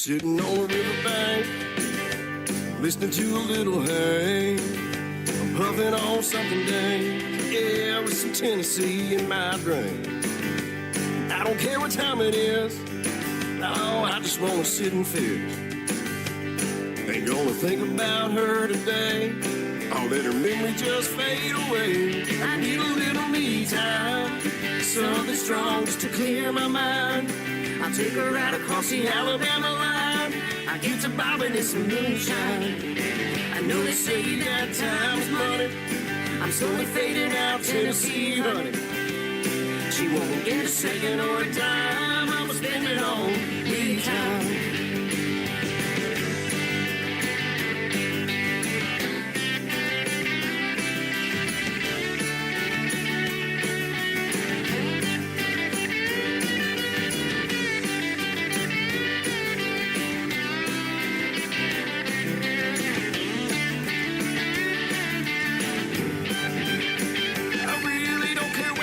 Sitting on a riverbank, listening to a little Hank. I'm puffing on something dank, yeah, with some Tennessee in my drink. I don't care what time it is, no, I just wanna sit and fish. Ain't gonna think about her today, I'll let her memory just fade away. I need a little me time, something strong just to clear my mind. I'll take her right across the Alabama line. I get to bobbing in some moonshine. I know they say that time's money, I'm slowly fading out Tennessee, honey. She won't get a second or a dime, I'ma spend it on me time.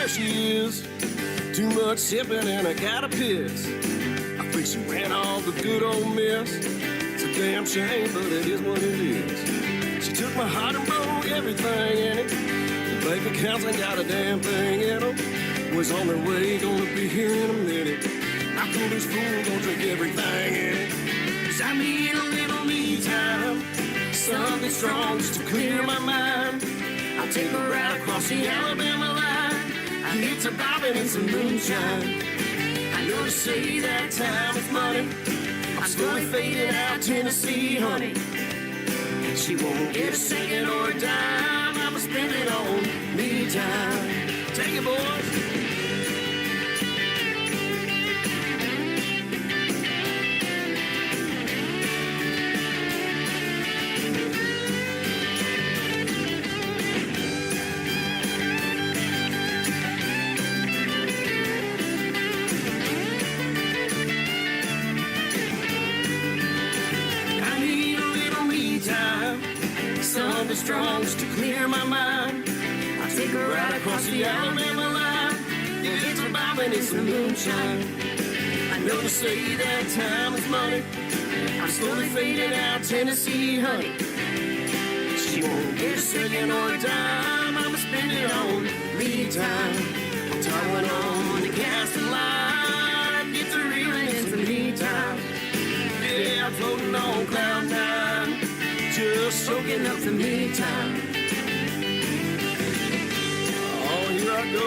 She is too much sipping and I gotta piss. I think she ran off the good old miss. It's a damn shame, but it is what it is. She took my heart and broke everything in it. The bank accounts ain't got a damn thing in them. Was on their way, gonna be here in a minute. I told this fool, gonna drink everything in it. 'Cause I need a little me time, something strong just to clear my mind. I'll take her right across the Alabama line. I get to bobbing in some moonshine. I know they say that time is money, I'm slowly fading out Tennessee, honey. She won't get a second or a dime, I'ma spend it on me time. Take it, boys. Something strong just to clear my mind. I'll take her right across the Alabama line. Yeah, it's a bobbing in some moonshine. I know they say that time is money, I'm slowly fading out Tennessee, honey. She won't get a second or a dime, I'ma spend it on me time. I'm towing on the casting line, get to reeling in some me time. Yeah, I'm floating on cloud nine, just soaking up the me time. Oh, here I go.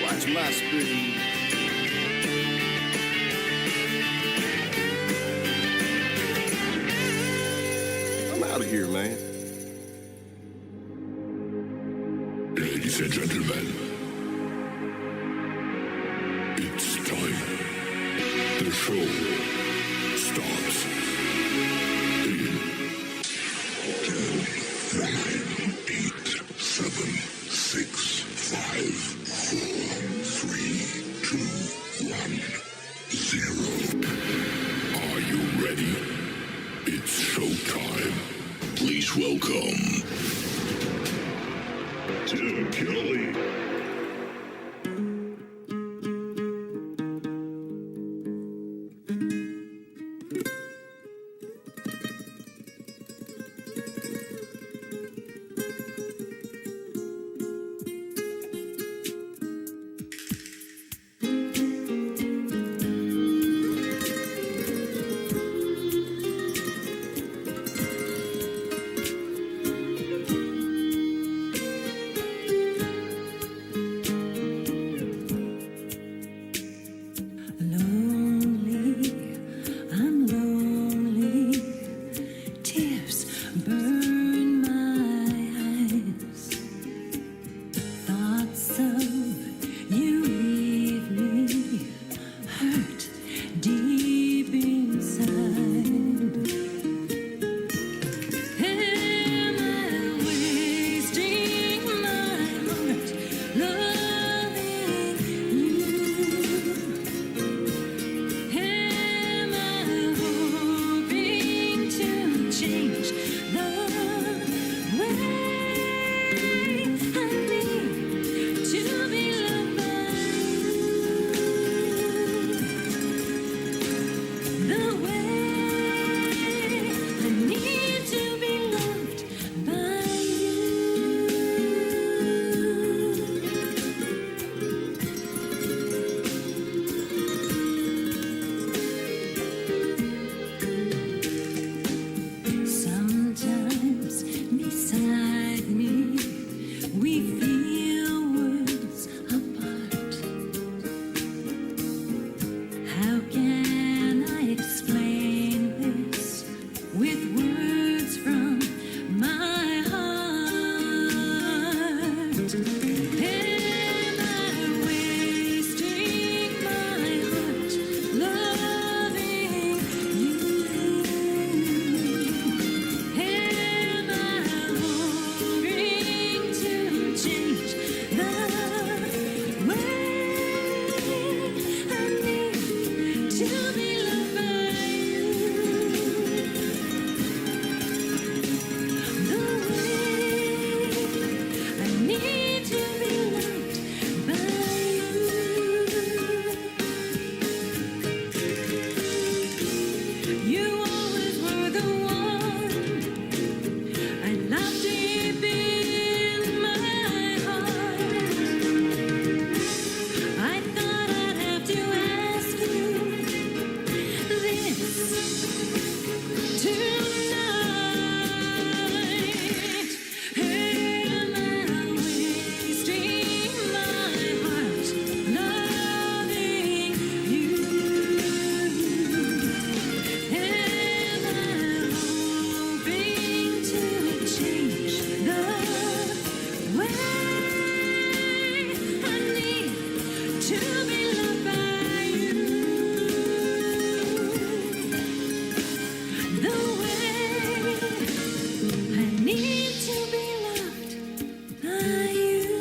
Watch my speed. I'm out of here, man. Ladies and gentlemen, it's time. The show starts. 10, 9, 8, 7, 6, 5, 4, 3, 2, 1, 0. Are you ready? It's showtime. Please welcome Tim Kelly. words from my heart. Am I wasting my heart loving you? Am I hoping to change the way I need to be loved by you? The way I need to be loved by you. You always were the one I loved deep in my heart. I thought I'd have to ask you this tonight. Am I wasting my heart loving you? Am I hoping to change the way I need to be loved by you? The way I need to be loved by you.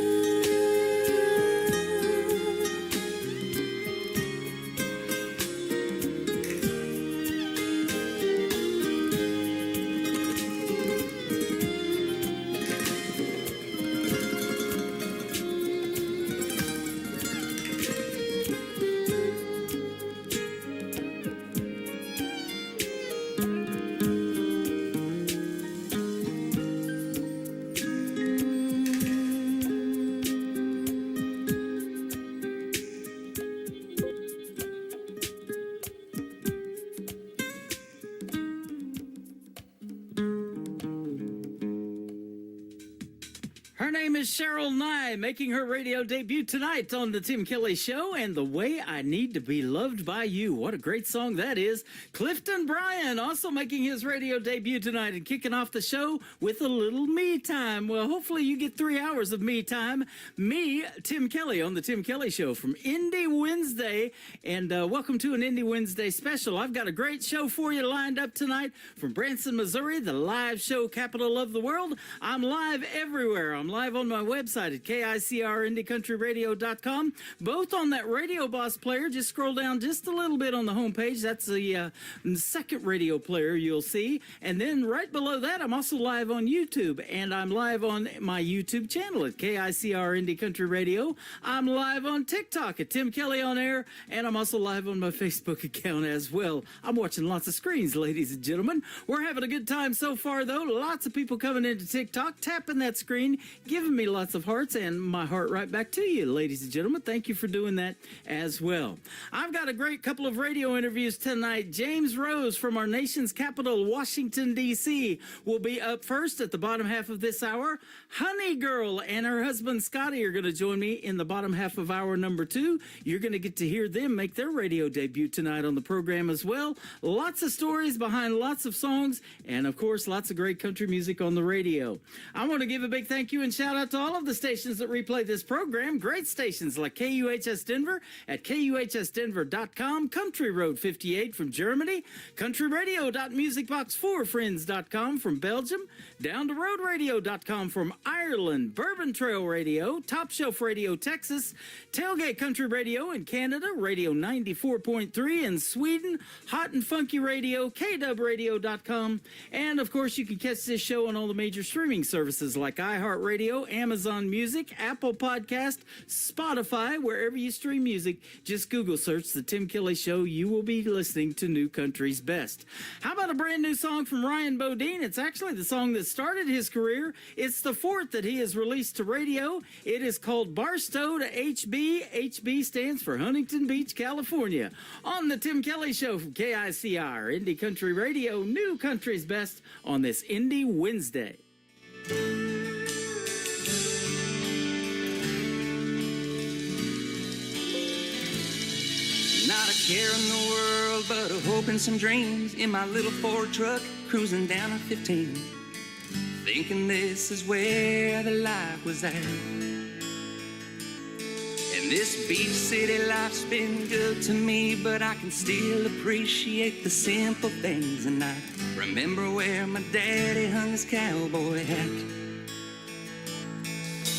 Her name is Cheryl Nye, making her radio debut tonight on The Tim Kelly Show, and The Way I Need to Be Loved by You. What a great song that is. Clifton Bryan also making his radio debut tonight and kicking off the show with a little me time. Well, hopefully you get 3 hours of me time. Me, Tim Kelly, on The Tim Kelly Show from Indie Wednesday, and welcome to an Indie Wednesday special. I've got a great show for you lined up tonight from Branson, Missouri, the live show capital of the world. I'm live everywhere. I'm live on my website at KICRIndieCountryRadio.com, both on that Radio Boss player. Just scroll down just a little bit on the homepage. That's the second radio player you'll see. And then right below that, I'm also live on YouTube, and I'm live on my YouTube channel at KICR Indie Country Radio. I'm live on TikTok at Tim Kelly On Air, and I'm also live on my Facebook account as well. I'm watching lots of screens, ladies and gentlemen. We're having a good time so far, though. Lots of people coming into TikTok, tapping that screen, giving me lots of hearts, and my heart right back to you, ladies and gentlemen. Thank you for doing that as well. I've got a great couple of radio interviews tonight. James Rose from our nation's capital, Washington, D.C., will be up first at the bottom half of this hour. Honey Girl and her husband Scotty are going to join me in the bottom half of hour number 2. You're going to get to hear them make their radio debut tonight on the program as well. Lots of stories behind lots of songs, and of course, lots of great country music on the radio. I want to give a big thank you and shout out to all of the stations that replay this program. Great stations like KUHS Denver at KUHSdenver.com, Country Road 58 from Germany, countryradio.musicbox4friends.com from Belgium, down to roadradio.com from Ireland, Bourbon Trail Radio, Top Shelf Radio Texas, Tailgate Country Radio in Canada, Radio 94.3 in Sweden, Hot and Funky Radio, KWradio.com, and of course you can catch this show on all the major streaming services like iHeartRadio, Amazon Music, Apple Podcast, Spotify, wherever you stream music. Just Google search The Tim Kelly Show. You will be listening to New Country's Best. How about a brand new song from Ryan Bodine? It's actually the song that started his career. It's the fourth that he has released to radio. It is called Barstow to HB. HB stands for Huntington Beach, California. On The Tim Kelly Show from KICR, Indie Country Radio, New Country's Best on this Indie Wednesday. Not a care in the world but a hope and some dreams in my little Ford truck cruising down on 15, thinking this is where the life was at. And this beach city life's been good to me, but I can still appreciate the simple things. And I remember where my daddy hung his cowboy hat.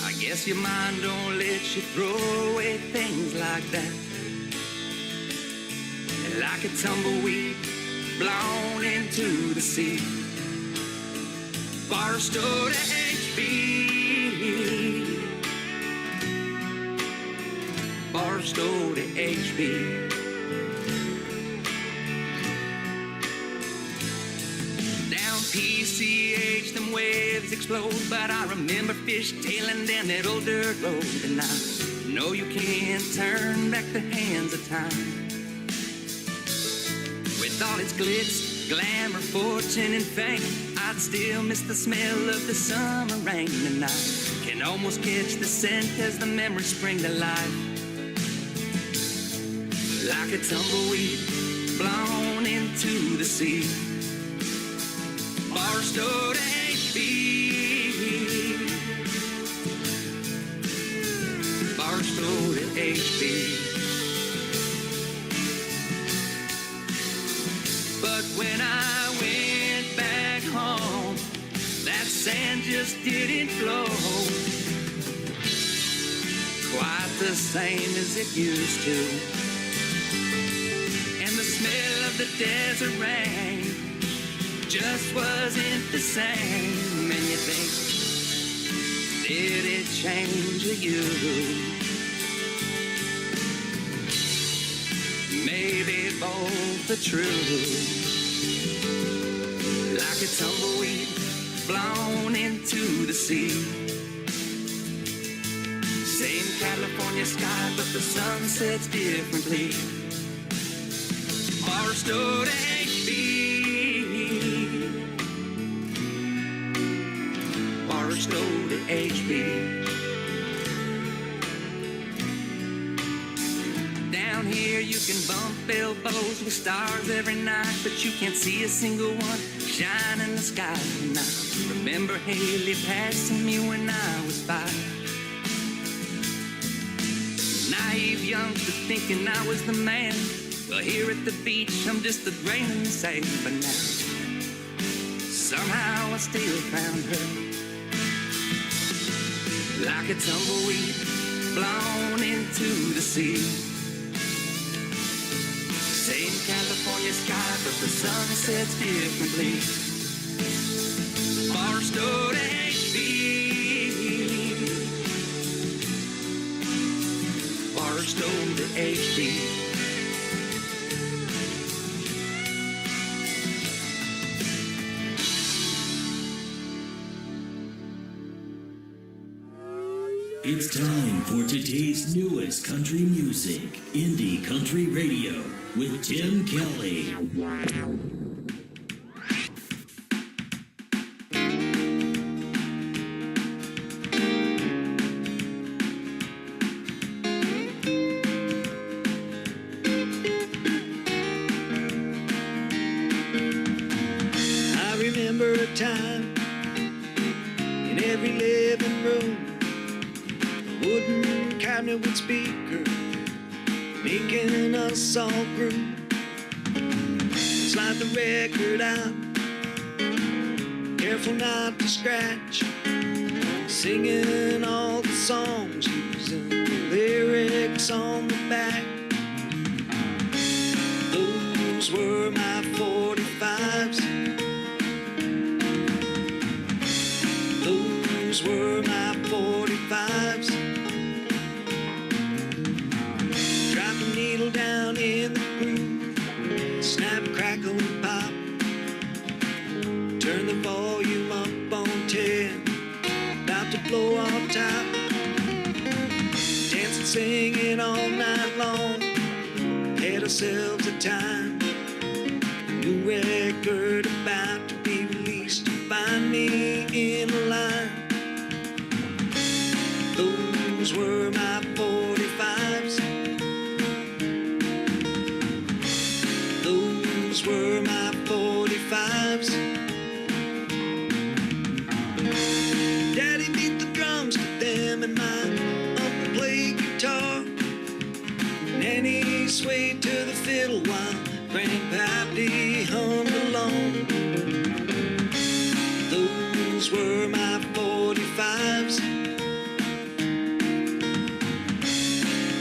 I guess your mind don't let you throw away things like that. Like a tumbleweed blown into the sea. Barstow to HB. Barstow to HB. Down PCH, them waves explode, but I remember fishtailing down that old dirt road. And I know you can't turn back the hands of time. With all its glitz, glamour, fortune, and fame, I'd still miss the smell of the summer rain. And I can almost catch the scent as the memories spring to life. Like a tumbleweed blown into the sea. Barstow to HB. Barstow to HB. But when I went back home, that sand just didn't flow quite the same as it used to. And the smell of the desert rain just wasn't the same. And you think, did it change you? Maybe both are true. Like a tumbleweed blown into the sea. Same California sky, but the sun sets differently. Barstow to HB. Barstow to HB. Down here you can bump elbows with stars every night, but you can't see a single one shine in the sky. And I remember Haley passing me when I was 5. Naive youngster thinking I was the man. Well, here at the beach I'm just a grain in the sand. But now somehow I still found her. Like a tumbleweed blown into the sea. Same California sky, but the sun sets differently. Barstow to HB. Barstow to HB. It's time for today's newest country music, Indie Country Radio, with Tim Kelly. I remember a time in every living room, wooden cabinet with speaker, making us all groove. Slide the record out, careful not to scratch, singing all the songs, using the lyrics on the back. Those were my 45s. Those were my 45s. Drop the needle down in the groove, snap, crackle, and pop. Turn the volume up on 10, about to blow off top. Dancing, singing all night long, had ourselves a time. New record about to be released, find me in line. Those were my 45s. Grandpappy hummed along. Those were my 45s.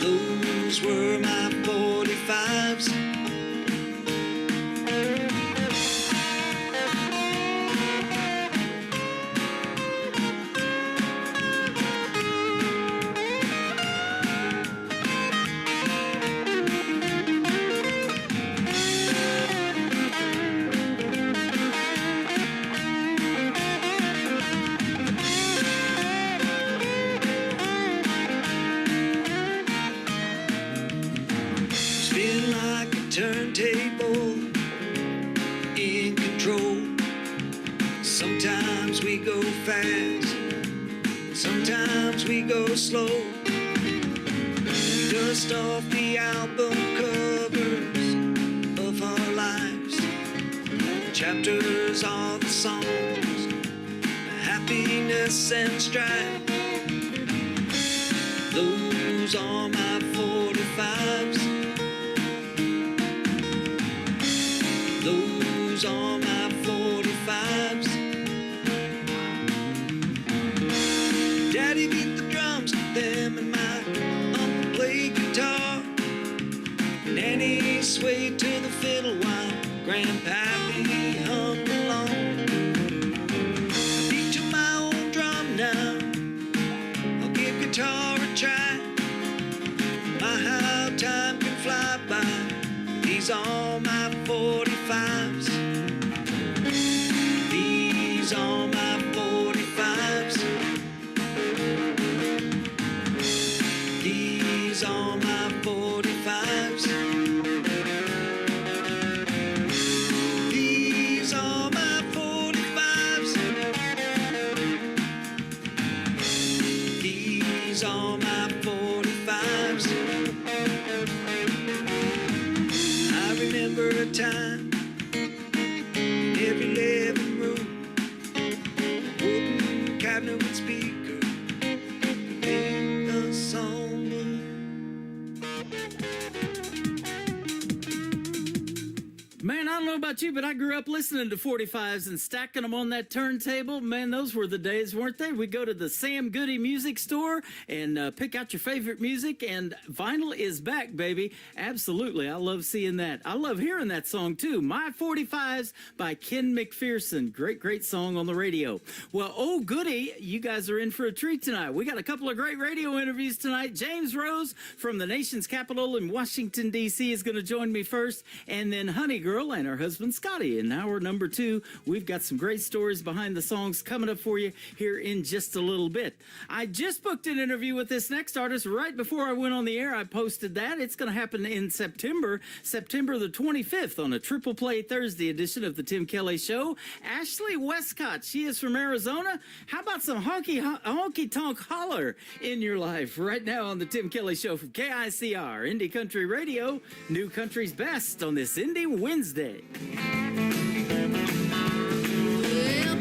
Those were my 45s. Spin like a turntable, in control. Sometimes we go fast, sometimes we go slow. We dust off the album covers of our lives. Chapters are the songs, happiness and strife. Those are my 45s. Those are my 45s. Daddy beat the drums, them and my uncle played guitar. Nanny swayed to the fiddle while Grandpappy hummed along. I beat to my own drum now, I'll give guitar a try. My how time can fly by, these are my 45s. These are my 45s. These are my 45s. These are my 45s. These are my 45s. I remember a time in every living room, wooden cabinet with speaker, made the song move. Man, I don't know about you, but I grew up listening to 45s and stacking them on that turntable. Man, those were the days, weren't they? We'd go to the Sam Goody music store and pick out your favorite music, and vinyl is back, baby. Absolutely. I love seeing that. I love hearing that song, too. My 45s by Ken McPherson. Great, great song on the radio. Well, oh, goody, you guys are in for a treat tonight. We got a couple of great radio interviews tonight. James Rose from the nation's capital in Washington, D.C. is going to join me first, and then Honey Girl and her husband Scotty. In hour number 2, we've got some great stories behind the songs coming up for you here in just a little bit. I just booked an interview with this next artist right before I went on the air. I posted that. It's going to happen in September the 25th on a Triple Play Thursday edition of the Tim Kelly Show. Ashley Westcott, she is from Arizona. How about some honky tonk holler in your life right now on the Tim Kelly Show from KICR, Indie Country Radio, New Country's Best on this Indie Wednesday. Well,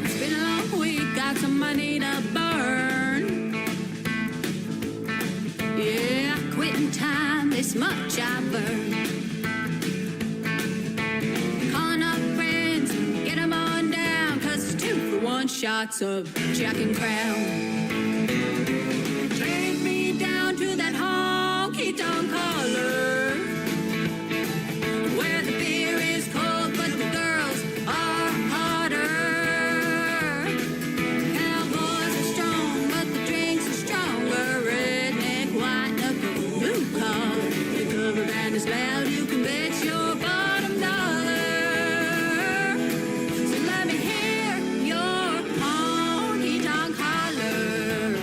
it's been a long week, got some money to burn. Yeah, quitting time, this much I burn. Calling up friends, get them on down, 'cause it's 2-for-1 shots of Jack and Crown. Take me down to that honky tonk holler, where the beer is cold but the girls are hotter. Cowboys are strong but the drinks are stronger. Redneck, white knuckle, blue collar. The cover band is loud, you can bet your bottom dollar. So let me hear your honky tonk holler.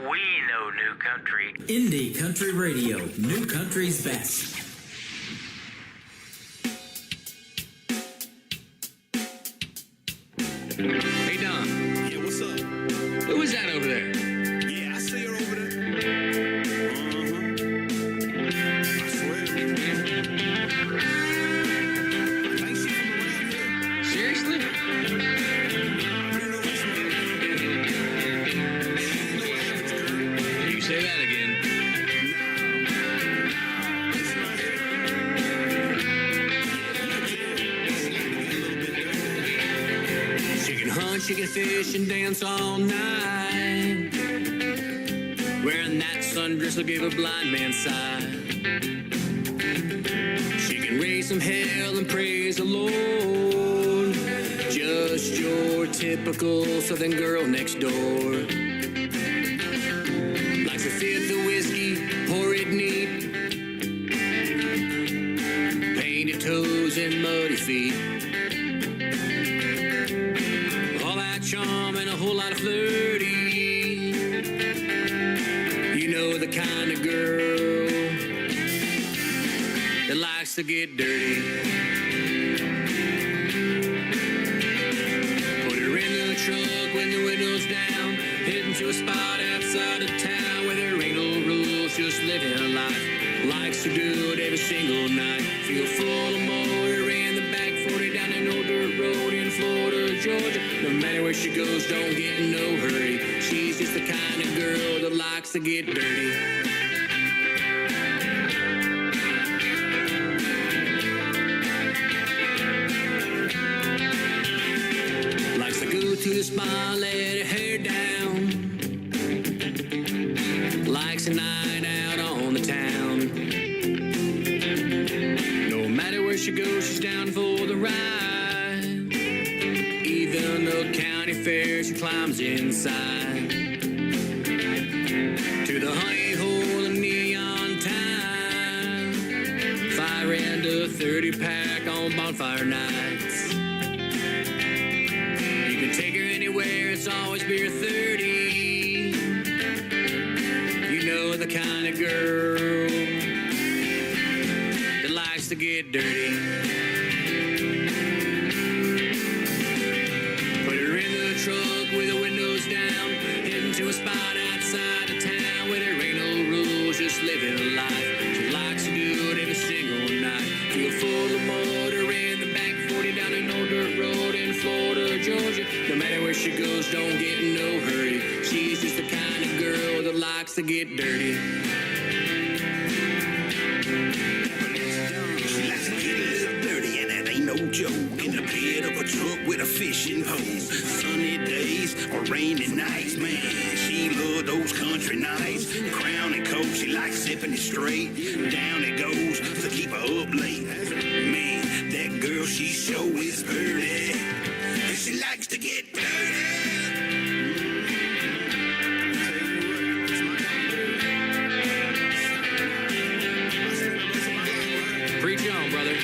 We know new country. Indie Country Radio, New Country's best. Hey, Don. Yeah, what's up? Who is that over there? Yeah, I see her over there. I swear. I think she's from around here. Seriously? You say that again. She can hunt, she can fish and dance all night. Wearing that sundress will give a blind man sight. She can raise some hell and praise the Lord. Just your typical southern girl next door. Likes a fifth of whiskey, pour it neat. Painted toes and muddy feet. All that charm and a whole lot of flirty. You know the kind of girl that likes to get dirty. Put her in the truck when the window's down, heading to a spot outside of town where there ain't no rules, just living her life. Likes to do it every single night. Feel full of motor in the back 40 down an old dirt road in Florida, Georgia. No matter where she goes, don't get in no hurry. She's just the kind of girl that likes to get dirty. Likes to go to the spa, let her hair down. Likes a night out on the town. No matter where she goes, she's down for the ride. Even the county fair, she climbs inside. To the honey hole in neon time. Fire and a 30-pack on bonfire nights. You can take her anywhere, it's always beer 30. You know the kind of girl that likes to get dirty. Put her in the truck with the windows down, heading to a spot outside of town where there ain't no rules, just living a life. She likes to do it every single night. Feel full of motor in the back 40 down an old dirt road in Florida, Georgia. No matter where she goes, don't get in no hurry. She's just the kind of girl that likes to get dirty. She likes to get a little dirty, and that ain't no joke. In the bed of a truck with a fishing pole. Sunny days or rainy nights, man. She loves those country nights. Crown and coat, she likes sipping it straight. Down it goes to keep her up late. Man, that girl, she sure is pretty. And she likes to get dirty. Preach on, brother.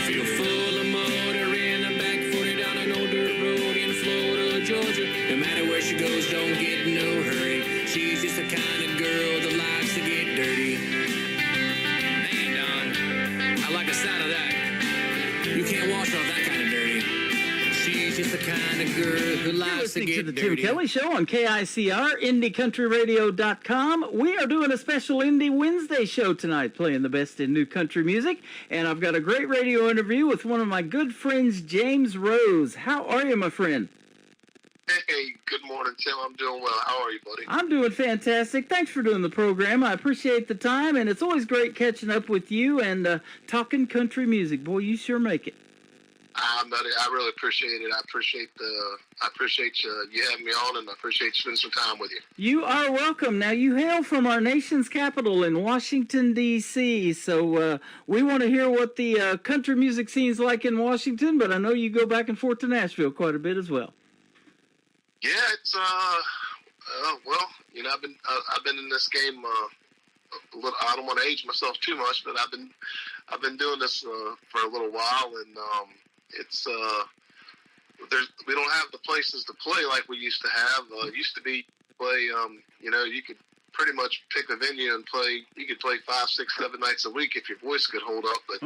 Feel full of motor in the back 40 down an old dirt road in Florida, Georgia. No matter where she goes, don't get in no hurry. She's just the kind of girl that likes to get dirty. Man, Don, I like the sound of that. You can't wash off that kind of dirty. She's just the kind of girl who likes to Listening get to the dirty. Tim Kelly Show on KICR, IndieCountryRadio.com. We are doing a special Indie Wednesday show tonight, playing the best in new country music. And I've got a great radio interview with one of my good friends, James Rose. How are you, my friend? Hey, good morning, Tim. I'm doing well. How are you, buddy? I'm doing fantastic. Thanks for doing the program. I appreciate the time, and it's always great catching up with you and talking country music. Boy, you sure make it. Buddy, I really appreciate it. I appreciate you having me on, and I appreciate spending some time with you. You are welcome. Now, you hail from our nation's capital in Washington, D.C., so we want to hear what the country music scene's like in Washington, but I know you go back and forth to Nashville quite a bit as well. Yeah, it's well, you know, I've been in this game a little. I don't want to age myself too much, but I've been I've been doing this for a little while, and it's we don't have the places to play like we used to have. It used to be play, you could pretty much pick a venue and play. You could play 5, 6, 7 nights a week if your voice could hold up. But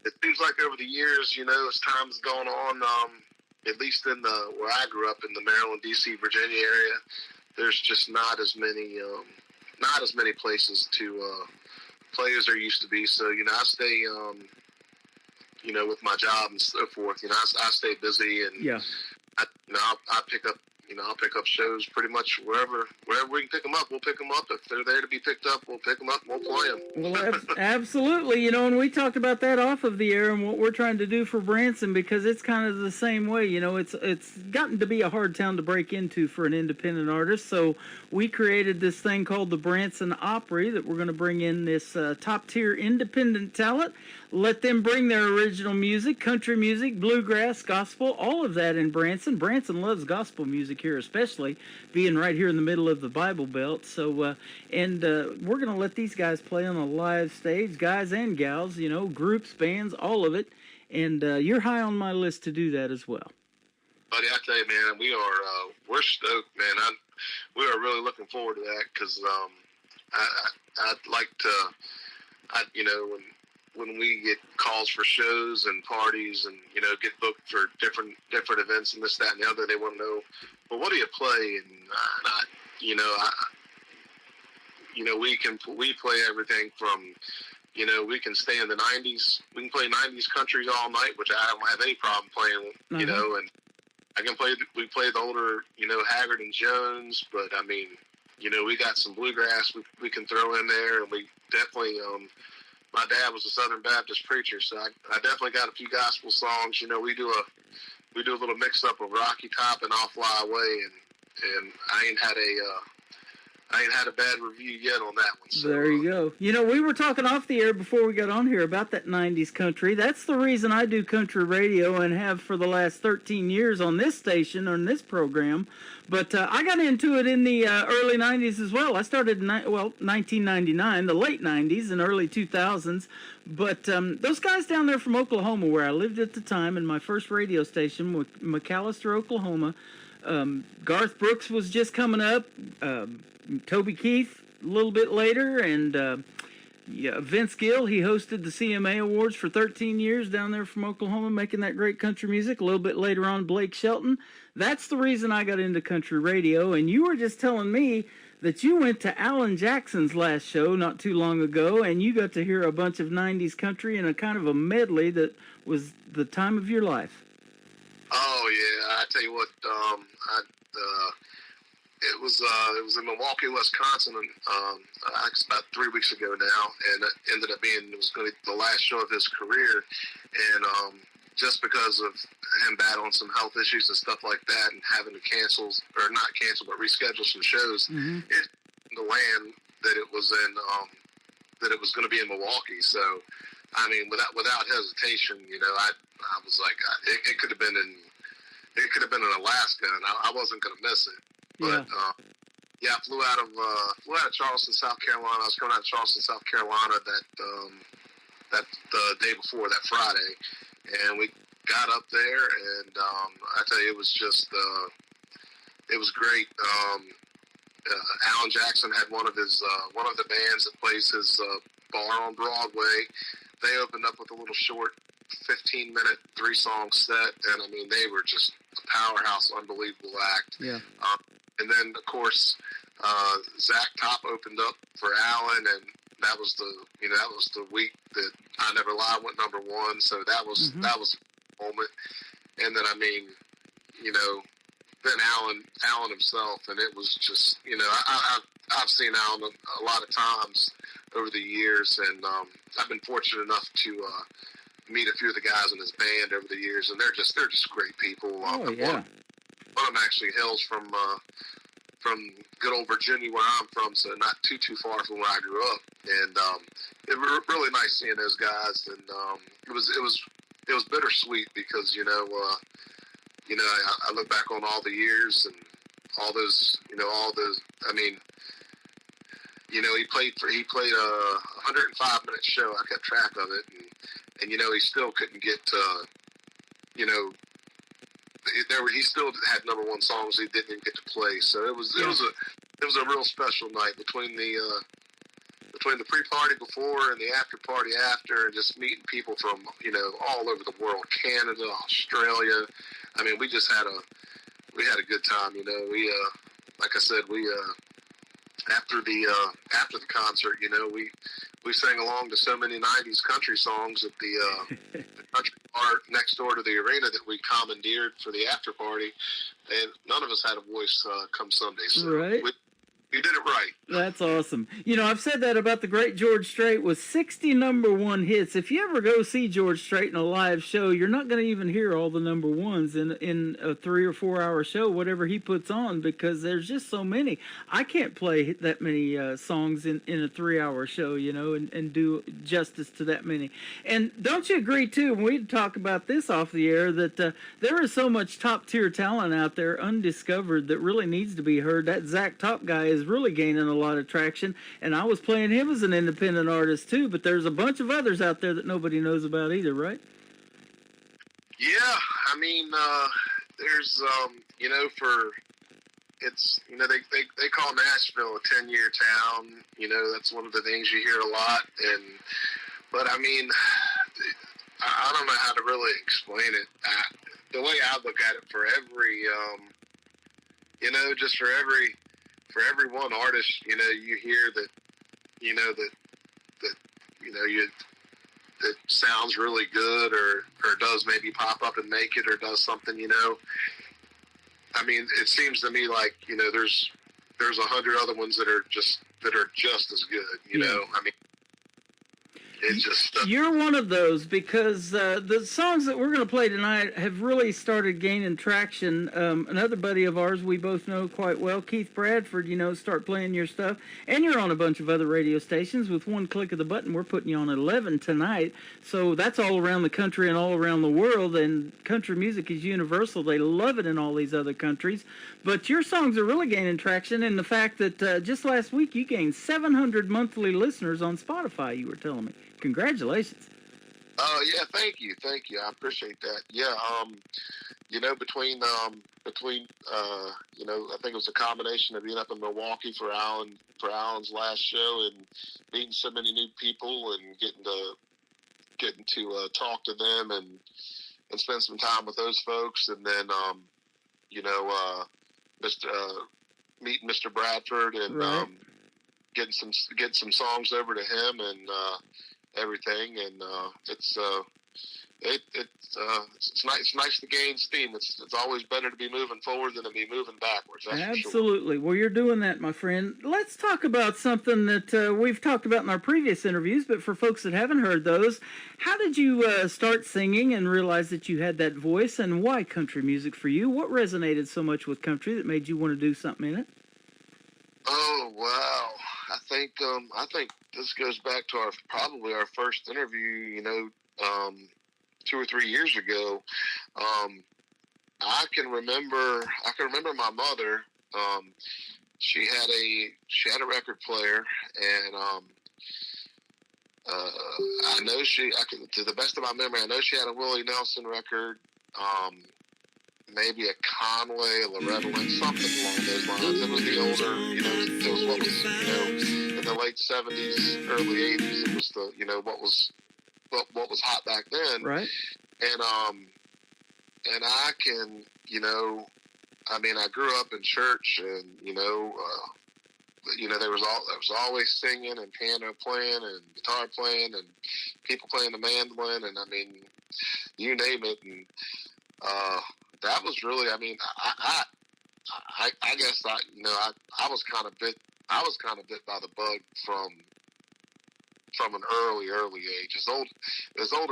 it seems like over the years, as time's gone on, at least in where I grew up in the Maryland, D.C., Virginia area, there's just not as many places to play as there used to be. So I stay with my job and so forth. I stay busy, and I pick up. I'll pick up shows pretty much wherever we can pick them up. We'll pick them up. If they're there to be picked up, we'll pick them up and we'll play them. Well, absolutely. And we talked about that off of the air and what we're trying to do for Branson, because it's kind of the same way. It's gotten to be a hard town to break into for an independent artist. So we created this thing called the Branson Opry that we're going to bring in this top-tier independent talent. Let them bring their original music, country music, bluegrass, gospel, all of that in Branson. Branson loves gospel music here, especially being right here in the middle of the Bible Belt. So, we're going to let these guys play on a live stage, guys and gals, groups, bands, all of it. And you're high on my list to do that as well. Buddy, I tell you, man, we're stoked, man. We are really looking forward to that because I'd like to, when we get calls for shows and parties and get booked for different events and this, that, and the other, they want to know, well, what do you play? And we play everything from we can stay in the 90s. We can play 90s countries all night, which I don't have any problem playing. And I can play. We play the older Haggard and Jones, but I mean we got some bluegrass we can throw in there, and we definitely. My dad was a Southern Baptist preacher, so I definitely got a few gospel songs. We do a little mix up of Rocky Top and I'll Fly Away, and I ain't had a bad review yet on that one. So, there you go. We were talking off the air before we got on here about that 90s country. That's the reason I do country radio and have for the last 13 years on this station, on this program. But I got into it in the early 90s as well. I started in 1999, the late 90s and early 2000s. But those guys down there from Oklahoma, where I lived at the time, in my first radio station, with McAllister, Oklahoma, Garth Brooks was just coming up, Toby Keith a little bit later, and Vince Gill, he hosted the CMA Awards for 13 years down there from Oklahoma, making that great country music. A little bit later on, Blake Shelton. That's the reason I got into country radio. And you were just telling me that you went to Alan Jackson's last show not too long ago, and you got to hear a bunch of 90s country and a kind of a medley that was the time of your life. Oh yeah, I tell you what, it was in Milwaukee, Wisconsin, about 3 weeks ago now, and it ended up being, it was going to be the last show of his career, and just because of him battling some health issues and stuff like that, and having to but reschedule some shows, it the land that it was in, that it was going to be in Milwaukee. So, I mean, without hesitation, I was like, it could have been in Alaska, and I wasn't going to miss it. But I flew out of Charleston, South Carolina. I was coming out of Charleston, South Carolina that the day before, that Friday, and we got up there, and I tell you, it was just it was great. Alan Jackson had one of the bands that plays his bar on Broadway. They opened up with a little short 15-minute 3-song set, and I mean, they were just a powerhouse, unbelievable act. Yeah. And then, of course, Zach Top opened up for Alan, and that was the week that I Never Lie went #1. So that was a moment. And then, I mean, then Alan himself, and it was just, I've seen Alan a lot of times over the years, and I've been fortunate enough to meet a few of the guys in his band over the years, and they're just great people. Oh yeah. One of them actually hails from good old Virginia, where I'm from, so not too far from where I grew up. And it was really nice seeing those guys, and it was bittersweet because I look back on all the years and all those. I mean, he played a 105-minute show. I kept track of it, and and he still couldn't get he still had number one songs he didn't even get to play. So it was a real special night between the pre-party before and the after party after, and just meeting people from all over the world, Canada, Australia. I mean, we had a good time. We like I said, we after the concert, we sang along to so many 90s country songs at the country bar next door to the arena that we commandeered for the after party, and none of us had a voice come Sunday. So right. You did it right. That's awesome. I've said that about the great George Strait with 60 number one hits. If you ever go see George Strait in a live show, you're not going to even hear all the number ones in a 3 or 4 hour show, whatever he puts on, because there's just so many. I can't play that many songs in a 3 hour show, and do justice to that many. And don't you agree, too, when we talk about this off the air, that there is so much top tier talent out there undiscovered that really needs to be heard? That Zach Top guy is really gaining a lot of traction, and I was playing him as an independent artist too, but there's a bunch of others out there that nobody knows about either, right? Yeah, I mean, there's they call Nashville a 10-year town. That's one of the things you hear a lot, but I mean, I don't know how to really explain it. The way I look at it, for every just for every one artist, you hear that, that sounds really good, or does maybe pop up and make it, or does something, I mean, it seems to me like, there's 100 other ones that are just as good, you know. I mean, it's just you're one of those, because the songs that we're going to play tonight have really started gaining traction. Another buddy of ours we both know quite well, Keith Bradford, start playing your stuff, and you're on a bunch of other radio stations. With one click of the button, we're putting you on 11 tonight, so that's all around the country and all around the world. And country music is universal. They love it in all these other countries, but your songs are really gaining traction, and the fact that just last week you gained 700 monthly listeners on Spotify, you were telling me. Congratulations. Yeah, thank you. I appreciate that. Yeah, between I think it was a combination of being up in Milwaukee for Alan's last show, and meeting so many new people, and getting to talk to them and spend some time with those folks, and then meeting Mr. Bradford, and right. Getting some songs over to him, and everything, and it's nice to gain steam. It's always better to be moving forward than to be moving backwards. Absolutely. Sure. Well, you're doing that, my friend. Let's talk about something that we've talked about in our previous interviews, but for folks that haven't heard those, how did you start singing and realize that you had that voice, and why country music for you? What resonated so much with country that made you want to do something in it? Oh, wow. I think this goes back to probably our first interview, 2 or 3 years ago. I can remember my mother. She had a record player, and I know to the best of my memory, I know she had a Willie Nelson record. Maybe a Conway, a Loretta Lynn, something along those lines. It was the older, it was what was, in the late 70s, early 80s. It was the, what was hot back then. Right. And I can, I mean, I grew up in church, and, there was always singing and piano playing and guitar playing and people playing the mandolin, and I mean, you name it. And, that was really, I mean, I guess I was kind of bit by the bug from an early age. As old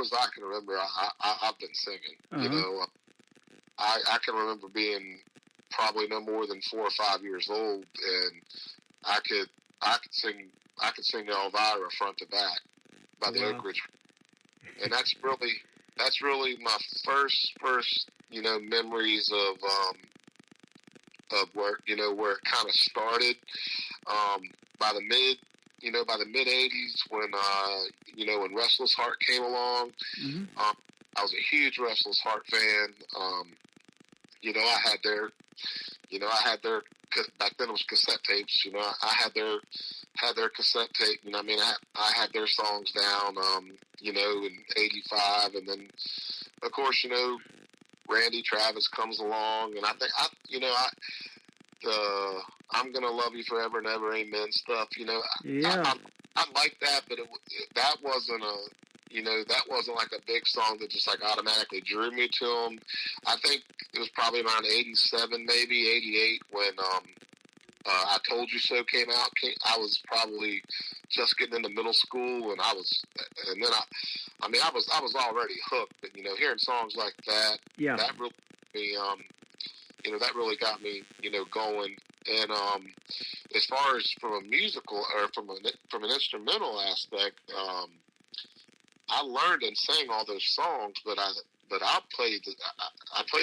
as I can remember, I've been singing. Uh-huh. I can remember being probably no more than 4 or 5 years old, and I could sing Elvira front to back by the Oak Ridge, and that's really my first memories of where it kind of started. By the by the mid '80s, when when Restless Heart came along, I was a huge Restless Heart fan. I had their, back then it was cassette tapes. I had their cassette tape, and I had their songs down, in '85, and then of course, Randy Travis comes along, and I think the "I'm Gonna Love You Forever and Ever, Amen" stuff. I like that, but that wasn't like a big song that just like automatically drew me to him. I think it was probably around '87, maybe '88, when "I Told You So" came out. I was probably just getting into middle school, and I was already hooked. But hearing songs like that, that really got me, going. And as far as from a musical or from an instrumental aspect, I learned and sang all those songs, but I played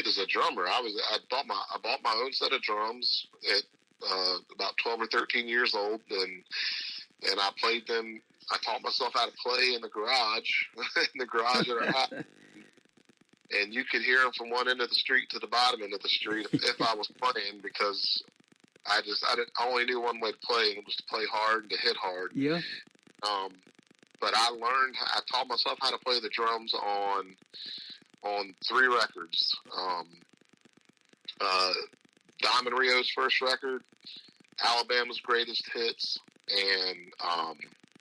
as a drummer. I bought my own set of drums at about 12 or 13 years old, and I played them. I taught myself how to play in the garage, at our house. And you could hear them from one end of the street to the bottom end of the street if I was playing, because I only knew one way to play, and it was to play hard and to hit hard. Yeah. But I taught myself how to play the drums on 3 records. Diamond Rio's first record, Alabama's Greatest Hits, and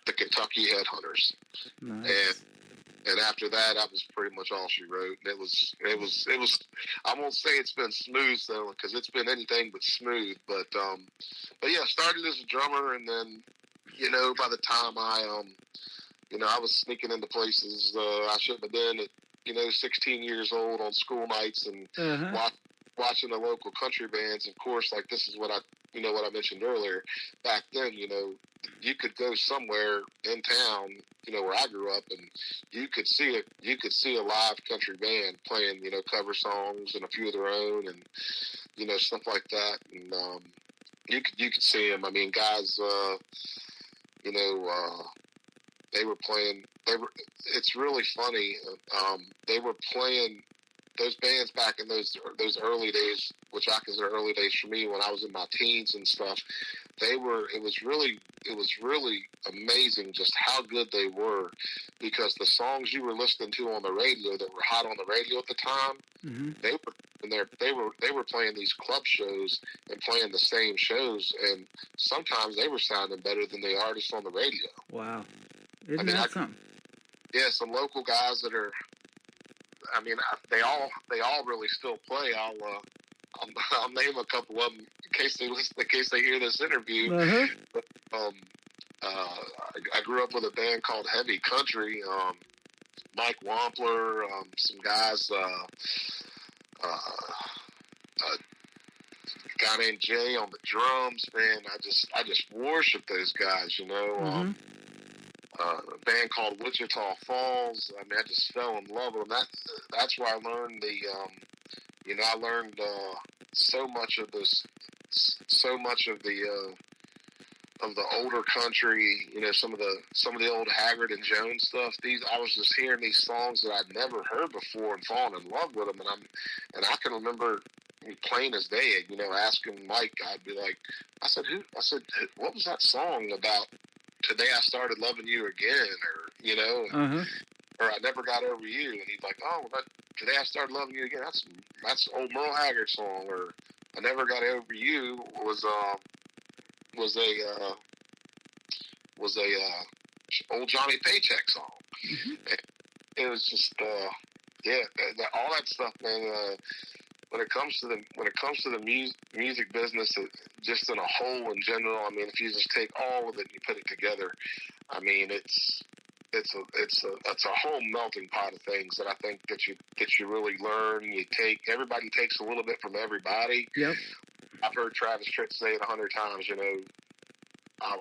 the Kentucky Headhunters. Nice. And after that, that was pretty much all she wrote. And it was. I won't say it's been smooth though, because it's been anything but smooth. But yeah, started as a drummer, and then by the time I was sneaking into places I shouldn't have been at 16 years old on school nights, and watching the local country bands. Of course, like this is what I mentioned earlier. Back then, you could go somewhere in town, where I grew up, and you could see a live country band playing, cover songs and a few of their own, and stuff like that. And you could see them. I mean, guys, they were playing. It's really funny. They were playing. Those bands back in those early days, which I consider early days for me when I was in my teens and stuff, it was really amazing just how good they were, because the songs you were listening to on the radio that were hot on the radio at the time, they were playing these club shows and playing the same shows, and sometimes they were sounding better than the artists on the radio. Wow. Isn't that something? Yeah, some local guys that are, they all really still play. I'll name a couple of them in case they hear this interview. But, I grew up with a band called Heavy Country. Mike Wampler, some guys, a guy named Jay on the drums. Man, I just worship those guys. A band called Wichita Falls. I just fell in love with them. That's where I learned I learned so much of the older country. Some of the old Haggard and Jones stuff. I was just hearing these songs that I'd never heard before and falling in love with them. And I can remember plain as day, asking Mike. I'd be like, I said, what was that song about? Today I started loving you again, or or I never got over you, and he's like, oh, but today I started loving you again. That's old Merle Haggard song, or I never got over you was a old Johnny Paycheck song. It was just all that stuff, man. When it comes to the music business, just in a whole in general, if you just take all of it and you put it together, it's a whole melting pot of things that I think that you really learn. Everybody takes a little bit from everybody. Yep. I've heard Travis Tritt say it 100 times. I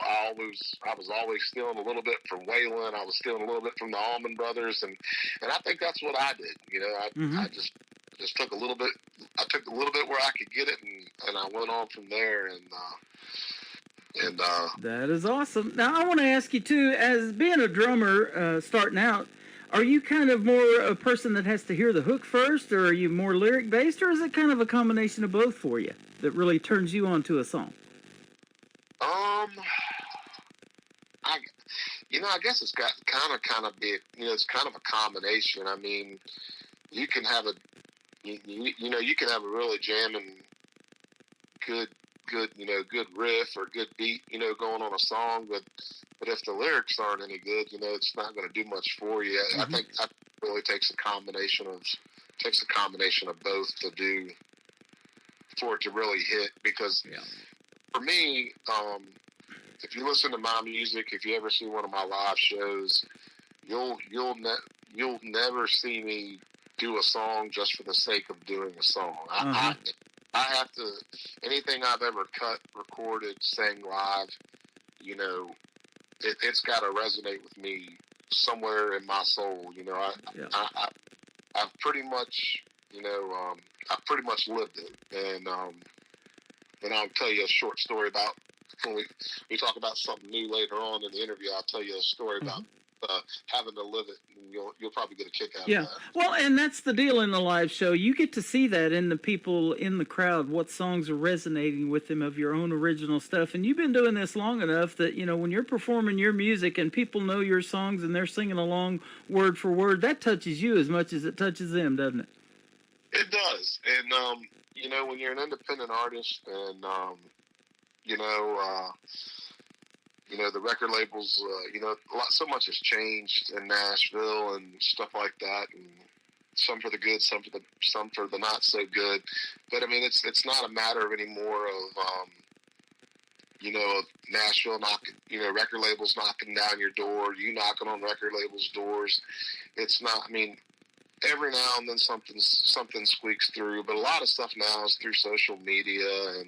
was always stealing a little bit from Waylon. I was stealing a little bit from the Allman Brothers, and I think that's what I did. I just took a little bit. I took a little bit where I could get it, and I went on from there. And And That is awesome. Now, I want to ask you, too, as being a drummer starting out, are you kind of more a person that has to hear the hook first, or are you more lyric-based, or is it kind of a combination of both for you that really turns you on to a song? I guess it's got kind of be, it's kind of a combination. I mean, you can have you can have a really jamming, good, good riff or good beat, going on a song, but if the lyrics aren't any good, it's not going to do much for you. I think that really takes a combination of both for it to really hit. Because for me, if you listen to my music, if you ever see one of my live shows, you'll never see me do a song just for the sake of doing a song. I have to, anything I've ever cut, recorded, sang live, it's got to resonate with me somewhere in my soul. I've pretty much, I've pretty much lived it. And I'll tell you a short story about when we talk about something new later on in the interview. I'll tell you a story about having to live it, and you'll probably get a kick out of that. Well, and that's the deal in the live show. You get to see that in the people in the crowd, what songs are resonating with them of your own original stuff. And you've been doing this long enough that, when you're performing your music and people know your songs and they're singing along word for word, that touches you as much as it touches them, doesn't it? It does. And, when you're an independent artist and, the record labels, so much has changed in Nashville and stuff like that, and some for the good, some for the not so good. But I mean, it's not a matter of anymore of, of Nashville record labels knocking down your door, you knocking on record labels' doors. It's not. I mean, every now and then something squeaks through, but a lot of stuff now is through social media,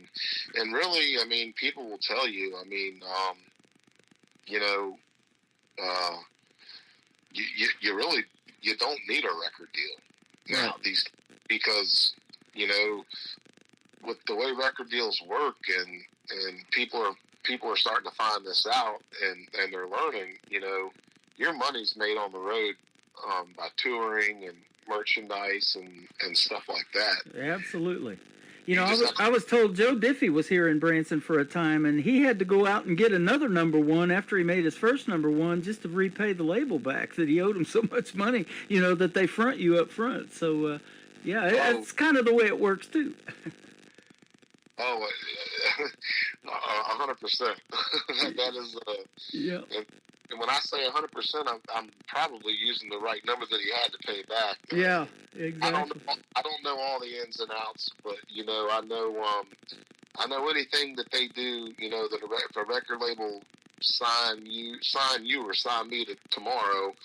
and really, I mean, people will tell you. I mean, you don't need a record deal now because with the way record deals work, and people are starting to find this out, and they're learning. Your money's made on the road by touring and merchandise and stuff like that. Absolutely. I was told Joe Diffie was here in Branson for a time, and he had to go out and get another number one after he made his first number one just to repay the label back that he owed him so much money, that they front you up front. So, it's kind of the way it works, too. 100%. That is, and when I say 100%, I'm probably using the right number that he had to pay back. Yeah, exactly. I don't know all the ins and outs, but I know anything that they do. That if a record label sign you or sign me tomorrow,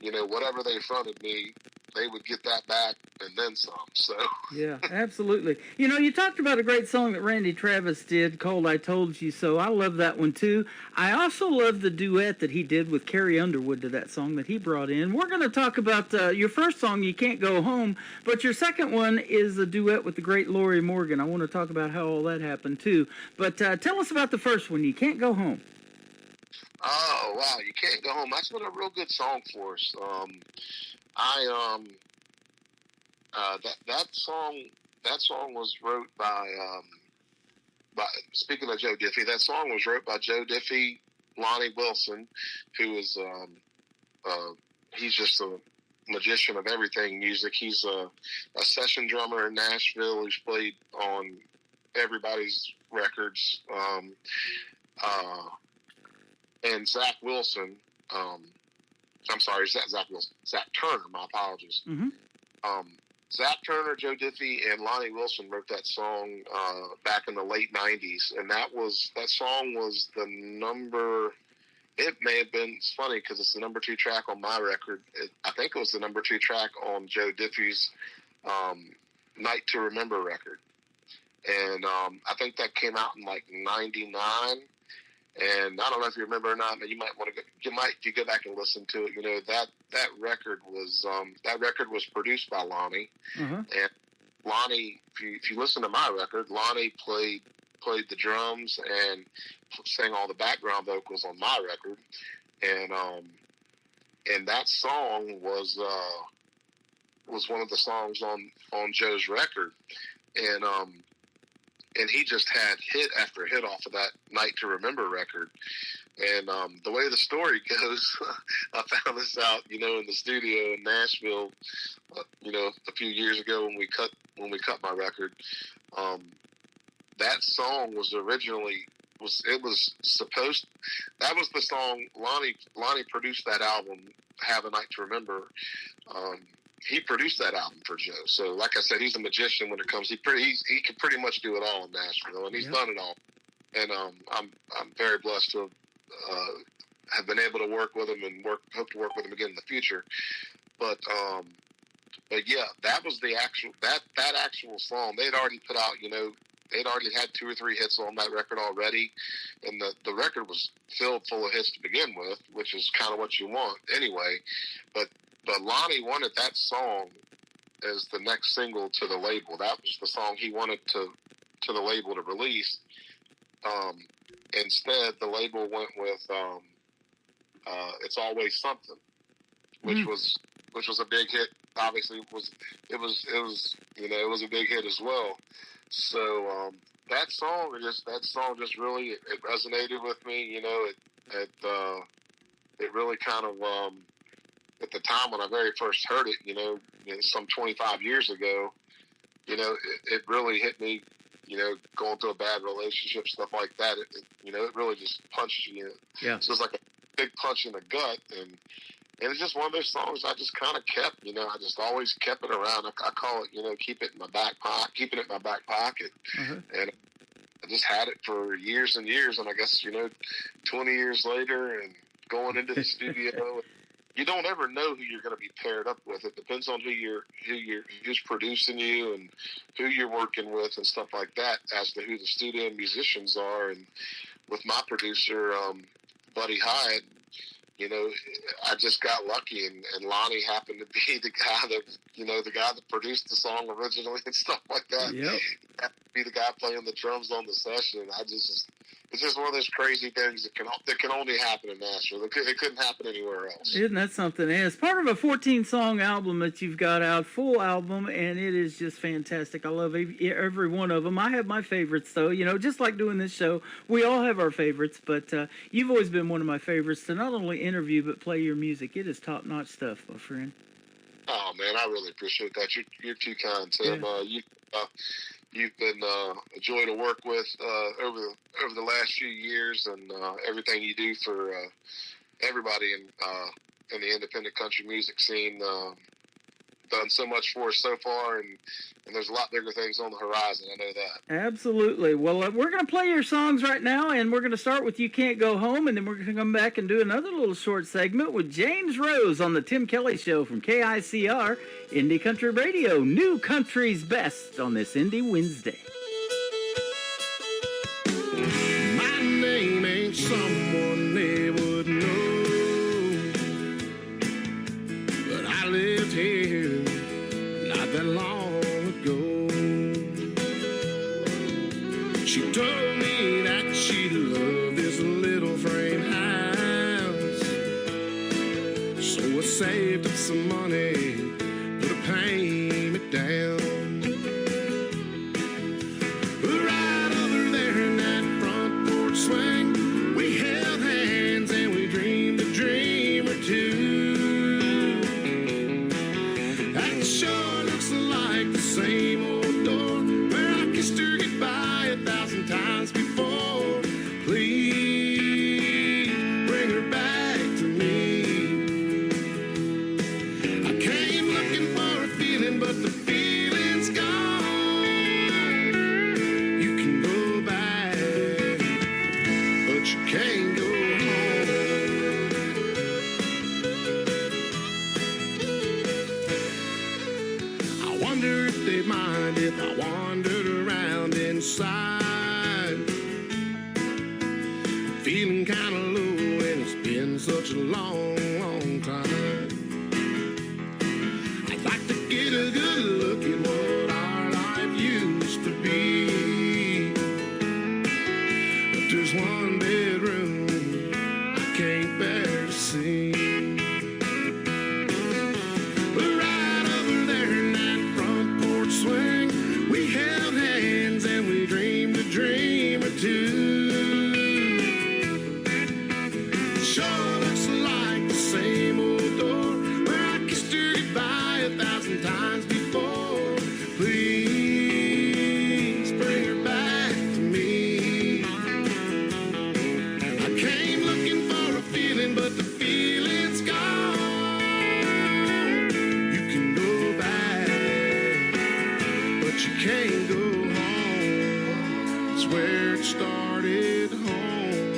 whatever they fronted me, they would get that back and then some. So yeah, absolutely. You talked about a great song that Randy Travis did called "I Told You So." I love that one too. I also love the duet that he did with Carrie Underwood to that song that he brought in. We're going to talk about your first song, "You Can't Go Home," but your second one is a duet with the great Lorrie Morgan. I want to talk about how all that happened too. But tell us about the first one, "You Can't Go Home." Oh wow, "You Can't Go Home." That's been a real good song for us. That song was wrote by speaking of Joe Diffie, that song was wrote by Joe Diffie, Lonnie Wilson, who is he's just a magician of everything music. He's a session drummer in Nashville who's played on everybody's records. And Zach Wilson, I'm sorry, Zach Wilson. Zach Turner, my apologies. Mm-hmm. Zach Turner, Joe Diffie, and Lonnie Wilson wrote that song back in the late 90s. And that song was the number, it may have been, it's funny because it's the number 2 track on my record. I think it was the number 2 track on Joe Diffie's Night to Remember record. And I think that came out in like 99. And I don't know if you remember or not, but you might want to if you go back and listen to it, that record was produced by Lonnie. Uh-huh. And Lonnie, if you listen to my record, Lonnie played played the drums and sang all the background vocals on my record, and that song was one of the songs on Joe's record, and he just had hit after hit off of that Night to Remember record. And the way the story goes, I found this out, in the studio in Nashville, a few years ago when we cut my record. That song was originally that was the song Lonnie produced that album, Have a Night to Remember. He produced that album for Joe. So, like I said, he's a magician when it comes. He can pretty much do it all in Nashville, and he's done it all. And I'm very blessed to have been able to work with him and hope to work with him again in the future. But yeah, that was the actual that actual song. They'd already put out, they'd already had 2 or 3 hits on that record already, and the record was filled full of hits to begin with, which is kind of what you want anyway. But Lonnie wanted that song as the next single to the label. That was the song he wanted to the label to release. Instead, the label went with "It's Always Something," which was a big hit. Obviously, it was a big hit as well. So that song just really it resonated with me. It really kind of at the time when I very first heard it, some 25 years ago, it really hit me. Going through a bad relationship, stuff like that. It really just punched you. Yeah. So it's like a big punch in the gut, and it's just one of those songs I just kind of kept. I just always kept it around. I call it, keeping it in my back pocket, and I just had it for years and years. And I guess 20 years later, and going into the studio. You don't ever know who you're going to be paired up with. It depends on who's producing you and who you're working with and stuff like that as to who the studio musicians are. And with my producer, Buddy Hyde, I just got lucky, and Lonnie happened to be the guy that produced the song originally and stuff like that. Yep. He happened to be the guy playing the drums on the session. It's just one of those crazy things that can only happen in Nashville. It couldn't happen anywhere else. Isn't that something? And it's part of a 14-song album that you've got out, full album, and it is just fantastic. I love every one of them. I have my favorites, though. Just like doing this show, we all have our favorites, but you've always been one of my favorites to not only interview but play your music. It is top-notch stuff, my friend. Oh, man, I really appreciate that. You're too kind, Tim. Yeah. You've been a joy to work with over the last few years, and everything you do for everybody in the independent country music scene. Done so much for us so far, and there's a lot bigger things on the horizon. I know that. Absolutely. Well, we're going to play your songs right now, and we're going to start with You Can't Go Home, and then we're going to come back and do another little short segment with James Rose on the Tim Kelly Show from KICR, Indie Country Radio, New Country's Best on this Indie Wednesday. My name ain't someone they would know, but I lived here not that long ago. She told me that she loved this little frame house, so I saved up some money, put a payment down. Right over there in that front porch swing, we held hands and we dreamed a dream or two. That sure looks like the same old door where I kissed her goodbye 1,000 times before. Please bring her back to me. I came looking for a feeling, but the feeling's gone. You can go back, but you can't go home. I wonder if they'd mind if I wandered around inside, feeling kind of low, and it's been such a long, long time. I'd like to get a good look at what our life used to be. 1,000 times before. Please bring her back to me. I came looking for a feeling, but the feeling's gone. You can go back, but you can't go home. It's where it started, home.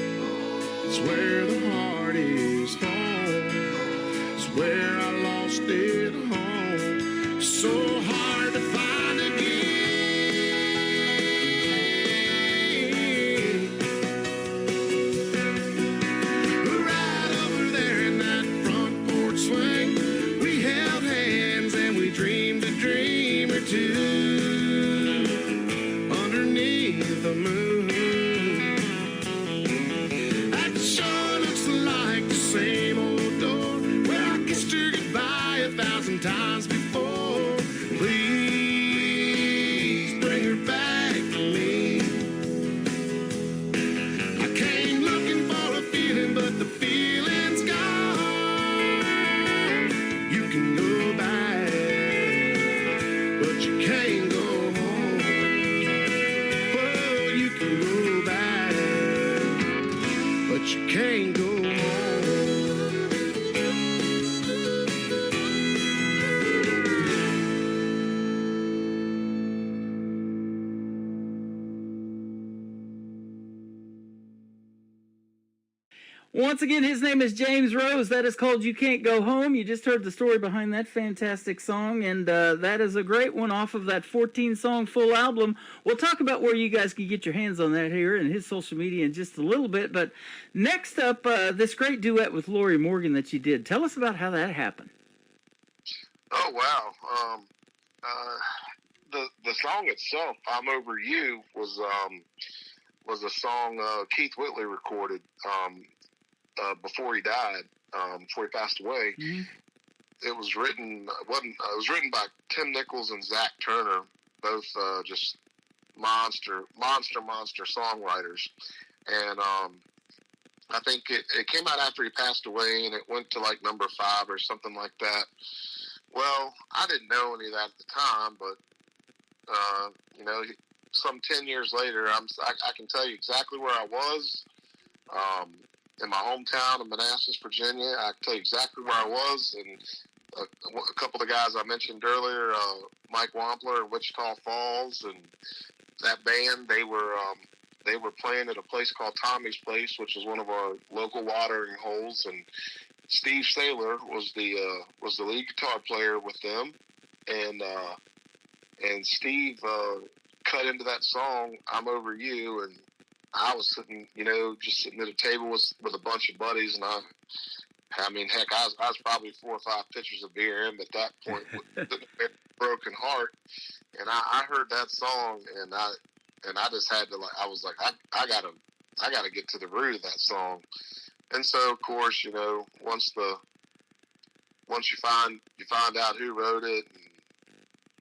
It's where the heart is, home. It's where I lost it, home. So hard to find again. Right over there in that front porch swing, we held hands and we dreamed a dream or two underneath the moon. That sure looks like the same old door where I kissed her goodbye 1,000 times before. Please bring her back to me. I came looking for a feeling, but the feeling's gone. You can go back, but you can't go home. Oh, you can go back, but you can't go home. Once again, his name is James Rose. That is called You Can't Go Home. You just heard the story behind that fantastic song, and that is a great one off of that 14-song full album. We'll talk about where you guys can get your hands on that here and his social media in just a little bit. But next up, this great duet with Lori Morgan that you did. Tell us about how that happened. Oh, wow. The song itself, I'm Over You, was a song Keith Whitley recorded before he died, before he passed away. Mm-hmm. It was written by Tim Nichols and Zach Turner, both just monster songwriters. And I think it came out after he passed away, and it went to like number 5 or something like that. Well, I didn't know any of that at the time, but some 10 years later, I can tell you exactly where I was. In my hometown of Manassas, Virginia. I can tell you exactly where I was, and a couple of the guys I mentioned earlier, Mike Wampler in Wichita Falls, and that band, they were playing at a place called Tommy's Place, which is one of our local watering holes, and Steve Saylor was the lead guitar player with them, and Steve cut into that song, I'm Over You, and I was sitting, just sitting at a table with a bunch of buddies, and I mean, heck, I was probably 4 or 5 pitchers of beer in at that point with a broken heart, and I heard that song, and I just had to, I was like, I gotta get to the root of that song, and so of course, once you find out who wrote it,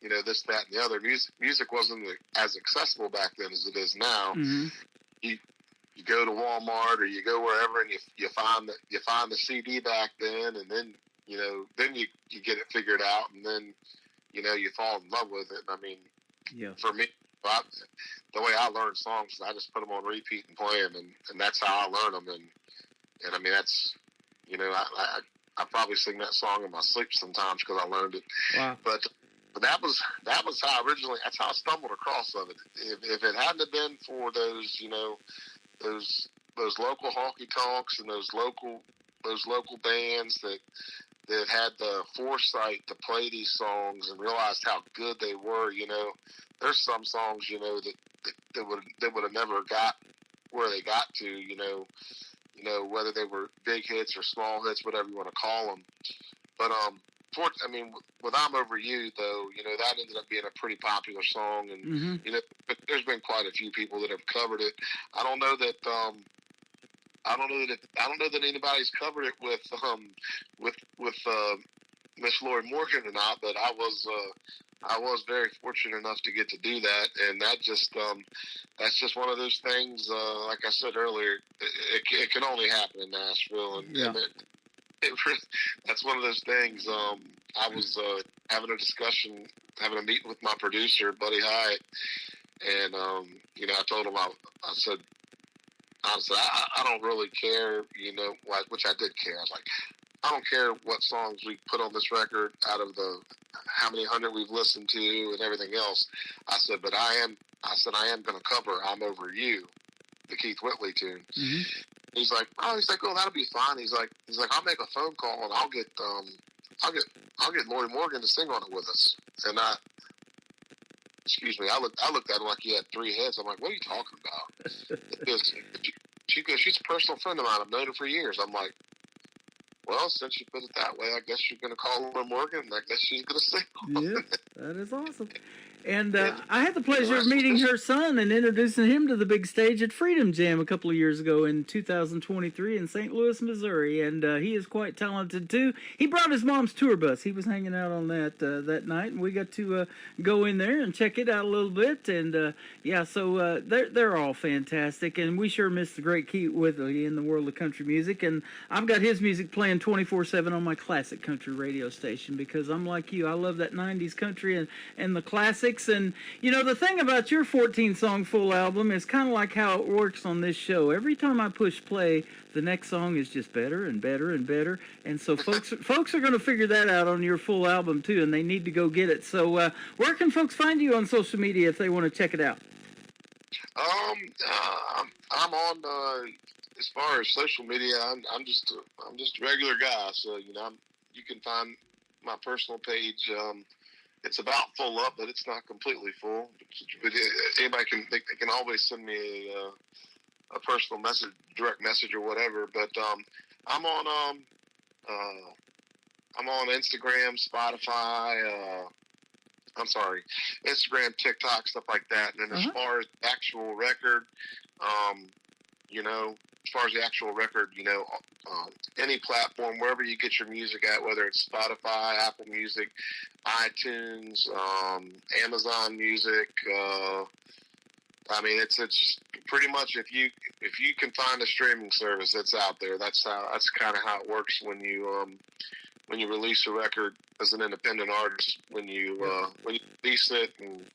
and this, that, and the other, music wasn't as accessible back then as it is now. Mm-hmm. You go to Walmart or you go wherever, and you find the CD back then, and then you get it figured out, and then you fall in love with it. I mean, for me, the way I learn songs is I just put them on repeat and play them, and that's how I learn them. And I mean, that's I probably sing that song in my sleep sometimes because I learned it. Wow. But that was how that's how I stumbled across of it. If it hadn't have been for those, those local honky tonks and those local bands that had the foresight to play these songs and realized how good they were, there's some songs, that would have never got where they got to, whether they were big hits or small hits, whatever you want to call them. But with I'm Over You, though, that ended up being a pretty popular song, and mm-hmm. But there's been quite a few people that have covered it. I don't know that anybody's covered it with Miss Lori Morgan or not, but I was very fortunate enough to get to do that, and that's just one of those things. Like I said earlier, it can only happen in Nashville, and That's one of those things. I was having a discussion, having a meeting with my producer, Buddy Hyatt, and I told him, I said, honestly, I don't really care, which I did care. I was like, I don't care what songs we put on this record out of the how many hundred we've listened to and everything else. I said, but I am going to cover "I'm Over You," the Keith Whitley tune. Mm-hmm. He's like, oh, that'll be fine. He's like, I'll make a phone call and I'll get Lori Morgan to sing on it with us. And excuse me, I looked at him like he had three heads. I'm like, what are you talking about? She goes, she's a personal friend of mine. I've known her for years. I'm like, well, since you put it that way, I guess you're going to call Lori Morgan, and I guess she's going to sing. Yeah, that is awesome. And I had the pleasure of meeting her son and introducing him to the big stage at Freedom Jam a couple of years ago in 2023 in St. Louis, Missouri. And he is quite talented, too. He brought his mom's tour bus. He was hanging out on that night, and we got to go in there and check it out a little bit. And, so they're all fantastic. And we sure miss the great Keith Whitley in the world of country music. And I've got his music playing 24/7 on my classic country radio station because I'm like you. I love that 90s country and the classics. And, the thing about your 14-song full album is kind of like how it works on this show. Every time I push play, the next song is just better and better and better. And so folks are going to figure that out on your full album, too, and they need to go get it. So where can folks find you on social media if they want to check it out? I'm on, as far as social media, I'm just a regular guy. So, you can find my personal page. It's about full up, but it's not completely full. But anybody can always send me a personal message, direct message or whatever. But I'm on Instagram, Spotify. Instagram, TikTok, stuff like that. And then as far as the actual record, any platform, wherever you get your music at, whether it's Spotify, Apple Music, iTunes, Amazon Music. It's pretty much if you can find a streaming service that's out there. That's kind of how it works when you release a record as an independent artist. When you release it and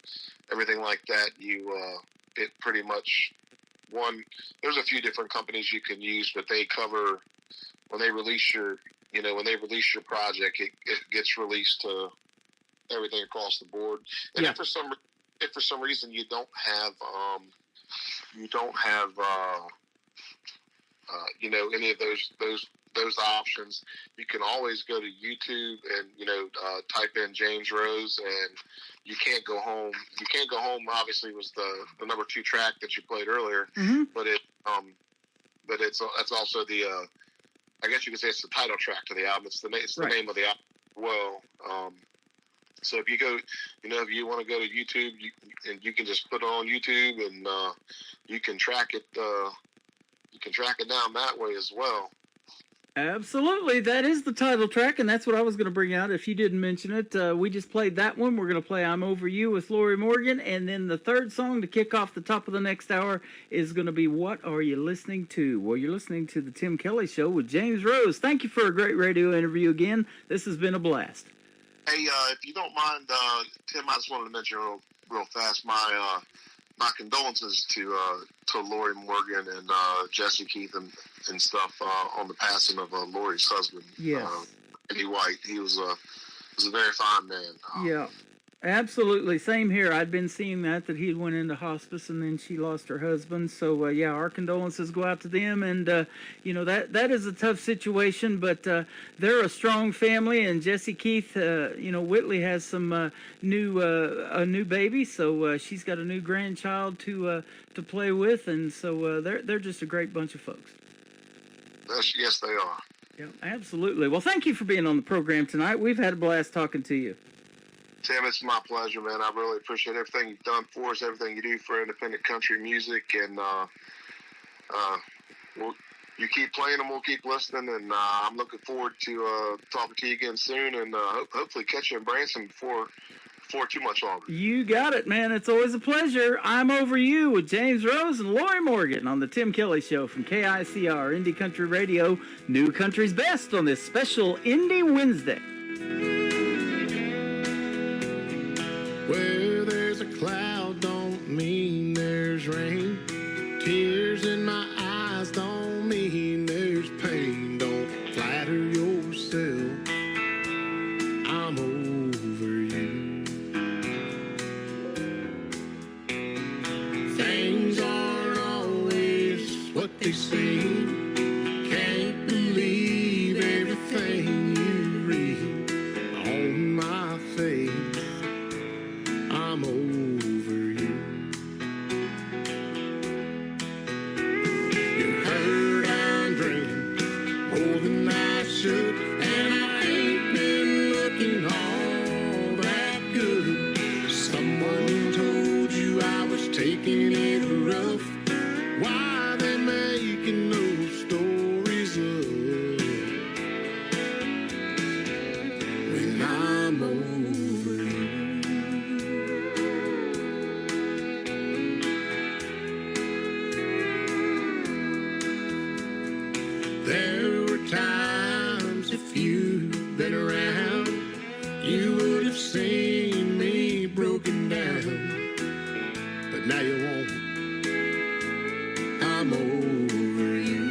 everything like that, it pretty much. There's a few different companies you can use, but they cover when they release your project, it gets released to everything across the board. And if for some reason you don't have any of those options, you can always go to YouTube and type in James Rose, and You Can't Go Home. You Can't Go Home obviously was the number 2 track that you played earlier, but that's also the I guess you could say it's the title track to the album. It's the name of the album. Well, so if you go, if you want to go to YouTube, you can just put it on YouTube, and you can track it. You can track it down that way as well. Absolutely. That is the title track, and that's what I was going to bring out if you didn't mention it. We just played that one. We're going to play I'm Over You with Lori Morgan, and then the third song to kick off the top of the next hour is going to be What Are You Listening To? Well, you're listening to The Tim Kelly Show with James Rose. Thank you for a great radio interview again. This has been a blast. Hey, if you don't mind, Tim, I just wanted to mention real fast my condolences to Lori Morgan and Jesse Keith and stuff on the passing of Lori's husband. Yes. Eddie White. He was a very fine man. Yeah, absolutely. Same here. I'd been seeing that he went into hospice and then she lost her husband. So, our condolences go out to them. And, that is a tough situation, but they're a strong family. And Jesse Keith, Whitley has some new baby. So she's got a new grandchild to play with. And so they're just a great bunch of folks. Yes, they are. Yeah, absolutely. Well, thank you for being on the program tonight. We've had a blast talking to you. Tim, it's my pleasure, man. I really appreciate everything you've done for us, everything you do for independent country music, and you keep playing them, we'll keep listening, and I'm looking forward to talking to you again soon, and hopefully catch you in Branson before too much longer. You got it, man. It's always a pleasure. I'm Over You with James Rose and Lori Morgan on the Tim Kelly Show from KICR Indie Country Radio, New Country's Best on this special Indie Wednesday. Where there's a cloud don't mean there's rain. Tears in my eyes don't mean there's pain. Don't flatter yourself. I'm over you. Things aren't always what they seem. Can't believe everything you read on my face. I'm over you. You heard I'm drinking more than I should, and I ain't been looking all that good. Someone told you I was taking it rough. Why they making those stories up when I'm over you? There were times, if you'd been around, you would have seen me broken down. But now you won't. I'm over you.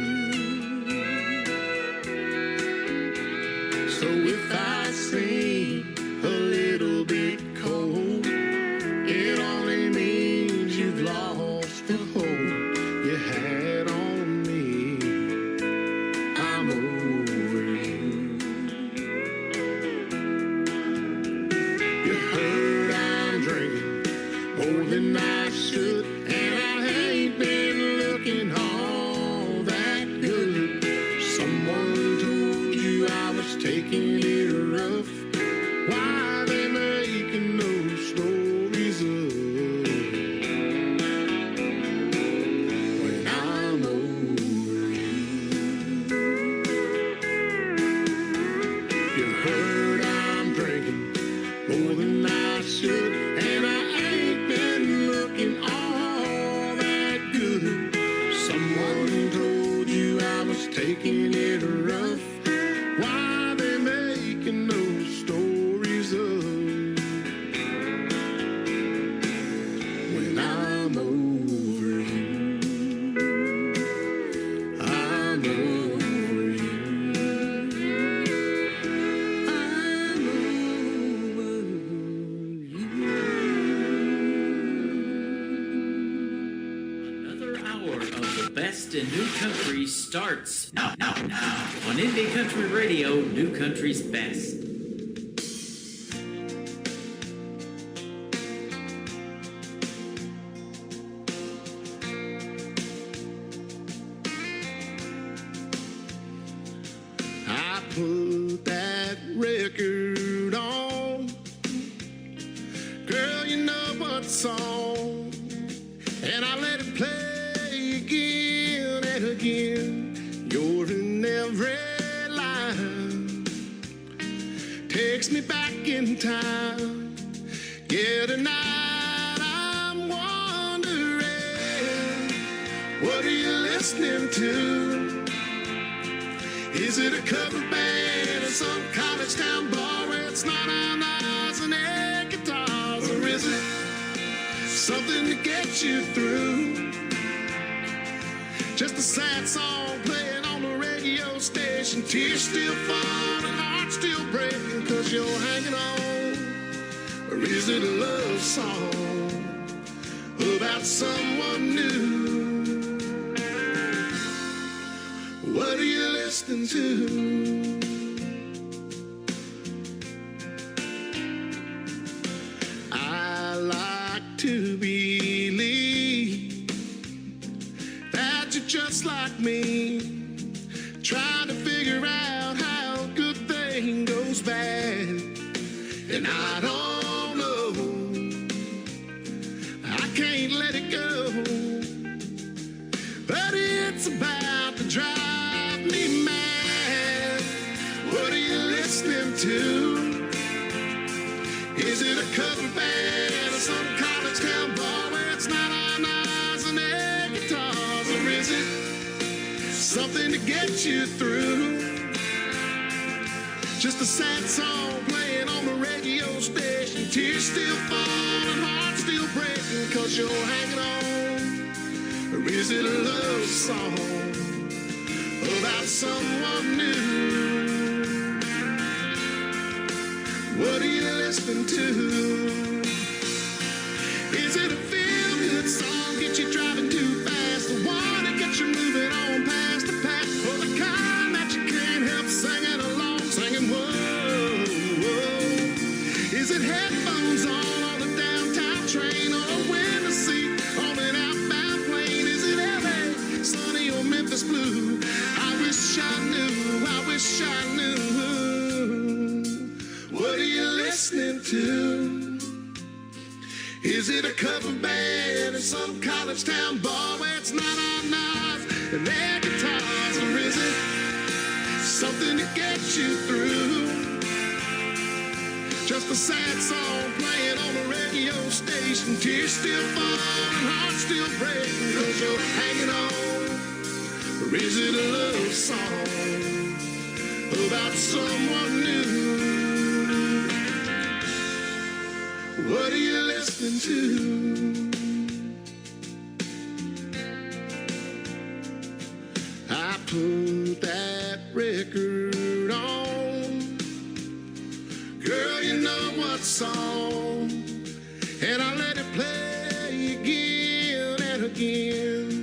So if I seem a little bit cold, it only means you've lost the hold you had on me. I'm over you. You heard I'm drinking more than I should, and I ain't been looking all that good. Someone told you I was taking it rough. Why they making those stories up when I'm over you? You heard I'm drinking more than I should, and I ain't been looking all that good. Someone told you I was taking it rough. Why they making those stories up when I'm over you? I'm over you. I'm over you. Another hour of the best in new country starts now on Indie Country Radio, New Country's Best. I put that record on, girl, you know what song, and I let it play again and again. You're in every line, takes me back in time. Yeah, tonight I'm wondering, what are you listening to? Is it a cover band in some college town bar where it's not on ours and air guitars? Or is it something to get you through? Just a sad song playing on the radio station, tears still falling and hearts still breaking 'cause you're hanging on? Or is it a love song about someone new? What are you listening to? I like to believe that you're just like me, trying to figure out how a good thing goes bad. And I don't know, I can't let it go, but it's about to drive is it a cover band or some college town bar where it's not on eyes and air guitars? Or is it something to get you through? Just a sad song playing on the radio station. Tears still falling, hearts still breaking, cause you're hanging on. Or is it a love song about someone new? What are you listening to? Is it a feel-good song, get you driving too fast? The one that gets you moving on past the path? Or the kind that you can't help singing along, singing whoa, whoa? Is it headphones on the downtown train, or a window seat on an outbound plane? Is it LA, sunny or Memphis blue? I wish I knew, I wish I knew. What are you listening to? Is it a cover band in some college town bar where it's not on knives and their guitars? Or is it something to get you through? Just a sad song playing on the radio station. Tears still falling, hearts still breaking, cause you're hanging on. Or is it a love song about someone new? What are you listening to? I put that record on, girl, you know what song, and I let it play again and again.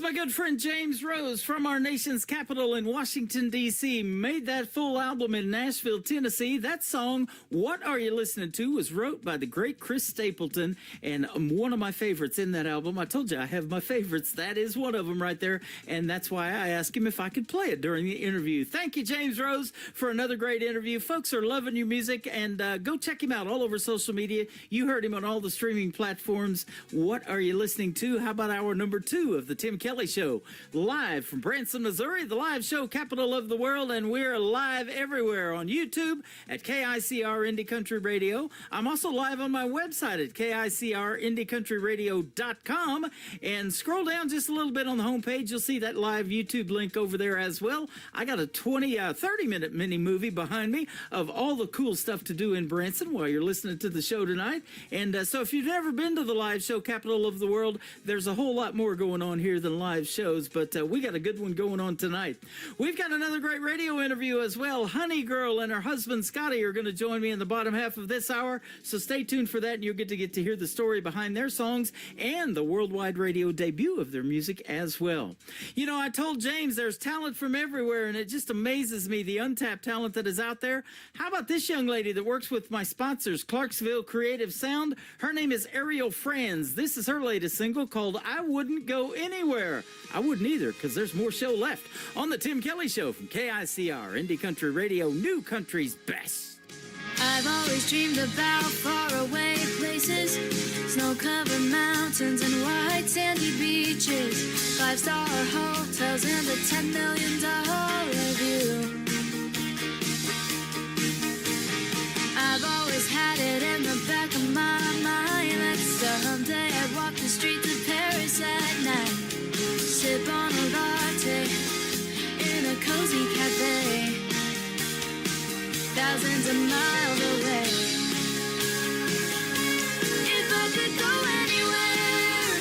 My good friend James Rose from our nation's capital in Washington, D.C. made that full album in Nashville, Tennessee. That song, What Are You Listening To, was wrote by the great Chris Stapleton, and one of my favorites in that album. I told you I have my favorites. That is one of them right there, and that's why I asked him if I could play it during the interview. Thank you, James Rose, for another great interview. Folks are loving your music, and go check him out all over social media. You heard him on all the streaming platforms. What are you listening to? How about hour number 2 of the Tim Kelly Show, live from Branson, Missouri, the live show capital of the world, and we're live everywhere on YouTube at KICR Indie Country Radio. I'm also live on my website at KICRIndieCountryRadio.com, and scroll down just a little bit on the homepage, you'll see that live YouTube link over there as well. I got a 30-minute mini movie behind me of all the cool stuff to do in Branson while you're listening to the show tonight, and so if you've never been to the live show capital of the world, there's a whole lot more going on here than live shows, but we got a good one going on tonight. We've got another great radio interview as well. Honey Girl and her husband Scotty are going to join me in the bottom half of this hour, so stay tuned for that, and you'll get to hear the story behind their songs and the worldwide radio debut of their music as well. You know, I told James there's talent from everywhere, and it just amazes me, the untapped talent that is out there. How about this young lady that works with my sponsors, Clarksville Creative Sound? Her name is Ariel Franz. This is her latest single called I Wouldn't Go Anywhere. I wouldn't either, because there's more show left on the Tim Kelly Show from KICR Indie Country Radio, New Country's best. I've always dreamed about faraway places, snow-covered mountains and white sandy beaches, 5-star hotels and a $10 million view. I've always had it in the back of my mind that someday I'd walk the streets of Paris at night, sip on a latte in a cozy cafe, thousands of miles away. If I could go anywhere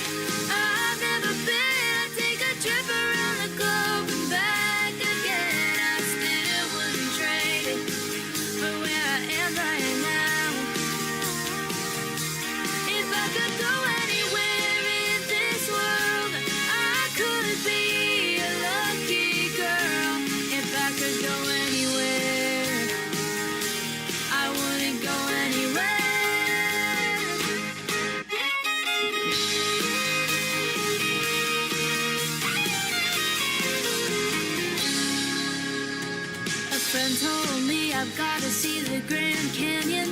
I've never been, I'd take a trip around the globe and back again. I still wouldn't trade it for where I am right now. If I could go anywhere in this world, I could be a lucky girl. If I could go anywhere, I wouldn't go anywhere. A friend told me I've got a see the Grand Canyon,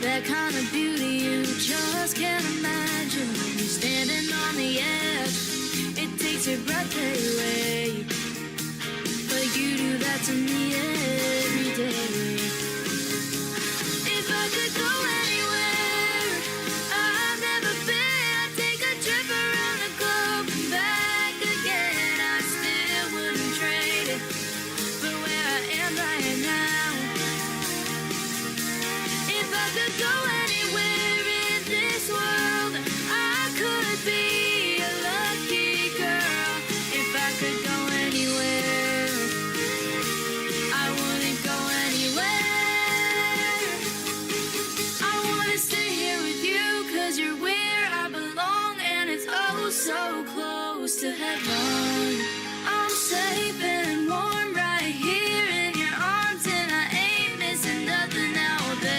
that kind of beauty you just can't imagine. When you're standing on the edge, it takes your breath away. But you do that to me every day. If I could go anywhere I've never been, I'd take a trip around the globe and back again. I still wouldn't trade it for where I am right now. If I could go anywhere in this world, I could be a lucky girl. If I could go anywhere, I wouldn't go anywhere. I wanna stay here with you, 'cause you're where I belong, and it's oh so close to heaven. I'm safe and warm right here in your arms, and I ain't missing nothing out there.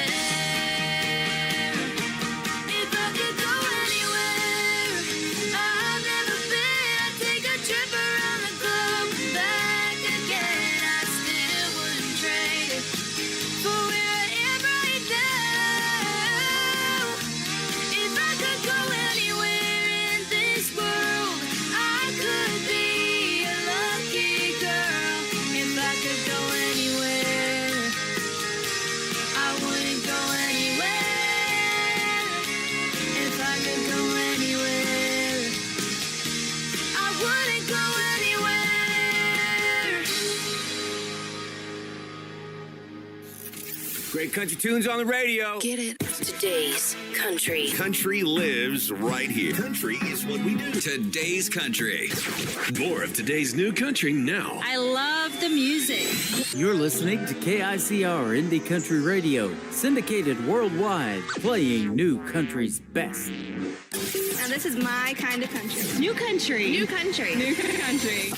If I could go anywhere I've never been, I'd take a trip around the globe and back again. I still wouldn't trade it for where I am right now. If I could go anywhere in this world, I could be a lucky girl. If I could go anywhere, I wouldn't go anywhere. If I could go anywhere, I wouldn't go anywhere. Great country tunes on the radio. Get it? Today's country. Country lives right here. Country is what we do. Today's country. More of today's new country now. I love the music. You're listening to KICR Indie Country Radio, syndicated worldwide, playing new country's best. Now this is my kind of country. New country. New country. New country.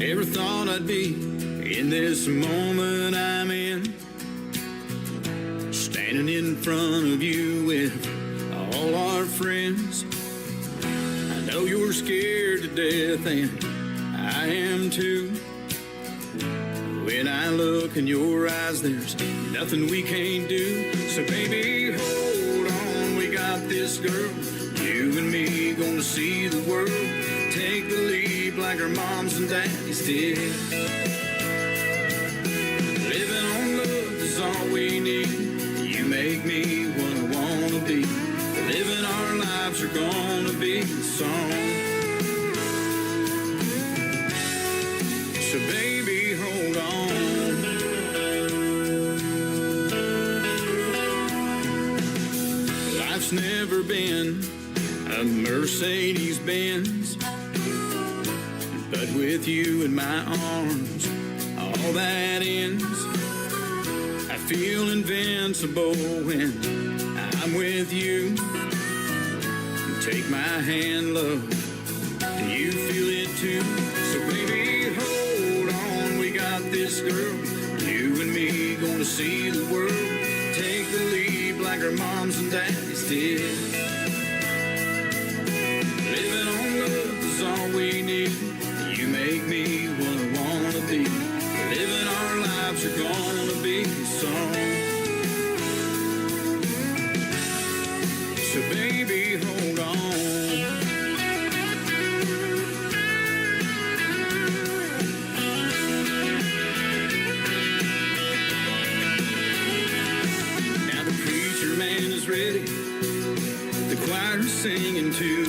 Never thought I'd be in this moment I'm in, standing in front of you with all our friends. I know you're scared to death, and I am too. When I look in your eyes, there's nothing we can't do. So baby, hold on, we got this girl. You and me gonna see the world. Take the lead like our moms and daddies did. Living on love is all we need. You make me what I wanna be. Living our lives are gonna be a song. So baby, hold on. Life's never been a Mercedes-Benz, but with you in my arms, all that ends. I feel invincible when I'm with you. Take my hand, love, do you feel it too? So baby, hold on, we got this girl. You and me gonna see the world. Take the lead like our moms and daddies did. Living on love is all we need. You make me what I wanna be. Living our lives are gonna be a song. So baby, hold on. Now the preacher man is ready. The choir's singing too.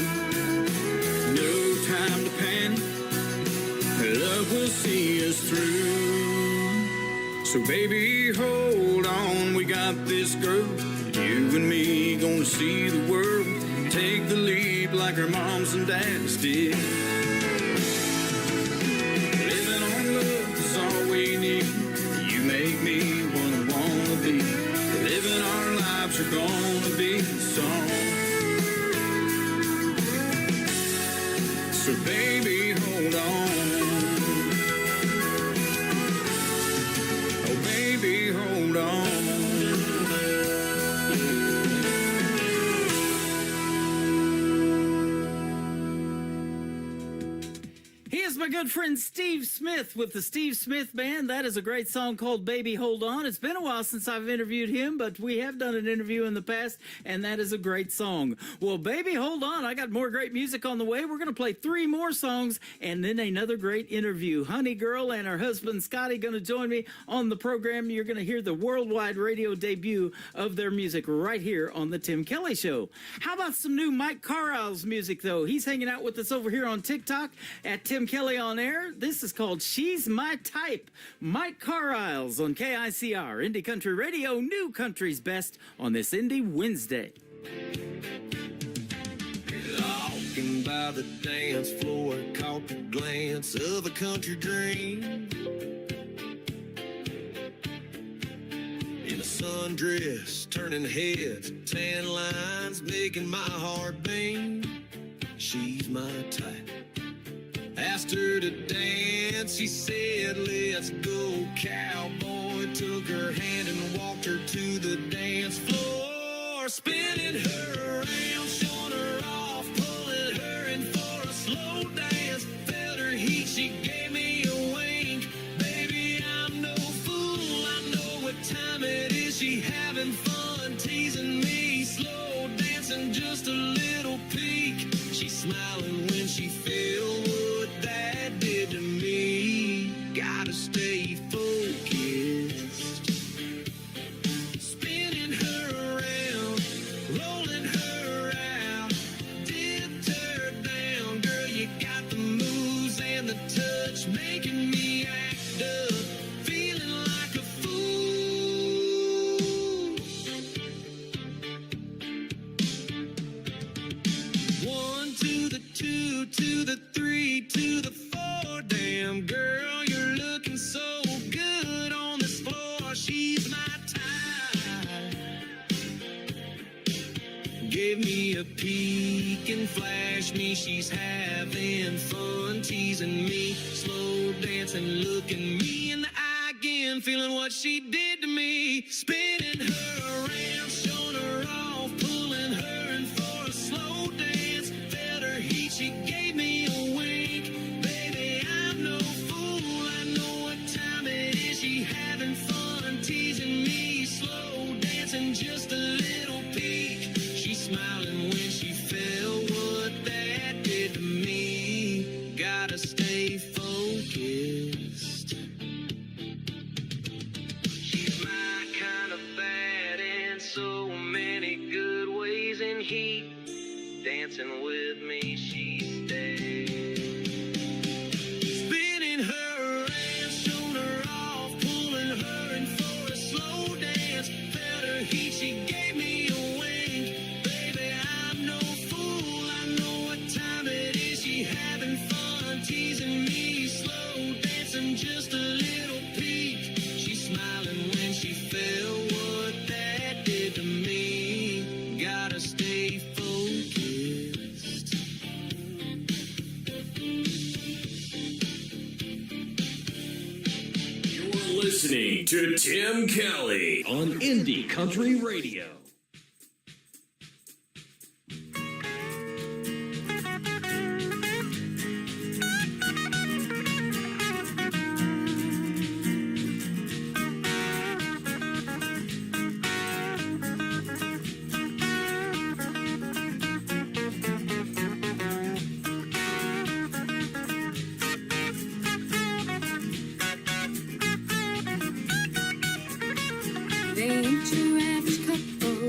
No time to panic. Love will see us through. So baby, hold on, we got this girl. You and me gonna see the world. Take the lead like our moms and dads did. Living on love is all we need. You make me what I wanna be. Living our lives are gonna be a song. So baby, hold on. Oh baby, hold on. my good friend Steve Smith with the Steve Smith Band. That is a great song called Baby Hold On. It's been a while since I've interviewed him, but we have done an interview in the past, and that is a great song. Well, Baby Hold On, I got more great music on the way. We're going to play 3 more songs, and then another great interview. Honey Girl and her husband Scotty going to join me on the program. You're going to hear the worldwide radio debut of their music right here on the Tim Kelly Show. How about some new Mike Carlisle's music, though? He's hanging out with us over here on TikTok at Tim Kelly on Air. This is called She's My Type. Mike Carlisle's on KICR, Indie Country Radio, New Country's Best on this Indie Wednesday. Walking by the dance floor, caught the glance of a country dream. In a sundress, turning heads, tan lines, making my heart beat. She's my type. Asked her to dance, she said, let's go, cowboy. Took her hand and walked her to the dance floor, spinning her around, showing her off, pulling her in for a slow dance. Felt her heat, she gave me a wink. Baby, I'm no fool, I know what time it is. She having fun, teasing me, slow dancing, just a little peek. She's smiling when she feels what that did to me. Gotta stay focused. Spinning her around, rolling her out, dipped her down. Girl, you got the moves and the touch, making me act up, feeling like a fool. 1 to the 2 to the 3 to the 4. Damn girl, you're looking so good on this floor. She's my type. Give me a peek and flash me. She's having fun, teasing me, slow dancing, looking me in the eye again, feeling what she did to me. Spinning her around, showing her off, pulling her in for a slow dance. Felt her heat, she gave me a wink. Baby, I'm no fool, I know what time it is. She having fun, teasing me, slow dancing, just a little peek. She smiling when she felt what that did to me. Gotta stay focused. She's my kind of bad in so many good ways, and heat. Dancing with me, she's dead. Spinning her around, showing her off, pulling her in for a slow dance. Felt her heat, she gave me a wink. Baby, I'm no fool, I know what time it is. She having fun, teasing me, slow dancing, just a little peek. She's smiling when she felt what that did to me. Gotta stay focused. You're listening to Tim Kelly on Indie Country Radio. They ain't your average couple.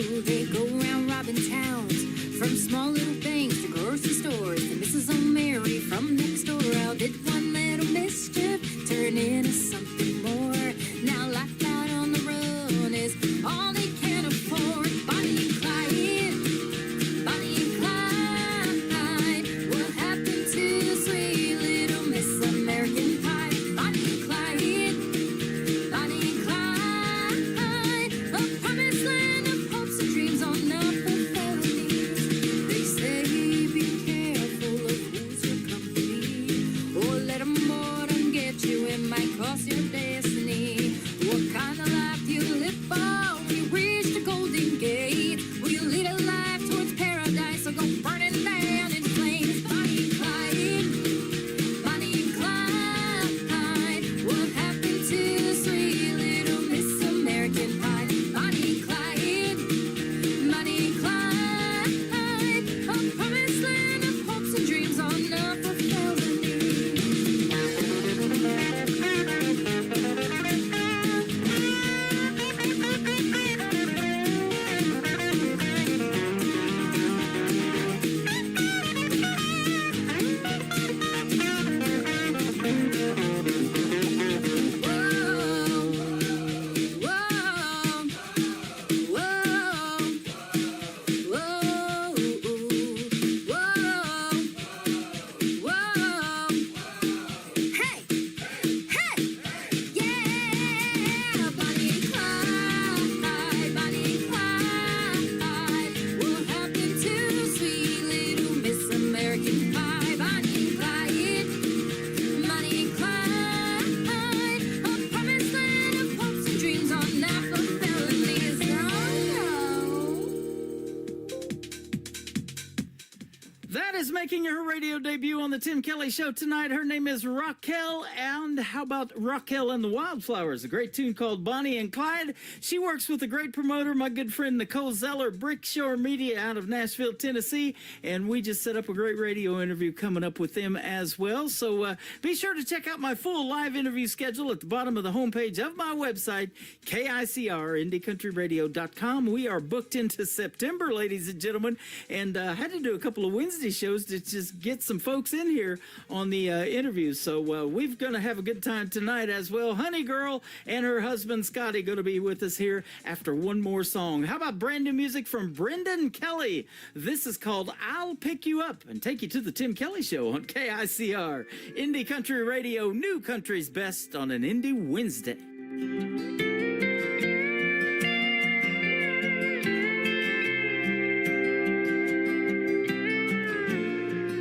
making her radio debut on the Tim Kelly Show tonight. Her name is Raquel, and how about Raquel and the Wildflowers, a great tune called Bonnie and Clyde. She works with a great promoter, my good friend Nicole Zeller, Brickshore Media out of Nashville, Tennessee, and we just set up a great radio interview coming up with them as well. So be sure to check out my full live interview schedule at the bottom of the homepage of my website, KICR, IndieCountryRadio.com. We are booked into September, ladies and gentlemen, and had to do a couple of Wednesday shows to just get some folks in here on the interviews. So we're going to have a good time tonight as well. Honey Girl and her husband Scotty going to be with us here after one more song. How about brand new music from Brendan Kelly? This is called I'll Pick You Up and take you to the Tim Kelly Show on KICR. Indie Country Radio, new country's best on an Indie Wednesday.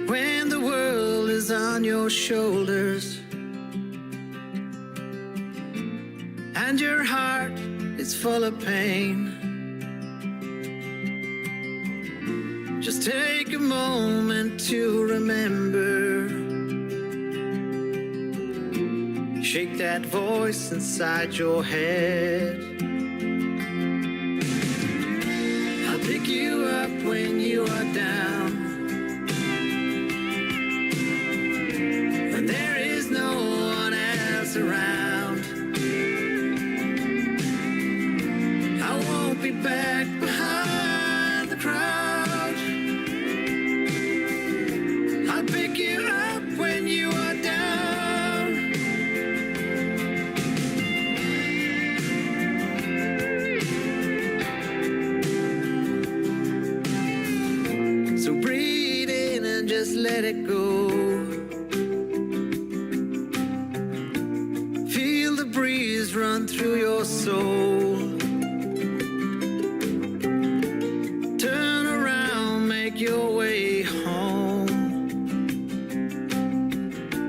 When the world is on your shoulders and your heart is full of pain, just take a moment to remember. Shake that voice inside your head. I'll pick you up when you are down, when there is no one else around. I won't be back behind the crowd. I'll pick you up when you are down. So breathe in and just let it go. Feel the breeze run through your soul. Turn around, make your way home.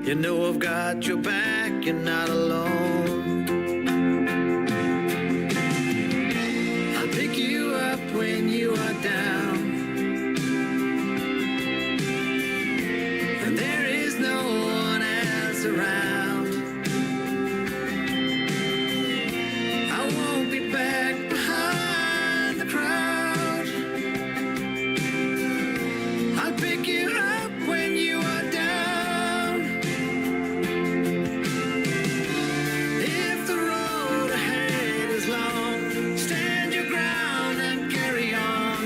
You know I've got your back, you're not alone. I'll pick you up when you are down, and there is no one else around. I won't be back behind the crowd. I'll pick you up when you are down. If the road ahead is long, stand your ground and carry on.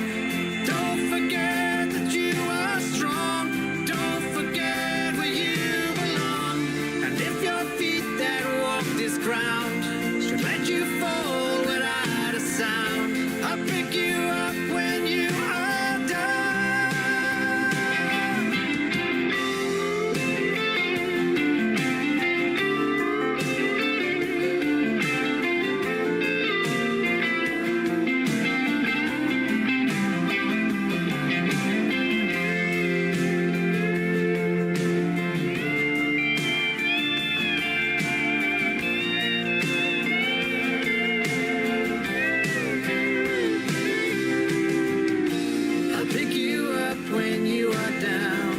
Don't forget that you are strong. Don't forget where you belong. And if your feet that walk this ground should let you fall without a sound, I'll pick you up when you are down. I'll pick you up when you are down.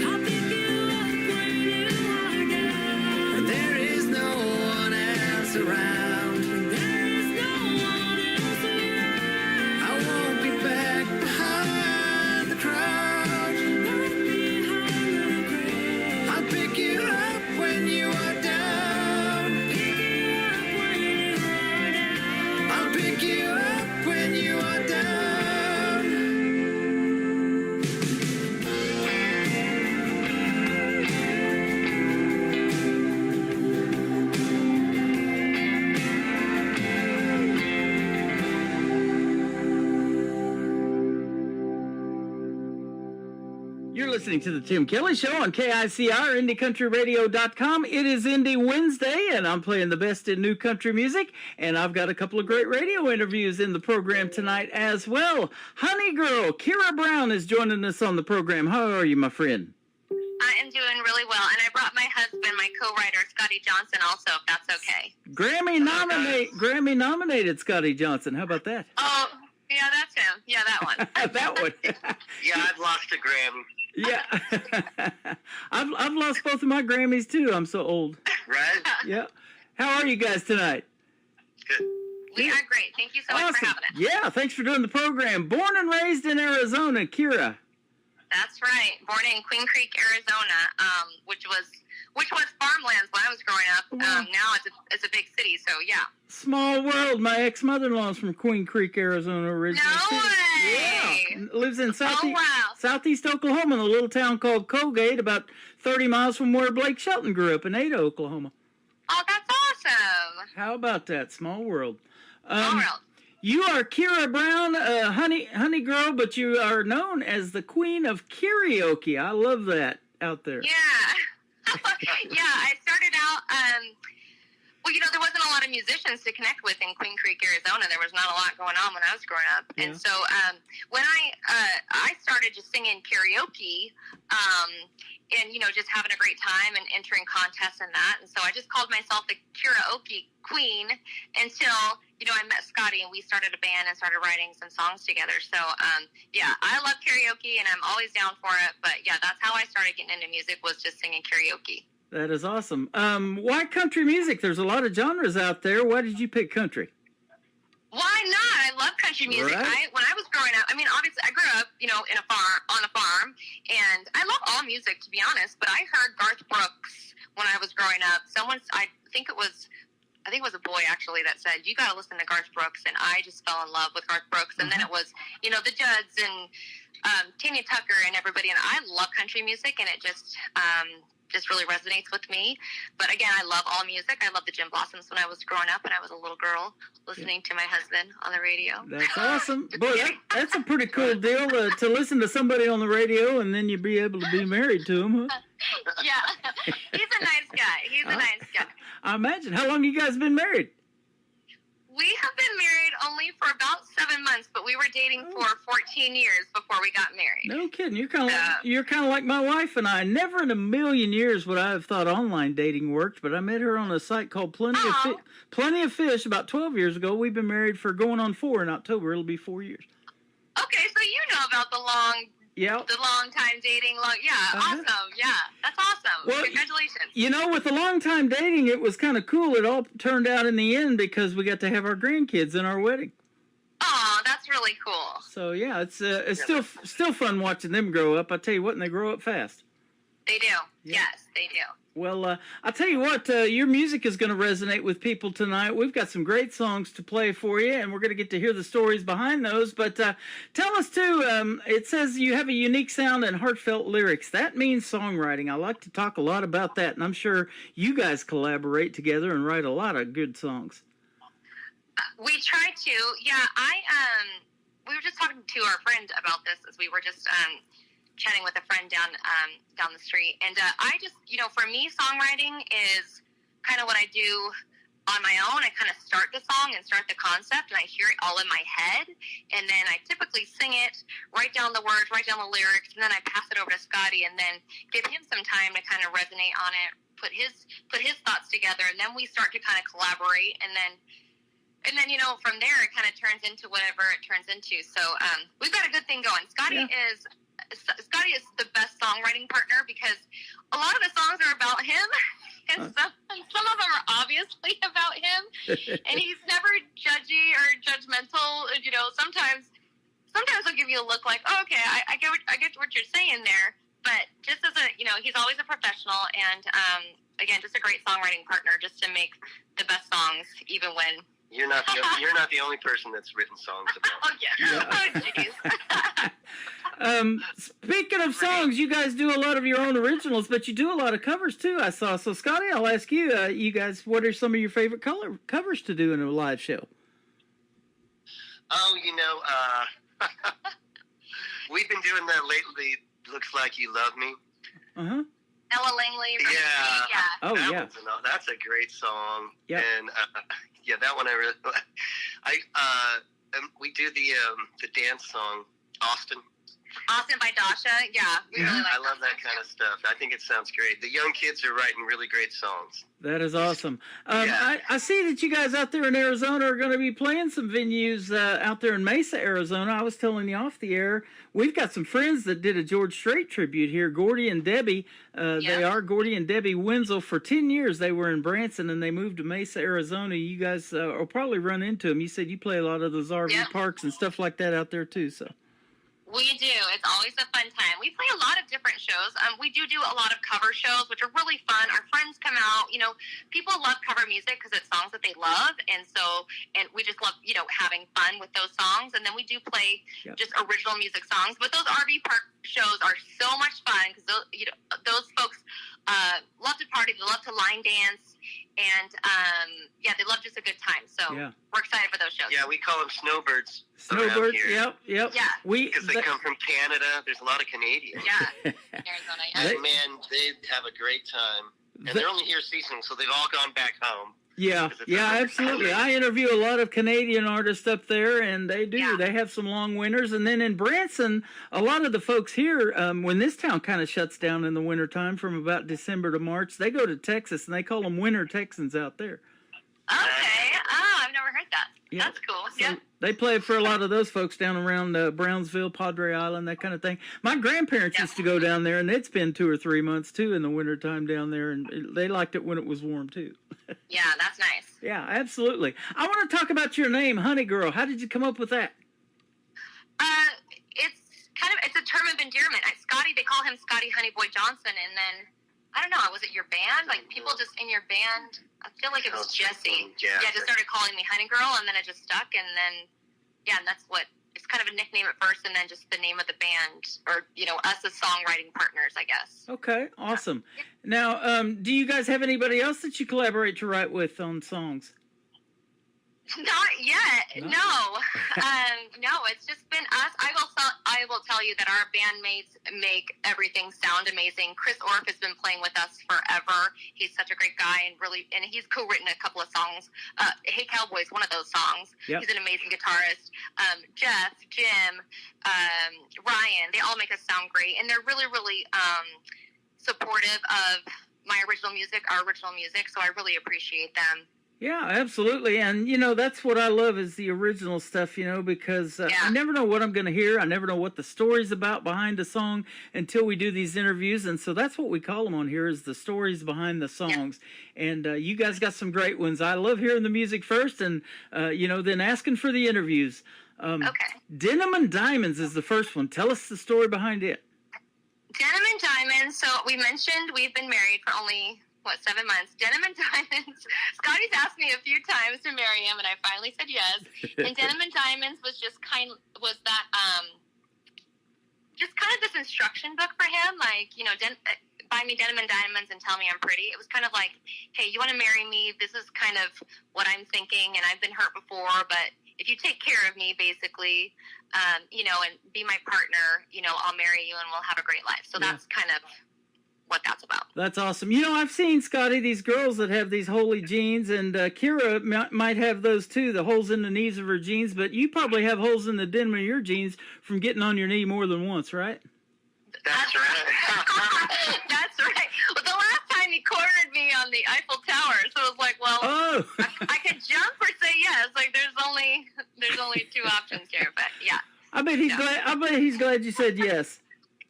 I'll pick you up when you are down. And there is no one else around. There is no one else around. I won't be back behind the crowd. I'll pick you up when you are down. I'll pick you up when you are down. You're listening to the Tim Kelly Show on KICR, IndieCountryRadio.com. It is Indie Wednesday, and I'm playing the best in new country music, and I've got a couple of great radio interviews in the program tonight as well. Honey Girl, Kira Brown is joining us on the program. How are you, my friend? I am doing really well, and I brought my husband, my co-writer, Scotty Johnson, also, if that's okay. Grammy nominated Scotty Johnson. How about that? Oh, yeah, that's him. Yeah, that one. That one. Yeah, I've lost a Grammy. Yeah. I've lost both of my Grammys too. I'm so old. Right? Yeah. How are you guys tonight? Good. We are great. Thank you so much for having us. Yeah, thanks for doing the program. Born and raised in Arizona, Kira. That's right. Born in Queen Creek, Arizona, which was farmlands when I was growing up. Now it's a big city, so yeah. Small world. My ex-mother-in-law's from Queen Creek, Arizona originally. No way! Yeah. Lives in wow. southeast Oklahoma in a little town called Colgate, about 30 miles from where Blake Shelton grew up in Ada, Oklahoma. Oh, that's awesome. How about that? Small world. Small world. You are Kira Brown, honey girl, but you are known as the Queen of Karaoke. I love that out there. Yeah. Yeah, I started out, well, there wasn't a lot of musicians to connect with in Queen Creek, Arizona. There was not a lot going on when I was growing up. Yeah. And so when I started just singing karaoke, and, just having a great time and entering contests and that. And so I just called myself the karaoke queen until, I met Scotty and we started a band and started writing some songs together. So, yeah, I love karaoke and I'm always down for it. But, yeah, that's how I started getting into music, was just singing karaoke. That is awesome. Why country music? There's a lot of genres out there. Why did you pick country? Why not? I love country music. Right. When I was growing up, obviously I grew up, on a farm, and I love all music, to be honest, but I heard Garth Brooks when I was growing up. I think it was a boy actually that said, you got to listen to Garth Brooks, and I just fell in love with Garth Brooks. And then it was, the Judds and Tanya Tucker and everybody, and I love country music, and it just really resonates with me. But again, I love all music. I love the Jim Blossoms when I was growing up and I was a little girl listening to my husband on the radio. That's awesome. Boy, that's a pretty cool deal to listen to somebody on the radio and then you be able to be married to him, huh? Yeah. He's a nice guy. A nice guy. I imagine. How long you guys been married? We have been married only for about 7 months, but we were dating for 14 years before we got married. No kidding. You're kind of like my wife and I. Never in a million years would I have thought online dating worked, but I met her on a site called Plenty of Fish about 12 years ago. We've been married for going on 4 in October. It'll be 4 years. Okay, so you know about the long time dating. Awesome. Yeah, that's awesome. Well, congratulations. With the long time dating, it was kind of cool. It all turned out in the end because we got to have our grandkids in our wedding. Oh, that's really cool. So yeah, it's still fun watching them grow up. I tell you what, and they grow up fast. They do. Yeah. Yes, they do. Well, I'll tell you what, your music is going to resonate with people tonight. We've got some great songs to play for you, and we're going to get to hear the stories behind those. But tell us, too, it says you have a unique sound and heartfelt lyrics. That means songwriting. I like to talk a lot about that, and I'm sure you guys collaborate together and write a lot of good songs. We try to. Yeah, we were just talking to our friend about this as we were just chatting with a friend down the street. And I just, for me, songwriting is kind of what I do on my own. I kind of start the song and start the concept, and I hear it all in my head. And then I typically sing it, write down the words, write down the lyrics, and then I pass it over to Scotty and then give him some time to kind of resonate on it, put his thoughts together, and then we start to kind of collaborate. And then, from there, it kind of turns into whatever it turns into. So we've got a good thing going. Scotty is the best songwriting partner because a lot of the songs are about him, and some of them are obviously about him, and he's never judgy or judgmental. Sometimes he'll give you a look like, oh, okay, I get what you're saying there, but just as he's always a professional, and again, just a great songwriting partner, just to make the best songs, even when. You're not the only person that's written songs about. Oh yeah. Oh jeez. Speaking of songs, you guys do a lot of your own originals, but you do a lot of covers too. I saw. So Scotty, I'll ask you. You guys, what are some of your favorite covers to do in a live show? Oh, we've been doing that lately. Looks Like You Love Me. Uh-huh. Ella Langley. Yeah. Oh, yeah. That's a great song. Yeah. And that one I really. We do the dance song Austin Austin by Dasha. Yeah, we really like I love that kind of stuff. I think it sounds great. The young kids are writing really great songs. That is awesome. Yeah. I see that you guys out there in Arizona are going to be playing some venues out there in Mesa, Arizona. I was telling you off the air, we've got some friends that did a George Strait tribute here, Gordy and Debbie. They are Gordy and Debbie Wenzel. For 10 years, they were in Branson, and they moved to Mesa, Arizona. You guys will probably run into them. You said you play a lot of those RV parks and stuff like that out there, too, so. We do. It's always a fun time. We play a lot of different shows. We do a lot of cover shows, which are really fun. Our friends come out. You know, people love cover music because it's songs that they love, and we just love, having fun with those songs. And then we do play just original music songs. But those RV park shows are so much fun because those folks love to party. They love to line dance. And, they love just a good time. So we're excited for those shows. Yeah, we call them snowbirds. Snowbirds, yep. Yeah. Because they come from Canada. There's a lot of Canadians. Yeah, Arizona, yeah. And, man, they have a great time. And they're only here seasonal, so they've all gone back home. Yeah, absolutely. I interview a lot of Canadian artists up there, and they do. Yeah. They have some long winters. And then in Branson, a lot of the folks here, when this town kind of shuts down in the wintertime from about December to March, they go to Texas, and they call them Winter Texans out there. Okay. Oh, I've never heard that. Yeah. That's cool. So they play for a lot of those folks down around Brownsville, Padre Island, that kind of thing. My grandparents used to go down there, and they'd spend 2 or 3 months, too, in the wintertime down there, and they liked it when it was warm, too. Yeah, that's nice. Yeah, absolutely. I want to talk about your name, Honey Girl. How did you come up with that? It's a term of endearment. Scotty, they call him Scotty Honey Boy Johnson, and then I don't know, was it your band? Like people just in your band, I feel like it was Jesse. Yeah, just started calling me Honey Girl, and then it just stuck, and then and that's what it's kind of a nickname at first, and then just the name of the band, or us as songwriting partners, I guess. Okay, awesome. Yeah. Now, do you guys have anybody else that you collaborate to write with on songs? Not yet. No. No, it's just been us. I will tell you that our bandmates make everything sound amazing. Chris Orff has been playing with us forever. He's such a great guy, and he's co-written a couple of songs. Hey Cowboys, one of those songs. Yep. He's an amazing guitarist. Jeff, Jim, Ryan, they all make us sound great, and they're really, really supportive of our original music, so I really appreciate them. Yeah, absolutely. And, that's what I love is the original stuff, because I never know what I'm going to hear. I never know what the story's about behind a song until we do these interviews. And so that's what we call them on here is the stories behind the songs. Yeah. And you guys got some great ones. I love hearing the music first and, then asking for the interviews. Okay. Denim and Diamonds is the first one. Tell us the story behind it. Denim and Diamonds. So we mentioned we've been married for only 7 months. Denim and Diamonds. Scotty's asked me a few times to marry him, and I finally said yes. And Denim and Diamonds was just kind of this instruction book for him, like buy me denim and diamonds and tell me I'm pretty. It was kind of like, hey, you want to marry me? This is kind of what I'm thinking, and I've been hurt before, but if you take care of me, basically, and be my partner, I'll marry you and we'll have a great life. So that's kind of what that's about. That's awesome. I've seen, Scotty, these girls that have these holy jeans, and Kira might have those too, the holes in the knees of her jeans, but you probably have holes in the denim of your jeans from getting on your knee more than once, right? That's right. That's right. Well, the last time he cornered me on the Eiffel Tower, so it was like, well, I could jump or say yes. Like there's only two options here, but yeah. I bet he's glad you said yes.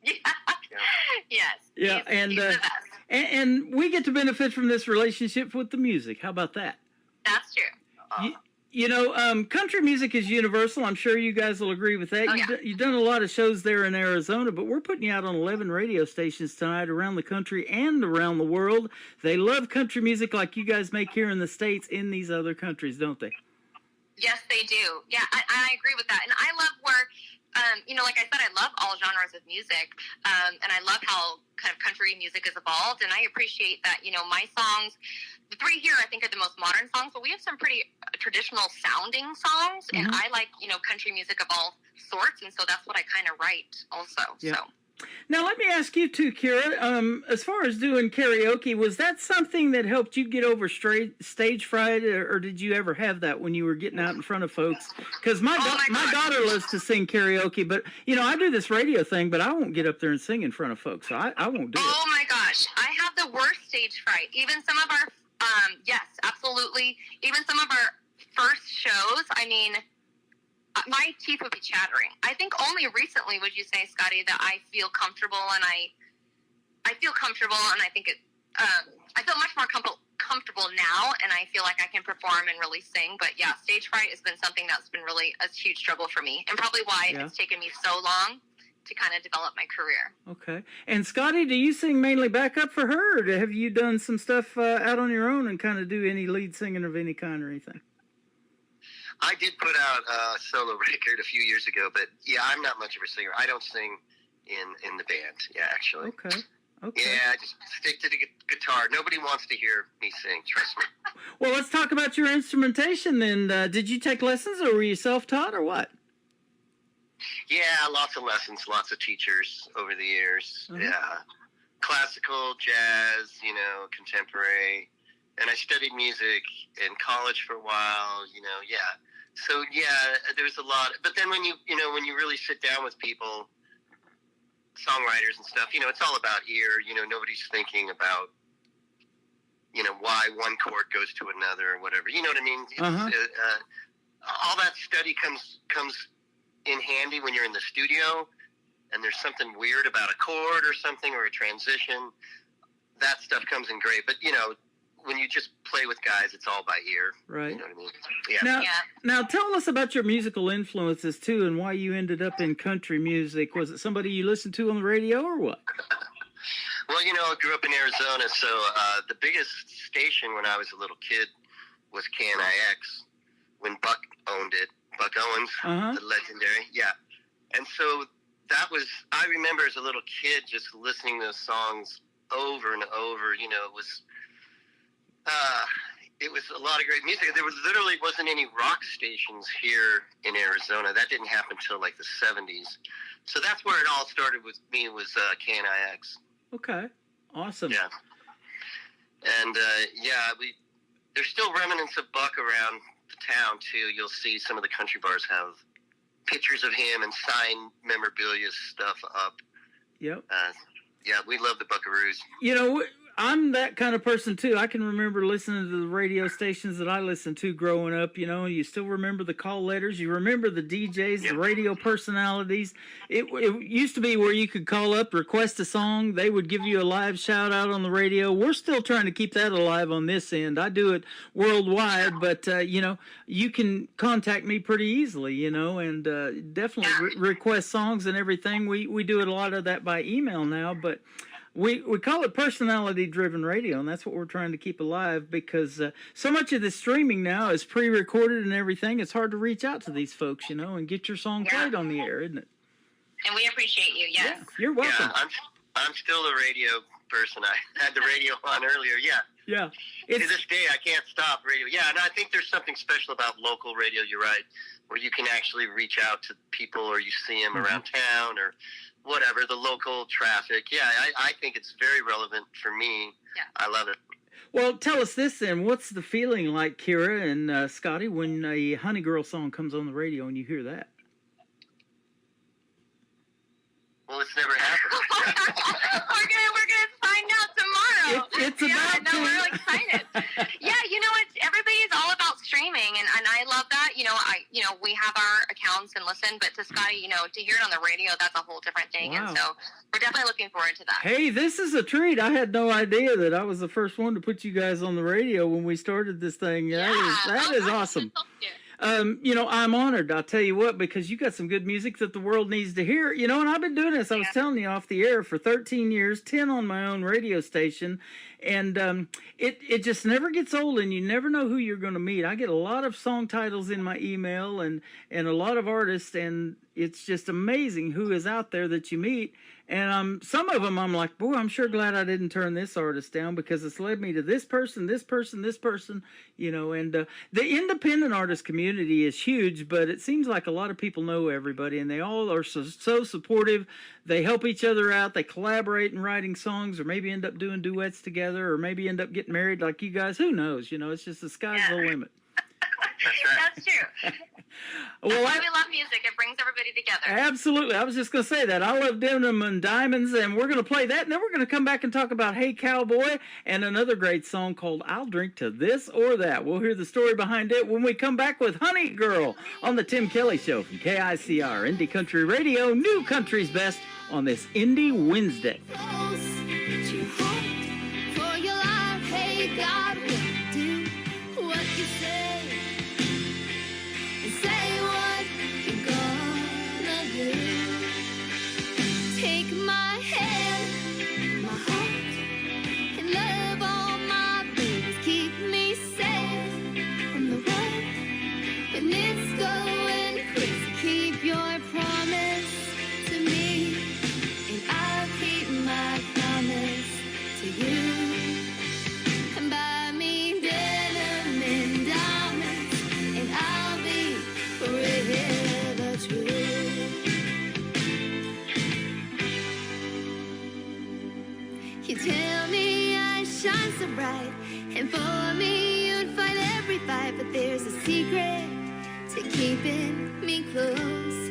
Yeah. Yes. Yeah, he's the best. And we get to benefit from this relationship with the music. How about that? That's true. Country music is universal. I'm sure you guys will agree with that. You've done a lot of shows there in Arizona, but we're putting you out on 11 radio stations tonight around the country and around the world. They love country music like you guys make here in the States in these other countries, don't they? Yes, they do. Yeah, I agree with that. And I love where, like I said, I love all genres of music, and I love how kind of country music has evolved, and I appreciate that, my songs, the three here I think are the most modern songs, but we have some pretty traditional sounding songs, and I like, country music of all sorts, and so that's what I kind of write also. Yeah. So. Now, let me ask you too, Kira. As far as doing karaoke, was that something that helped you get over stage fright, or did you ever have that when you were getting out in front of folks? Because my daughter loves to sing karaoke, but I do this radio thing, but I won't get up there and sing in front of folks. So I won't do it. Oh my gosh, I have the worst stage fright. Even some of our, yes, absolutely. Even some of our first shows. I mean, my teeth would be chattering. I think only recently would you say, Scotty, that I feel comfortable, and I feel comfortable, and I think I feel much more comfortable now, and I feel like I can perform and really sing. But yeah, stage fright has been something that's been really a huge struggle for me, and probably why it's taken me so long to kind of develop my career. Okay. And Scotty, do you sing mainly backup for her, or have you done some stuff out on your own and kind of do any lead singing of any kind or anything? I did put out a solo record a few years ago, but yeah, I'm not much of a singer. I don't sing in the band. Yeah, actually. Okay. Yeah, I just stick to the guitar. Nobody wants to hear me sing. Trust me. Well, let's talk about your instrumentation then. Did you take lessons, or were you self-taught, or what? Yeah, lots of lessons, lots of teachers over the years. Uh-huh. Yeah, classical, jazz, contemporary. And I studied music in college for a while, yeah. So, yeah, there's a lot. But then when you really sit down with people, songwriters and stuff, it's all about ear. Nobody's thinking about, why one chord goes to another or whatever. You know what I mean? All that study comes in handy when you're in the studio and there's something weird about a chord or something or a transition. That stuff comes in great. But, when you just play with guys, it's all by ear. Right. You know what I mean? Yeah. Now tell us about your musical influences, too, and why you ended up in country music. Was it somebody you listened to on the radio, or what? Well, I grew up in Arizona, so the biggest station when I was a little kid was KNIX, when Buck owned it. Buck Owens, the legendary. Yeah. And so I remember as a little kid just listening to those songs over and over. It was a lot of great music. There literally wasn't any rock stations here in Arizona. That didn't happen until like the 70s. So that's where it all started with me, was KNIX. Okay. Awesome. Yeah. And there's still remnants of Buck around the town too. You'll see some of the country bars have pictures of him and signed memorabilia stuff up. Yep. Yeah, we love the Buckaroos. I'm that kind of person too. I can remember listening to the radio stations that I listened to growing up, you still remember the call letters. You remember the DJs, the radio personalities. It used to be where you could call up, request a song. They would give you a live shout out on the radio. We're still trying to keep that alive on this end. I do it worldwide, but, you can contact me pretty easily, and definitely request songs and everything. We do a lot of that by email now, but we call it personality-driven radio, and that's what we're trying to keep alive, because so much of the streaming now is pre-recorded and everything. It's hard to reach out to these folks, and get your song played on the air, isn't it? And we appreciate you, yes. Yeah, you're welcome. Yeah, I'm still a radio person. I had the radio on earlier, yeah. Yeah. To this day, I can't stop radio. Yeah, and I think there's something special about local radio, you're right, where you can actually reach out to people, or you see them around town, or whatever, the local traffic. Yeah, I think it's very relevant for me. Yeah. I love it. Well, tell us this then. What's the feeling like, Kira and Scotty, when a Honey Girl song comes on the radio and you hear that? Well, it's never happened. we're gonna find out tomorrow. It's about to. We're really excited. Yeah, everybody's all about streaming, and I love that. We have our accounts and listen, but to Scotty, to hear it on the radio, that's a whole different thing. Wow. And so we're definitely looking forward to that. Hey, this is a treat. I had no idea that I was the first one to put you guys on the radio when we started this thing. That is awesome. I'm honored, I'll tell you what, because you got some good music that the world needs to hear, and I've been doing this, I was telling you off the air, for 13 years, 10 on my own radio station, And it just never gets old, and you never know who you're going to meet. I get a lot of song titles in my email and a lot of artists, and it's just amazing who is out there that you meet. And some of them I'm like, boy, I'm sure glad I didn't turn this artist down, because it's led me to this person, you know. And the independent artist community is huge, but it seems like a lot of people know everybody, and they all are so supportive. They help each other out. They collaborate in writing songs, or maybe end up doing duets together, or maybe end up getting married like you guys. Who knows? You know, it's just the sky's the limit. That's true. Well, That's why we love music. It brings everybody together. Absolutely. I was just going to say that. I love Denim and Diamonds, and we're going to play that, and then we're going to come back and talk about Hey Cowboy and another great song called I'll Drink to This or That. We'll hear the story behind it when we come back with Honey Girl on the Tim Kelly Show from KICR, Indie Country Radio, New Country's Best, on this Indie Wednesday. For your life, hey God, will do what you say. And say what you're gonna do. Take my hand, my heart, and love all my babies. Keep me safe from the world, and it's going crazy. Keep your promise to me, and I'll keep my promise to you. And buy me denim and diamonds, and I'll be forever true. You tell me I shine so bright, and for me you'd fight every fight, but there's a secret to keeping me close.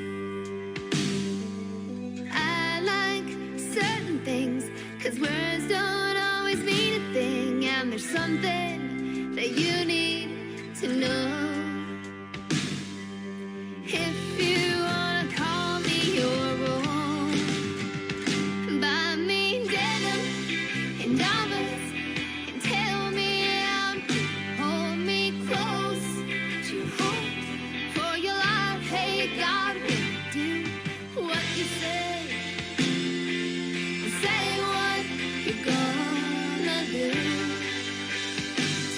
I like certain things, 'cause words don't always mean a thing, and there's something that you need to know. If you wanna call me your own, buy me denim and diamonds, and tell me how to hold me close to your heart. For your life, hey God, will do what you say. Say what you're gonna do.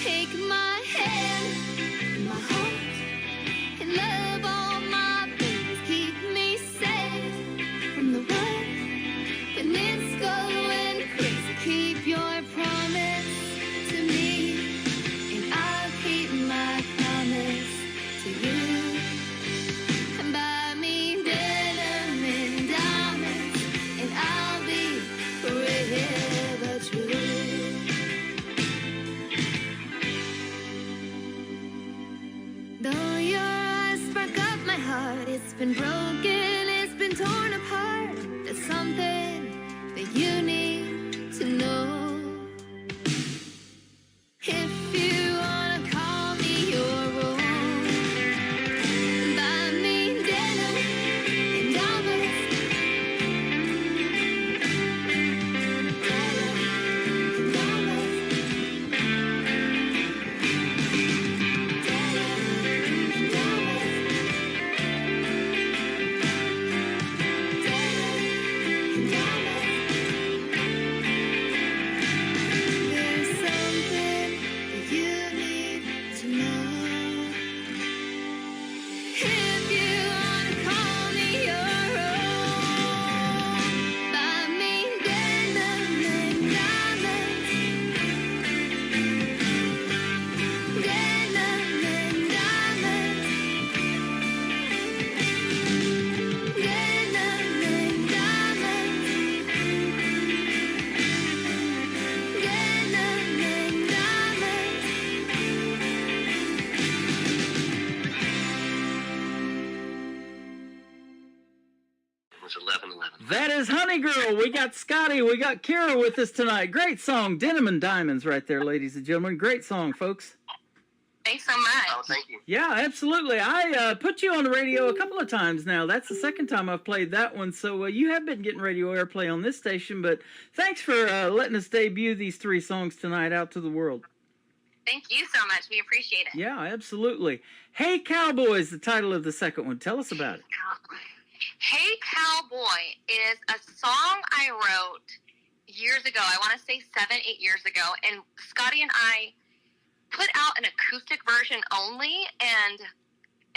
Take my hand, my heart, and love all my babies. Keep me safe from the world, and it's going crazy. Keep your promise to me, and I'll keep my promise to you. And buy me denim and diamonds, and I'll be forever true. Though your eyes spark up my heart, it's been broken, it's been torn apart. There's something that you need to know. If you wanna call me your own, buy me denim and diamonds, there's something that you need to know. If you wanna call me your own, buy me denim and diamonds, denim and diamonds, denim and diamonds, denim and diamonds. It was 11:11. That is Honey Girl. We got Scotty, we got Kira with us tonight. Great song, Denim and Diamonds right there, ladies and gentlemen. Great song, folks. Thanks so much. Oh, thank you. Yeah, absolutely. I put you on the radio a couple of times now. That's the second time I've played that one. So you have been getting radio airplay on this station, but thanks for letting us debut these three songs tonight out to the world. Thank you so much. We appreciate it. Yeah, absolutely. Hey Cowboy is the title of the second one. Tell us about it. Hey Cowboy is a song I wrote years ago. I want to say 7-8 years ago, and Scotty and I put out an acoustic version only, and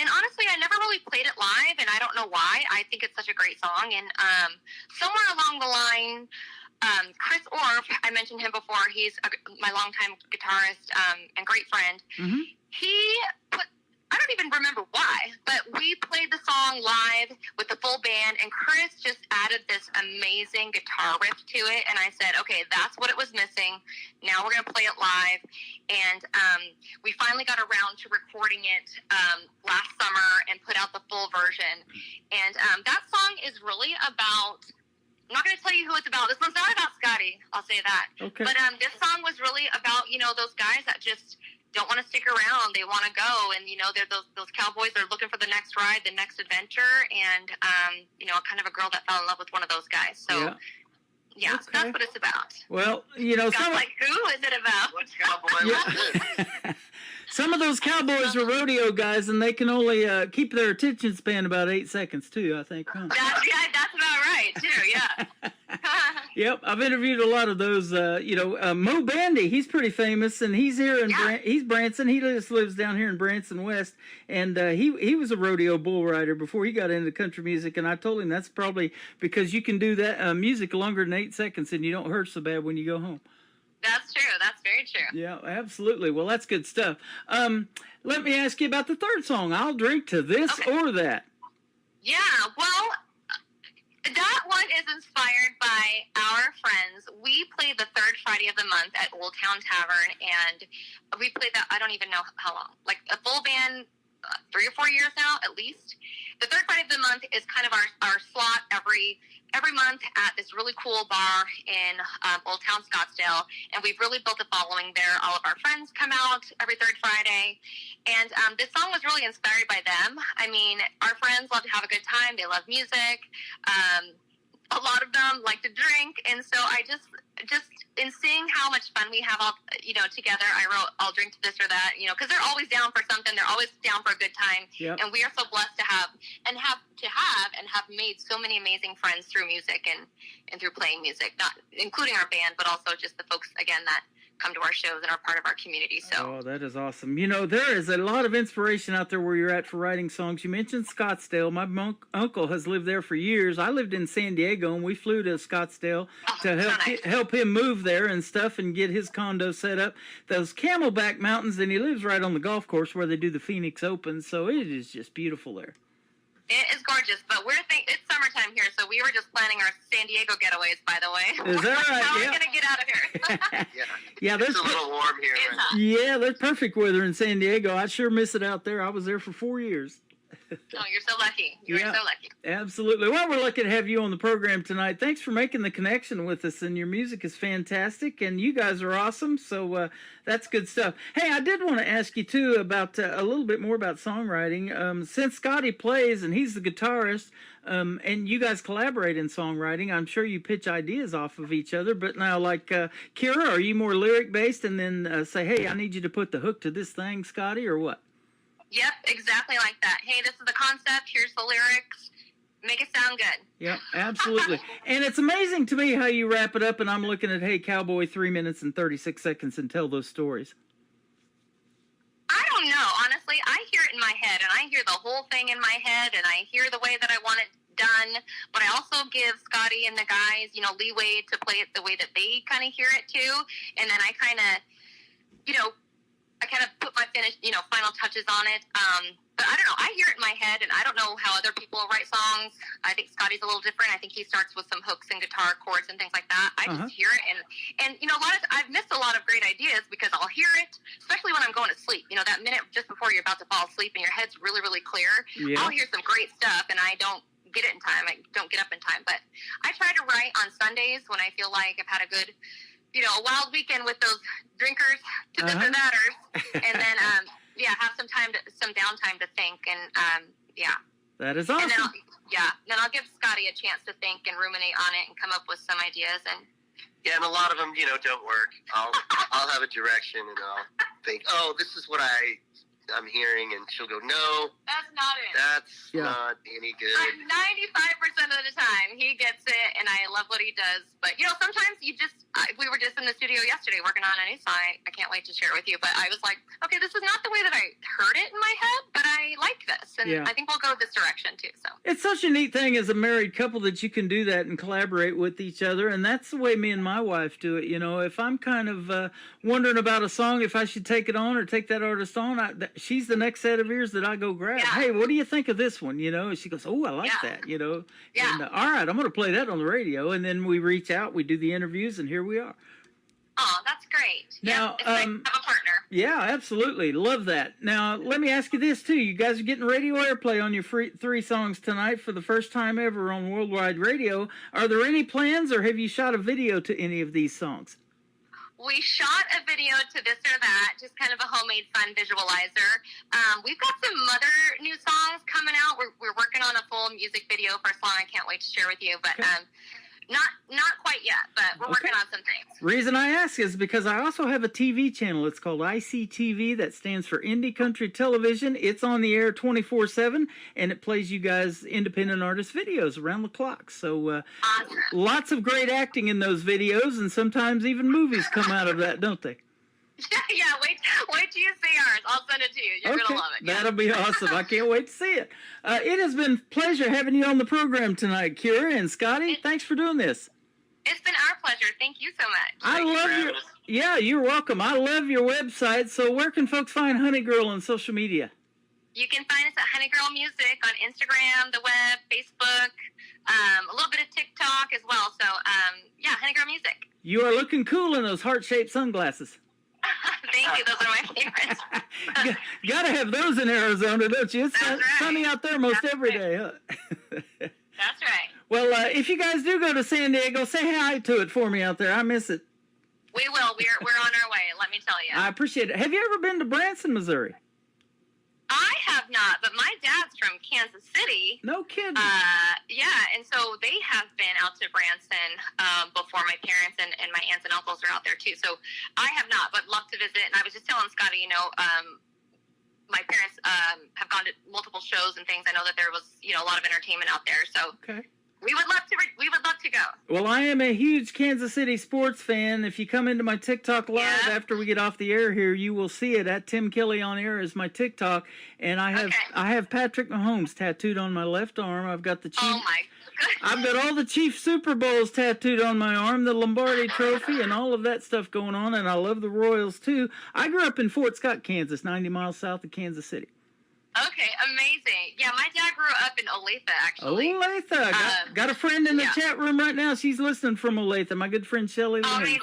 honestly, I never really played it live, and I don't know why. I think it's such a great song, and somewhere along the line, Chris Orff, I mentioned him before. He's my longtime guitarist and great friend. Mm-hmm. He put, I don't even remember why, but we played the song live with the full band, and Chris just added this amazing guitar riff to it, and I said, okay, that's what it was missing. Now we're going to play it live, and we finally got around to recording it last summer and put out the full version, and that song is really about... I'm not going to tell you who it's about. This one's not about Scotty. I'll say that. Okay. But this song was really about, those guys that just don't want to stick around. They want to go. And, they're those cowboys. They're looking for the next ride, the next adventure. And, kind of a girl that fell in love with one of those guys. So, yeah, Okay. that's what it's about. Well, Scott's like, who is it about? What's cowboy like this? some of those cowboys are rodeo guys, and they can only keep their attention span about 8 seconds, too, I think. Huh? That's about right, too, yeah. Yep, I've interviewed a lot of those. Mo Bandy, he's pretty famous, and he's here in he's Branson. He just lives down here in Branson West, and he was a rodeo bull rider before he got into country music. And I told him that's probably because you can do that music longer than 8 seconds, and you don't hurt so bad when you go home. That's true. That's very true. Yeah, absolutely. Well, that's good stuff. Let me ask you about the third song. I'll drink to this or that. Yeah, well, that one is inspired by our friends. We play the third Friday of the month at Old Town Tavern, and we played that, I don't even know how long, like a full band, 3 or 4 years now, at least. The third Friday of the month is kind of our slot every month at this really cool bar in Old Town Scottsdale, and we've really built a following there. All of our friends come out every third Friday, and this song was really inspired by them. I mean, our friends love to have a good time. They love music. A lot of them like to drink, and so I just in seeing how much fun we have all together, I wrote I'll drink to this or that, because they're always down for something. They're always down for a good time. Yep. And we are so blessed to have made so many amazing friends through music and through playing music, not including our band, but also just the folks again that come to our shows and are part of our community. So that is awesome. There is a lot of inspiration out there where you're at for writing songs. You mentioned Scottsdale. My uncle has lived there for years. I lived in San Diego, and we flew to Scottsdale to help him move there and stuff and get his condo set up. Those Camelback Mountains, and he lives right on the golf course where they do the Phoenix Open, so it is just beautiful there. it is gorgeous, but it's summertime here, so we were just planning our San Diego getaways, by the way. Is that right? How are we going to get out of here? Yeah, it's a little warm here. Right? Yeah, that's perfect weather in San Diego. I sure miss it out there. I was there for 4 years. Oh, you're so lucky. You're so lucky. Absolutely. Well, we're lucky to have you on the program tonight. Thanks for making the connection with us, and your music is fantastic, and you guys are awesome, so that's good stuff. Hey, I did want to ask you, too, about a little bit more about songwriting. Since Scotty plays, and he's the guitarist, and you guys collaborate in songwriting, I'm sure you pitch ideas off of each other, but now, like, Kira, are you more lyric-based and then say, hey, I need you to put the hook to this thing, Scotty, or what? Yep, exactly like that. Hey, this is the concept. Here's the lyrics. Make it sound good. Yeah, absolutely. And it's amazing to me how you wrap it up, and I'm looking at, hey, Cowboy, 3 minutes and 36 seconds, and tell those stories. I don't know. Honestly, I hear it in my head, and I hear the whole thing in my head, and I hear the way that I want it done, but I also give Scotty and the guys, leeway to play it the way that they kind of hear it, too. And then I kind of, I kind of put my final touches on it. But I don't know. I hear it in my head, and I don't know how other people write songs. I think Scotty's a little different. I think he starts with some hooks and guitar chords and things like that. I just hear it, and I've missed a lot of great ideas because I'll hear it, especially when I'm going to sleep. That minute just before you're about to fall asleep and your head's really, really clear. Yeah. I'll hear some great stuff, and I don't get it in time. I don't get up in time. But I try to write on Sundays when I feel like I've had a good a wild weekend with those drinkers to this or thaters, and then have some downtime to think, and that is awesome. And then I'll give Scotty a chance to think and ruminate on it and come up with some ideas. And and a lot of them don't work. I'll have a direction, and I'll think, oh, this is what I I'm hearing, and she'll go, no, That's not it. that's not any good. 95% of the time, he gets it, and I love what he does. But, you know, sometimes we were just in the studio yesterday working on a new song. I can't wait to share it with you. But I was like, okay, this is not the way that I heard it in my head, but I like this. And I think we'll go this direction, too. So it's such a neat thing as a married couple that you can do that and collaborate with each other. And that's the way me and my wife do it. You know, if I'm kind of wondering about a song, if I should take it on or take that artist on, she's the next set of ears that I go grab. Yeah. Hey, what do you think of this one? You know, and she goes, oh, I like that, you know. Yeah. And, all right, I'm going to play that on the radio. And then we reach out, we do the interviews, and here we are. Oh, that's great. Now, it's nice to have a partner. Yeah, absolutely. Love that. Now, let me ask you this, too. You guys are getting radio airplay on your three songs tonight for the first time ever on Worldwide Radio. Are there any plans, or have you shot a video to any of these songs? We shot a video to this or that, just kind of a homemade fun visualizer. We've got some other new songs coming out. We're working on a full music video for a song I can't wait to share with you, but not quite yet, but we're working on some things. Reason I ask is because I also have a TV channel. It's called ICTV. That stands for Indie Country Television. It's on the air 24/7, and it plays you guys independent artist videos around the clock. So lots of great acting in those videos, and sometimes even movies come out of that, don't they? Yeah, wait till you see ours. I'll send it to you. You're gonna love it. Yeah. That'll be awesome. I can't wait to see it. It has been a pleasure having you on the program tonight, Kira and Scotty. Thanks for doing this. It's been our pleasure. Thank you so much. I love your. Yeah, you're welcome. I love your website. So where can folks find Honey Girl on social media? You can find us at Honey Girl Music on Instagram, the web, Facebook, a little bit of TikTok as well. So yeah, Honey Girl Music. You are looking cool in those heart-shaped sunglasses. Thank you. Those are my favorites. Gotta have those in Arizona, don't you? It's sunny out there most every day, huh? That's right. Well, if you guys do go to San Diego, say hi to it for me out there. I miss it. We will. We're on our way, let me tell you. I appreciate it. Have you ever been to Branson, Missouri? I have not, but my dad's from Kansas City. No kidding. Yeah, and so they have been out to Branson before. My parents and my aunts and uncles are out there too. So I have not, but love to visit. And I was just telling Scotty, you know, my parents have gone to multiple shows and things. I know that there was, you know, a lot of entertainment out there. So we would love to. We would love to go. Well, I am a huge Kansas City sports fan. If you come into my TikTok live after we get off the air here, you will see it at Tim Kelly on air is my TikTok, and I have Patrick Mahomes tattooed on my left arm. I've got the Chief. Oh my goodness. I've got all the Chief Super Bowls tattooed on my arm, the Lombardi Trophy, and all of that stuff going on. And I love the Royals too. I grew up in Fort Scott, Kansas, 90 miles south of Kansas City. Okay, amazing. Yeah, my dad grew up in Olathe, actually. Olathe. Got a friend in the chat room right now. She's listening from Olathe. My good friend Shelly. Oh, amazing.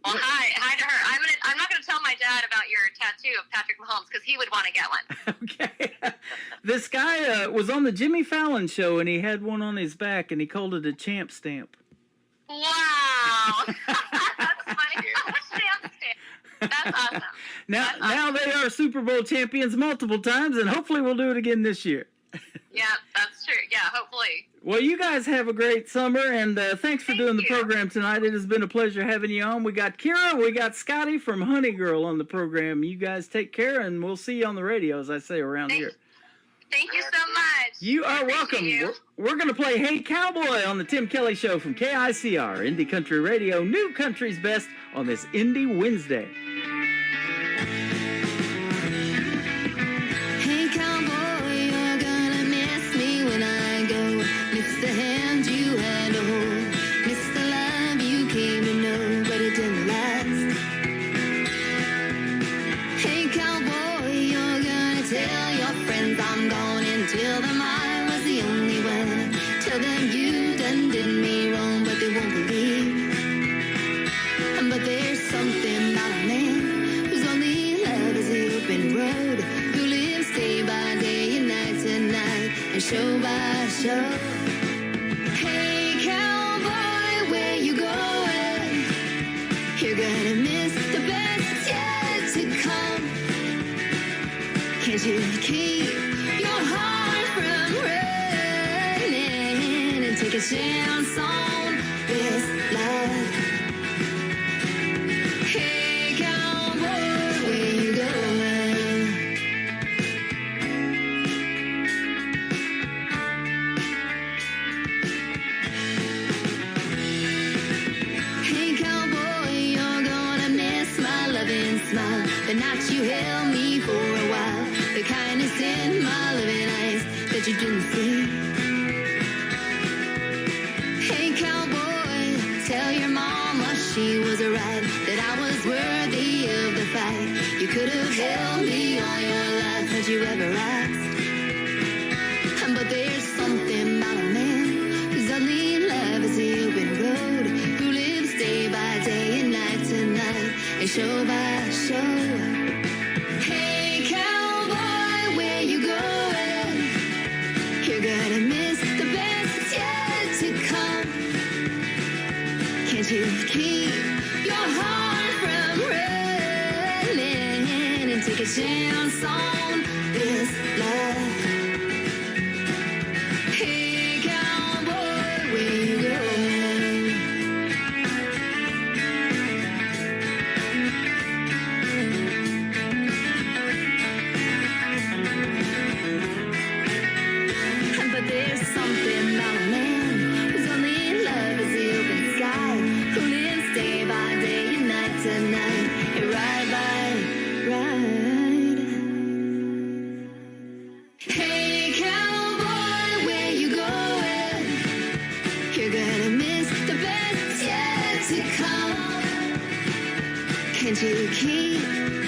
Well, hi to her. I'm not going to tell my dad about your tattoo of Patrick Mahomes because he would want to get one. Okay. This guy was on the Jimmy Fallon show, and he had one on his back, and he called it a champ stamp. Wow. That's funny. Champ stamp. That's awesome. Now they are Super Bowl champions multiple times, and hopefully we'll do it again this year. Yeah, that's true. Yeah, hopefully. Well, you guys have a great summer, and thanks for doing the program tonight. It has been a pleasure having you on. We got Kira, we got Scotty from Honey Girl on the program. You guys take care, and we'll see you on the radio, as I say, around here. Thank you so much. You are welcome. We're going to play Hey Cowboy on the Tim Kelly Show from KICR, Indie Country Radio, New Country's Best on this Indie Wednesday. Hey cowboy, you're gonna miss me when I go. Miss the hand you had to hold. Miss the love you came to know, but it didn't last. Hey cowboy, you're gonna tell your friends I'm gone and tell them I was the only one. Tell them you done did me wrong, but they won't believe. But there's something about a man whose only love is the open road, who lives day by day and night to night and show by show. Hey cowboy, where you going? You're gonna miss the best yet to come. Can't you keep your heart from running and take a chance on this love? Hey cowboy, where you going? tell me all your life had you ever asked? But there's something about a man who's only in love as the open road, who lives day by day and night to night and show by show. Hey cowboy, where you going? You're gonna miss the best yet to come. Can't you keep your heart from running and take a chance on this love? Hey cowboy, where you going? But there's something about a man who's only in love as the open sky, who lives day by day and night to night and ride by ride. Hey cowboy, where you going? You're gonna miss the best yet to come. Can't you keep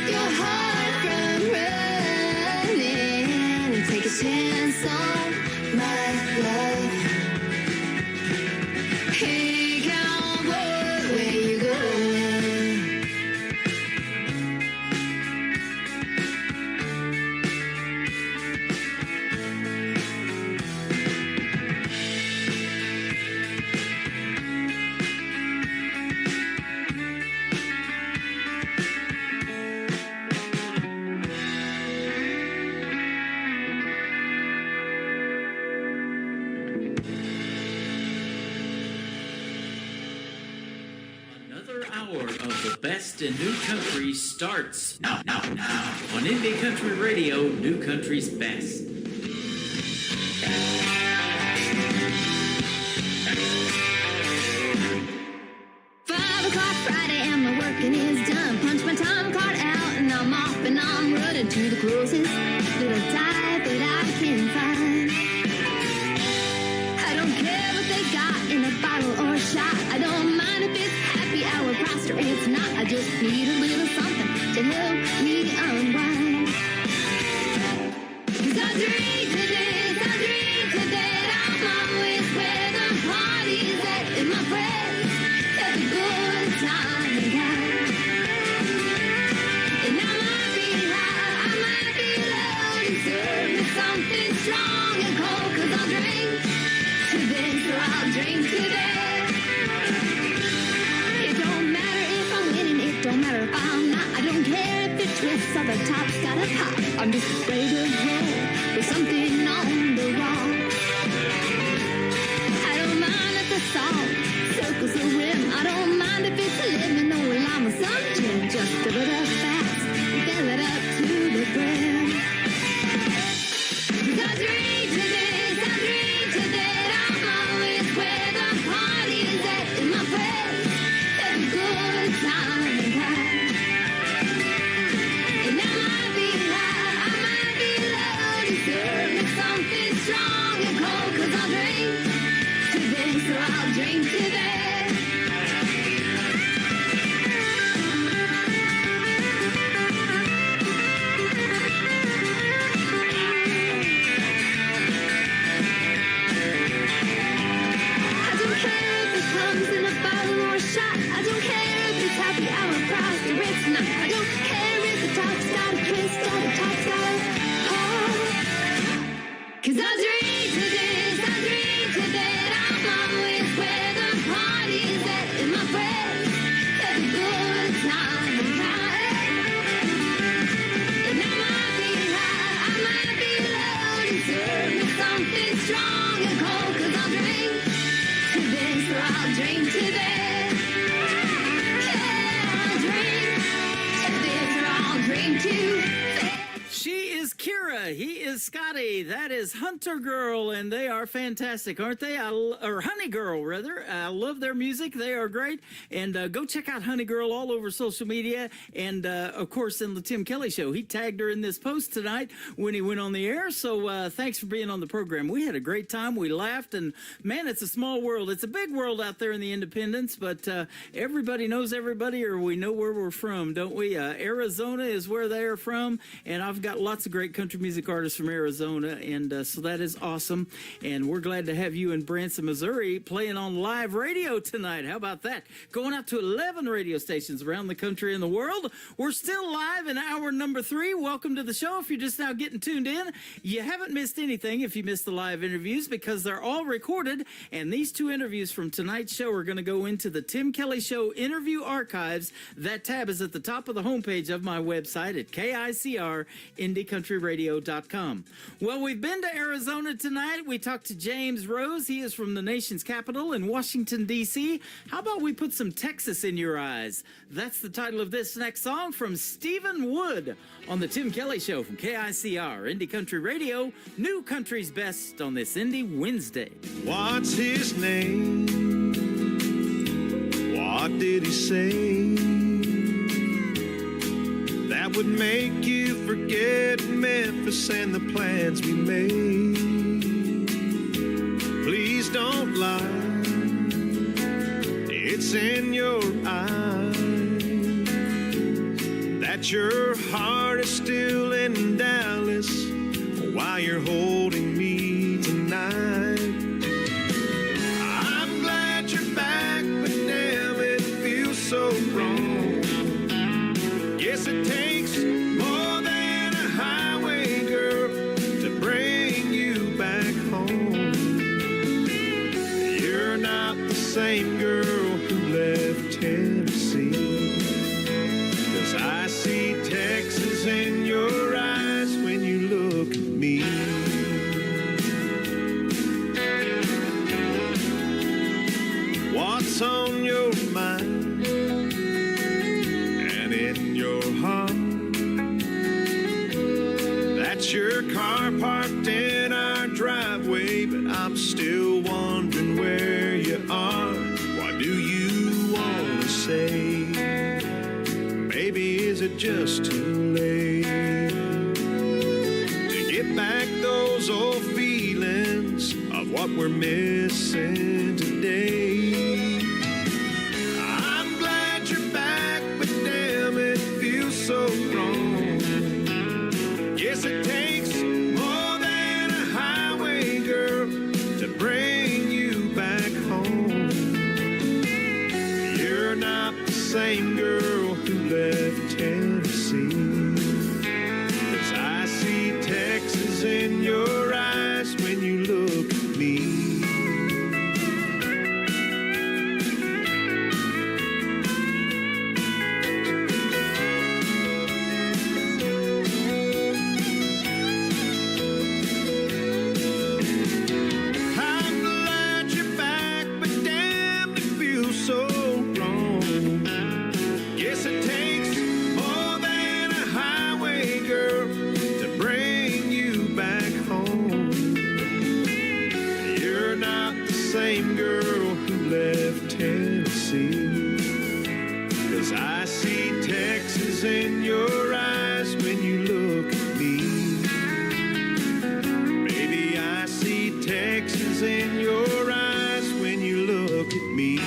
your heart from running and take a chance on my love? Hey cowboy, where you going? Another hour of the best in new country starts now on Indie Country Radio, New Country's best. 5 o'clock Friday and my working is done. Punch my time card out and I'm off and I'm running to the closest little dive that I can find. I don't care what they got in a bottle or a shot. I don't mind if it's happy hour price or it's not. I just need a little something to help me unwind. 'Cause I drink to this, I drink to that. I'm always where the party's at in my friends. That's a good time and time. And I might be high, I might be low. You serve me something strong and cold. 'Cause I'll drink to this or I'll drink to that. It don't matter if I'm winning, it don't matter if I'm not. I don't care if it twists or the top's got a pop. I'm just afraid of hell with something on the wall. I don't mind if the salt circles the rim. I don't mind if it's lemon or lime or some gin. Just a bit of fast, fill it up to the brim. 'Cause I drink to this, I drink to that. I'm always where the party is at in my place. Every good time and time. And I might be high, I might be low. You serve me something strong and cold. 'Cause I'll drink to this or I'll drink to that. I don't care if it comes in a bottle or a shot. I don't care if it's happy hour price or it's not. I don't care if the top's got a twist or the top's got a pop. 'Cause I drink to this, I drink to that. I'm always where the party's at in my place. Every good time and time. And I might be high, I might be low. You serve me something strong and cold. 'Cause I'll drink to this or I'll drink to that. Yeah, I'll drink to this or I'll drink to that. She is Kira. He is Scotty. That is Hunter Girl, and they are fantastic, aren't they? Or Honey Girl, rather. I love their music. They are great. And go check out Honey Girl all over social media. And, of course, in the Tim Kelly Show. He tagged her in this post tonight when he went on the air. So thanks for being on the program. We had a great time. We laughed. And, man, it's a small world. It's a big world out there in the independents. But everybody knows everybody, or we know where we're from, don't we? Arizona is where they are from. And I've got lots of great country music artists from Arizona, and so that is awesome. And we're glad to have you in Branson, Missouri, playing on live radio tonight. How about that? Going out to 11 radio stations around the country and the world. We're still live in hour number 3. Welcome to the show. If you're just now getting tuned in, you haven't missed anything if you missed the live interviews, because they're all recorded. And these 2 interviews from tonight's show are going to go into the Tim Kelly Show interview archives. That tab is at the top of the homepage of my website at KICR-IndieCountryRadio.com. Well, we've been to Arizona tonight. We talked to James Rose. He is from the nation's capital in Washington, D.C. How about we put some Texas in your eyes? That's the title of this next song from Stephen Wood on the Tim Kelly Show from KICR, Indie Country Radio, New Country's Best on this Indie Wednesday. What's his name? What did he say that would make you forget Memphis and the plans we made? Please don't lie, it's in your eyes that your heart is still in Dallas while you're holding me tonight. I'm glad you're back, but damn, it feels so wrong. Yes, it takes more than a highway girl to bring you back home. You're not the same girl who left Tennessee, 'cause I see Texas in your eyes when you look at me. What's on your mind? Your car parked in our driveway, but I'm still wondering where you are. What do you want to say? Maybe is it just too late to get back those old feelings of what we're missing today? I'm glad you're back, but damn, it feels so wrong. Yes, it takes more than a highway girl to bring you back home. You're not the same girl who left Tennessee, 'cause I see Texas in your eyes when you look at me. Same girl who left Tennessee, 'cause I see Texas in your eyes when you look at me. Baby, I see Texas in your eyes when you look at me.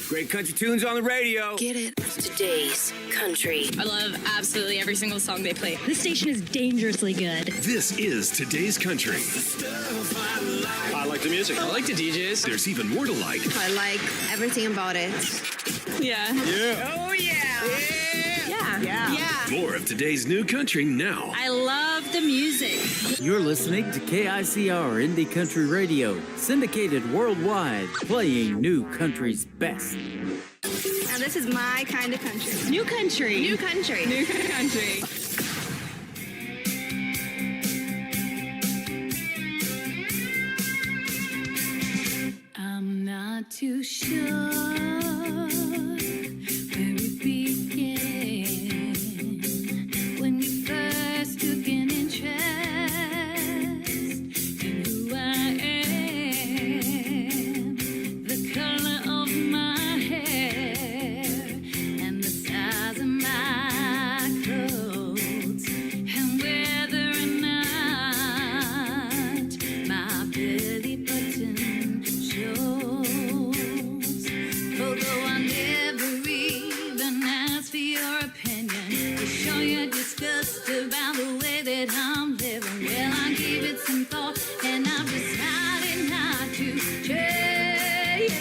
Great country tunes on the radio. Get it? Today's country. I love absolutely every single song they play. This station is dangerously good. This is Today's Country. I like the music. I like the DJs. There's even more to like. I like everything about it. Yeah. Yeah. Oh, yeah. Yeah. More of today's new country now. I love the music. You're listening to KICR Indie Country Radio, syndicated worldwide, playing new country's best. Now this is my kind of country. New country. New country. New country. I'm not too sure where it began when you first took an interest in who I am, the color of my hair and the size of my clothes, and whether or not my belly button shows. Although I never even asked for your opinion, to show your disgust about the way that I'm living, well, I gave it some thought and I've decided not to change.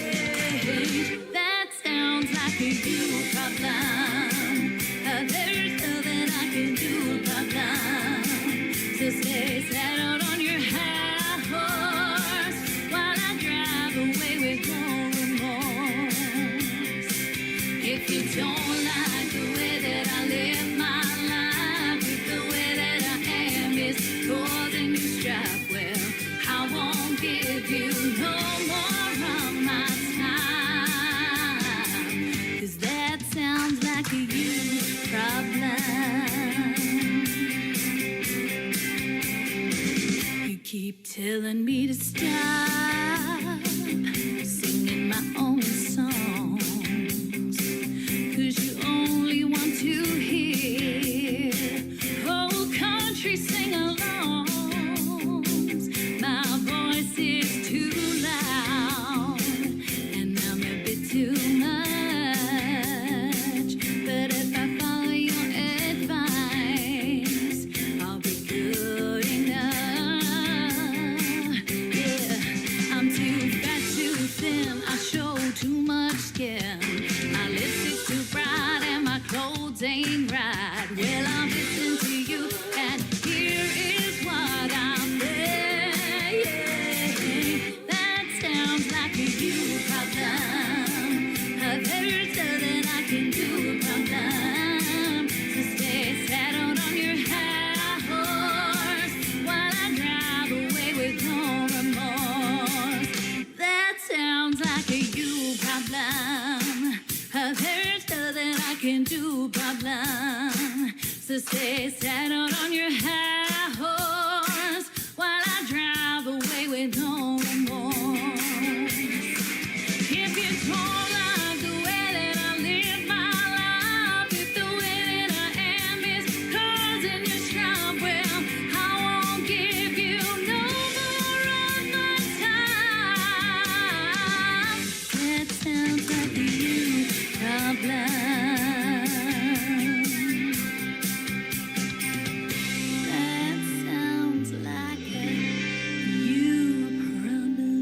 That sounds like a you problem. There's nothing I can do about that. So stay settled on your high horse while I drive away with no remorse. If you don't like the way that I live my life, if the way that I am is causing you strife, well, I won't give you no more of my time, 'cause that sounds like a you problem. You keep telling me to stop singing my own songs, 'cause you only want to hear old country sing-alongs. My voice is too loud and I'm a bit too much, but if I follow your advice, I'll be good enough. Yeah, I'm too fat, too thin, I show too much skin. My lipstick's too bright and my clothes ain't right. Well, I'm listening to you and here is what I'm saying. That sounds like a you problem. There's nothing I can do about that. So stay settled on your high horse while I drive away with no remorse. That sounds like a you problem. There's nothing I can do problem. So stay settled on your high horse while I drive away with no remorse. If you don't like the way that I live my life, if the way that I am is causing you strife, well, I won't give you no more of my time. That sounds like a you problem. That sounds like a you problem.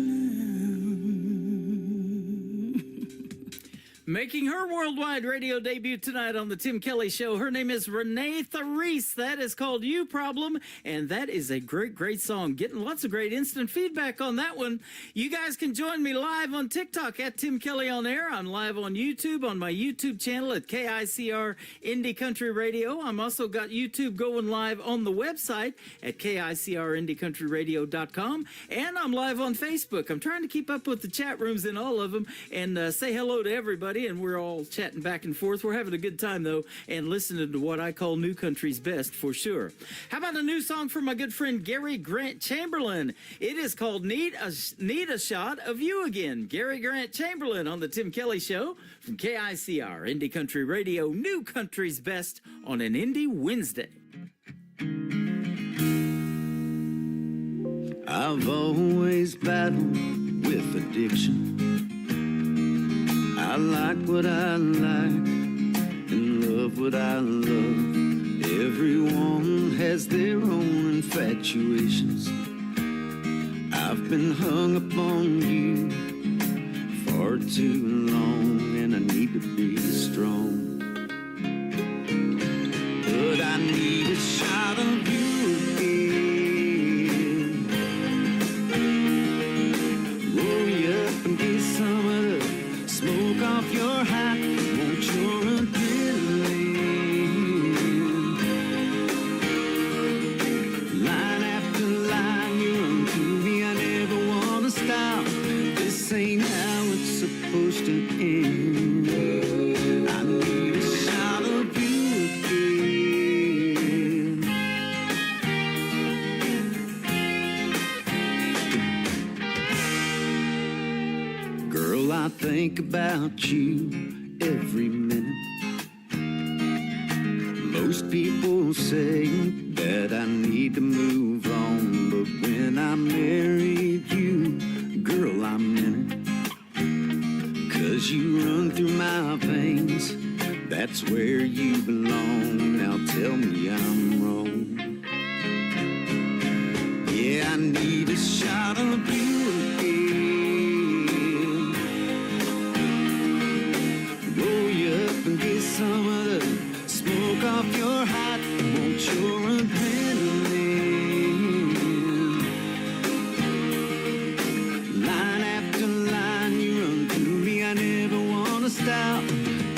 Making her worldwide radio debut tonight on the Tim Kelly Show. Her name is Renee Therese. That is called You Problem, and that is a great, great song. Getting lots of great instant feedback on that one. You guys can join me live on TikTok at Tim Kelly On Air. I'm live on YouTube, on my YouTube channel at KICR Indie Country Radio. I'm also got YouTube going live on the website at KICRIndieCountryRadio.com, and I'm live on Facebook. I'm trying to keep up with the chat rooms in all of them and say hello to everybody, and we're all chatting back and forth. We're having a good time, though, and listening to what I call New Country's best, for sure. How about a new song from my good friend Gary Grant Chamberlain? It is called Need a Shot of You Again. Gary Grant Chamberlain on the Tim Kelly Show from KICR Indie Country Radio, New Country's best on an Indie Wednesday. I've always battled with addiction. I like what I like and love what I love. Everyone has their own infatuations. I've been hung up on you far too long, and I need to be strong. But I need a shot of you again. Roll me up and get some of the smoke off your hat. think about you every minute. Most people say that I need to move on, but when I married you, girl, I'm in it. 'Cause you run through my veins, that's where you belong. Now tell me I'm wrong. Yeah, I need a shot of you again. Roll you up and get some of the smoke off your hot, want your adrenaline. Line after line you run through me, I never wanna stop.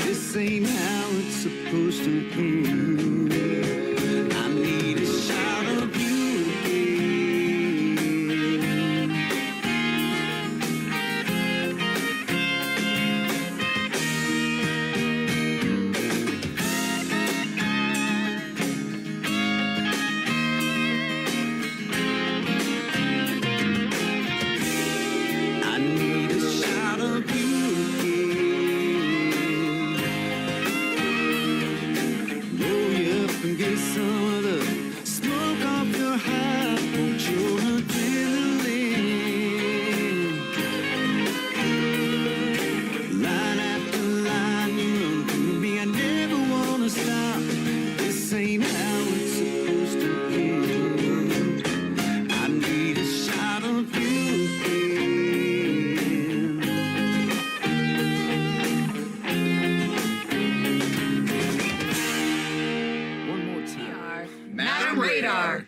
This ain't how it's supposed to end. I need a shot of you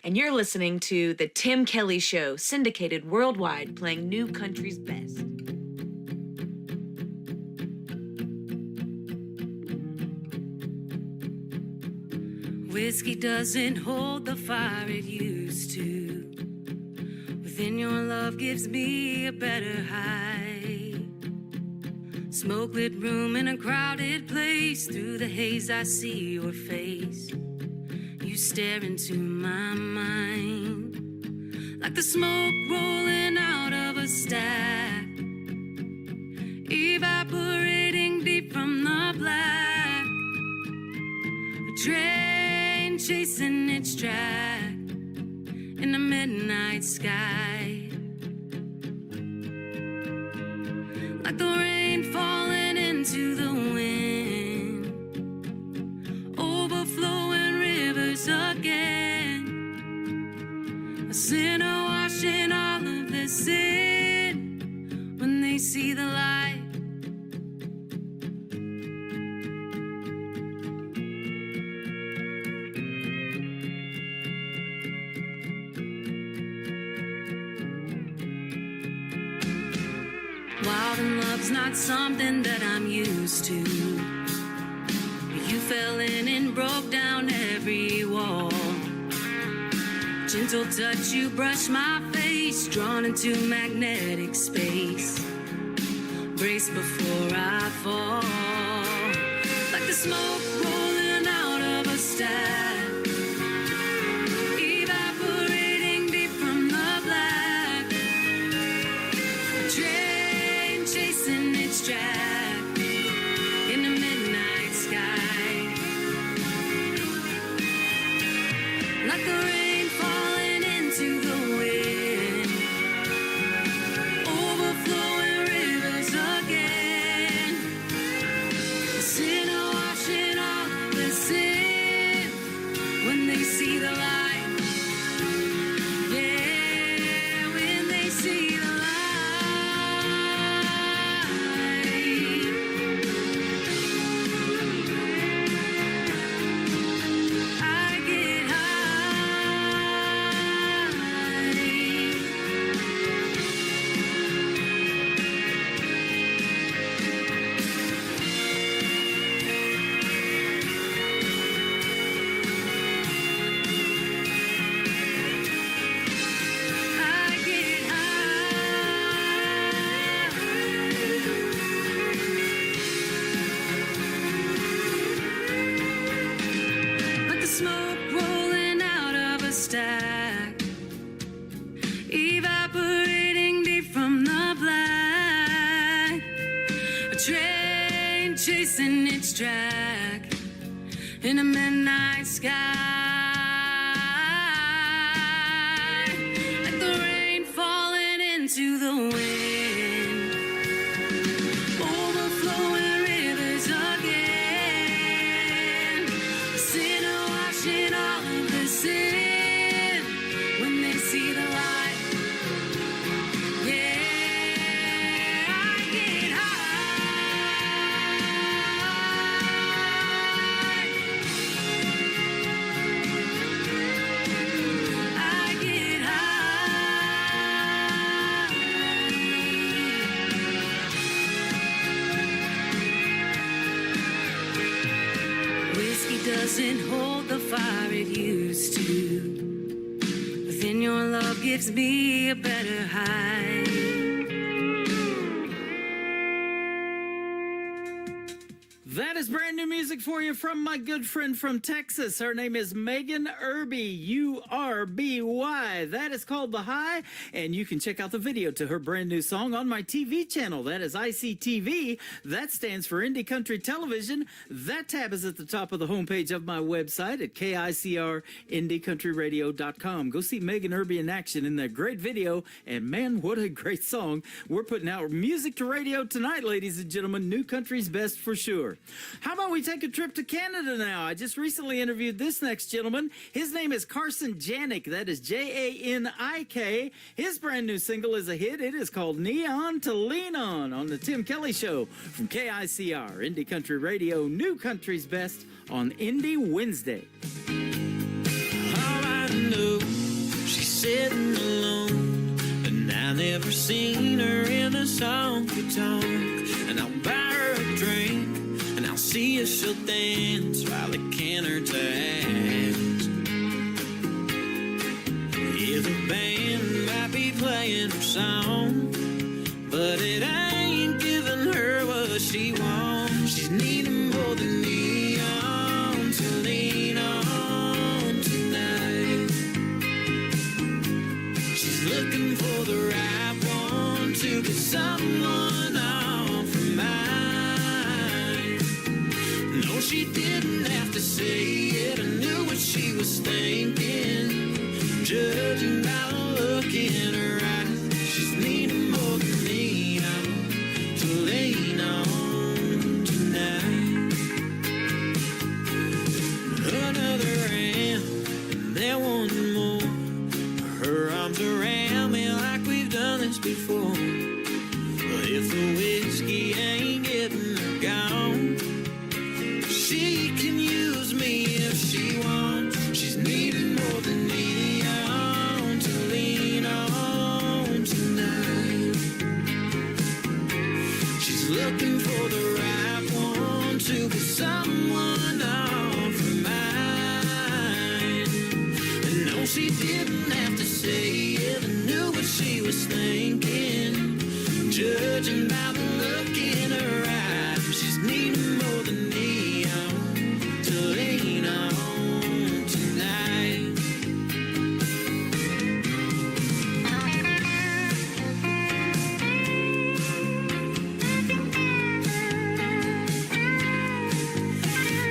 And you're listening to The Tim Kelly Show, syndicated worldwide, playing new country's best. Whiskey doesn't hold the fire it used to. Within your love gives me a better high. Smoke-lit room in a crowded place. Through the haze I see your face. You stare into my mind like the smoke rolling out of a stack, evaporating deep from the black. A train chasing its track in the midnight sky, like the rain falling into the wind, overflowing rivers again. A sinner washing all of their sin when they see the light. Wild and love's not something that I'm used to. You fell in and broke down every wall. Gentle touch, you brush my face, drawn into magnetic space. Brace before I fall, like the smoke rolling out of a stack, evaporating deep from the black. A train chasing its track in the midnight sky, like the rain falling into the wind, overflowing rivers again. The sinner washing all of the sin when they see the light. Yeah, when they see the light. I get high racetrack in a midnight sky, like the rain falling into the wind, overflowing rivers again, the sinner washing all of the sin when they see the light. Doesn't hold the fire it used to, but then your love gives me a better high. That is brand new music for you from my good friend from Texas. Her name is Megan Urby, U-R-B-Y. That is called The High, and you can check out the video to her brand new song on my TV channel. That is ICTV. That stands for Indie Country Television. That tab is at the top of the homepage of my website at KICRIndieCountryRadio.com. Go see Megan Urby in action in that great video, and man, what a great song. We're putting out music to radio tonight, ladies and gentlemen. New country's best for sure. How about we take a trip to Canada now? I just recently interviewed this next gentleman. His name is Carson Janik. That is Janik. His brand new single is a hit. It is called Neon to Lean on the Tim Kelly Show from KICR, Indie Country Radio, New Country's Best on Indie Wednesday. All I know, she's sitting alone, and I never seen her in a honky tonk. And I'll buy her a drink, and I'll see if she'll dance while I can her tags. Yeah, the band might be playing her song, but it ain't giving her what she wants. She's needing more than neon to lean on tonight. She's looking for the right one to get someone off her mind. No, she didn't have to say it. I knew what she was thinking, judging by the look in her eyes. She's needing more than neon to lean on tonight. Another hand, and then one more. Her arms around me like we've done this before. But if the whiskey ain't getting her gone, she can use me if she wants. She's needing more than neon to lean on tonight. She's looking for the right one to be someone off her mind. And no, she didn't have to say it. I knew what she was thinking, judging by the look in her eyes. She's needing more than neon to lean on tonight.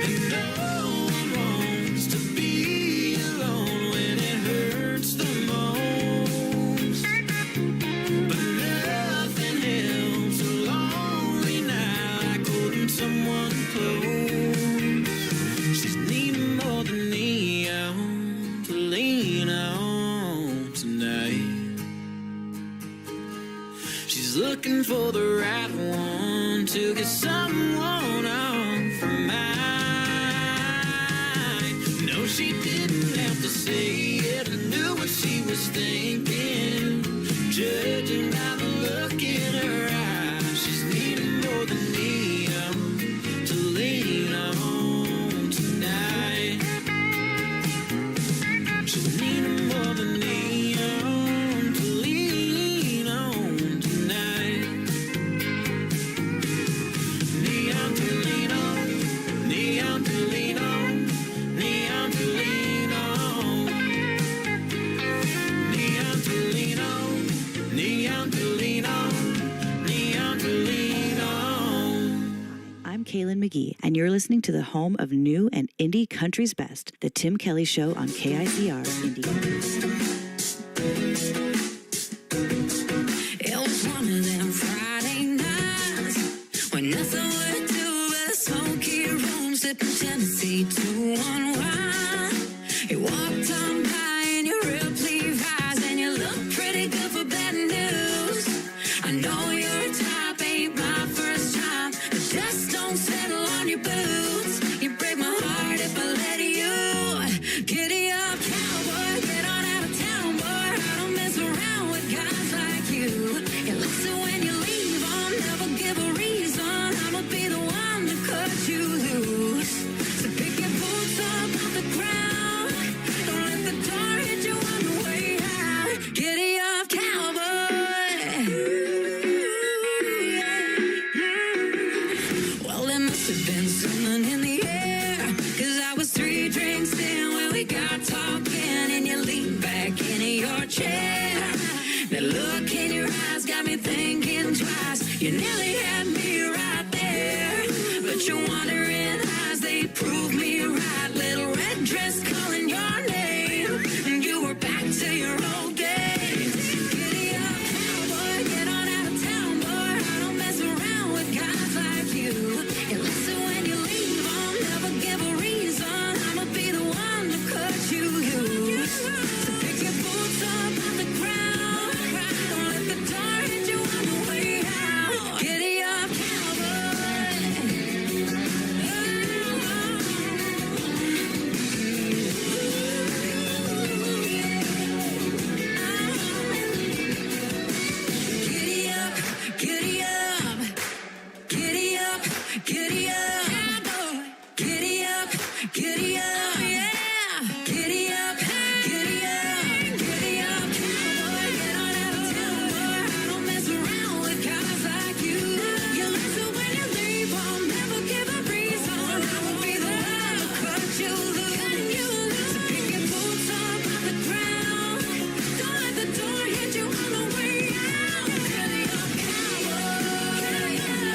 And no one wants to be alone when it hurts the most. But nothing helps a lonely night like holding someone close. She's needing more than neon to lean on tonight. She's looking for the right one to get someone off her mind. No, she didn't have to say it. I knew what she was thinking, judging by the look in her eyes. She's needing more than neon to lean on tonight. She's needing more than neon to lean on tonight. Neon to lean McGee, and you're listening to the home of new and indie country's best, The Tim Kelly Show on KICR Indie Countries. It was one of them Friday nights when nothing would do but a smoky room, sipping Tennessee to unwind. You walked on by in your ripped Levi's and you look pretty good for bad news. I know your type ain't my first time. The dust don't settle on your boots. You break my heart if I let you. Giddy up, cowboy, get on out of town, boy. I don't mess around with guys like you. You listen when you leave, I'll never give a reason. I'ma be the one to cut you loose. So pick your boots up off the ground. Don't let the door hit you on the way out. Giddy up, cowboy. Well, there must have been something in the air, 'cause I was 3 drinks in when we got talking, and you leaned back into your chair. That look in your eyes got me thinking twice. You nearly had me right there, but your wandering eyes, they proved me right. Little red dress calling your name, and you were back to your old days. Giddy up, cowboy, get on out of town, boy. I don't mess around with guys like you. You listen when you leave, I'll never give a reason. I'ma be the one to cut you loose. So pick your boots up off the ground. Don't let the door hit you on the way out. Giddy up, Giddy up, giddy up, giddy up, giddy up, cowboy. Giddy up, giddy up, yeah. Giddy up, giddy up, giddy up, cowboy. Get on out of town, boy. I don't mess around with guys like you. You listen when you leave, I'll never give a reason. I will be the one to cut you loose. So pick your boots up off the ground. Don't let the door hit you on the way out. Giddy up, cowboy. Giddy up, giddy up,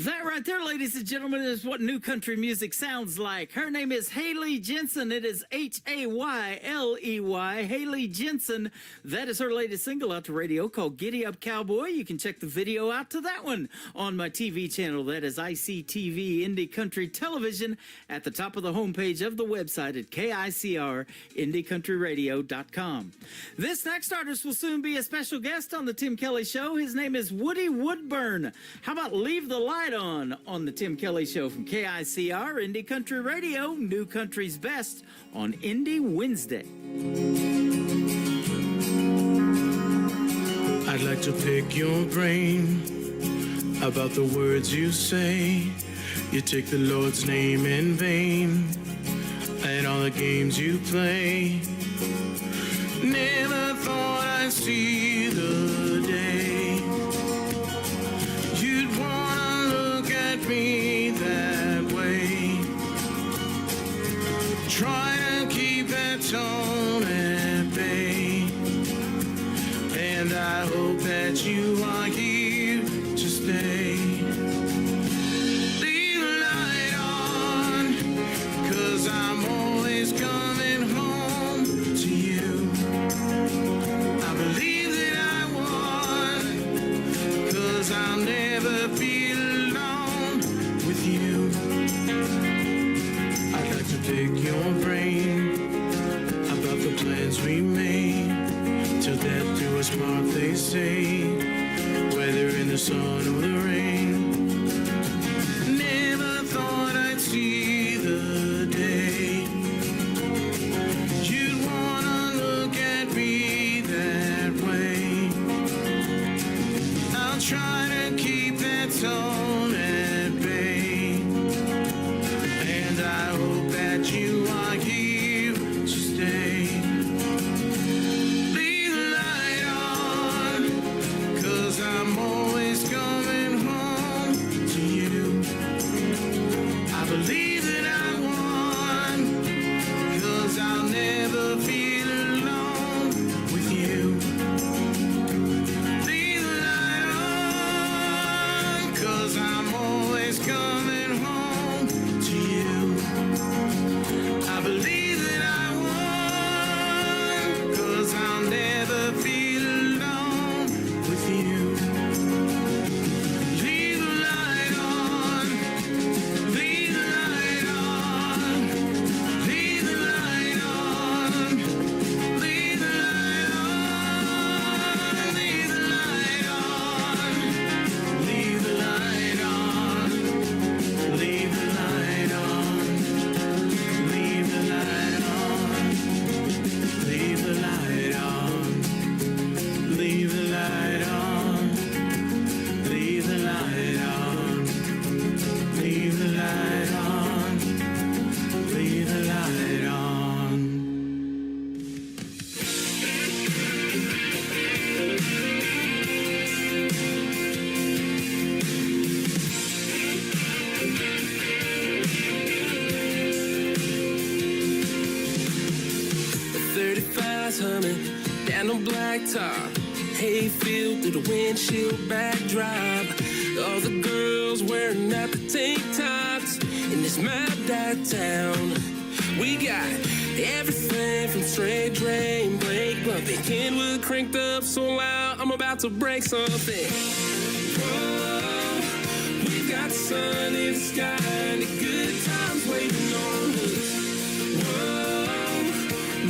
That right there, ladies and gentlemen, is what new country music sounds like. Her name is Haley Jensen. It is Hayley. Haley Jensen. That is her latest single out to radio called Giddy Up Cowboy. You can check the video out to that one on my TV channel. That is ICTV Indie Country Television at the top of the homepage of the website at KICR-IndieCountryRadio.com. This next artist will soon be a special guest on the Tim Kelly Show. His name is Woody Woodburn. How about Leave the Light on the Tim Kelly Show from KICR Indie Country Radio, New Country's Best on Indie Wednesday. I'd like to pick your brain about the words you say. You take the Lord's name in vain and all the games you play. Never thought I'd see the day you'd wanna look at me that way. Try to keep that tone at bay, and I hope that you are here to stay. Leave the light on, 'cause I'm always coming home to you. I believe that I won, 'cause I'll never feel alone with you. I'd like to pick your brain about the plans we made, till death do us part, they say, whether in the sun or the rain. Never thought I'd see the day you'd wanna look at me that way. I'll try to keep that tone at bay, and I hope that you are here to stay. Leave the light on, guitar. Hayfield through the windshield backdrop. All the girls wearing out the tank tops in this mad dot town. We got everything from straight drain, Blake bumping, Kenwood cranked up so loud I'm about to break something. Whoa, we got the sun in the sky and the good times waiting on us. Whoa,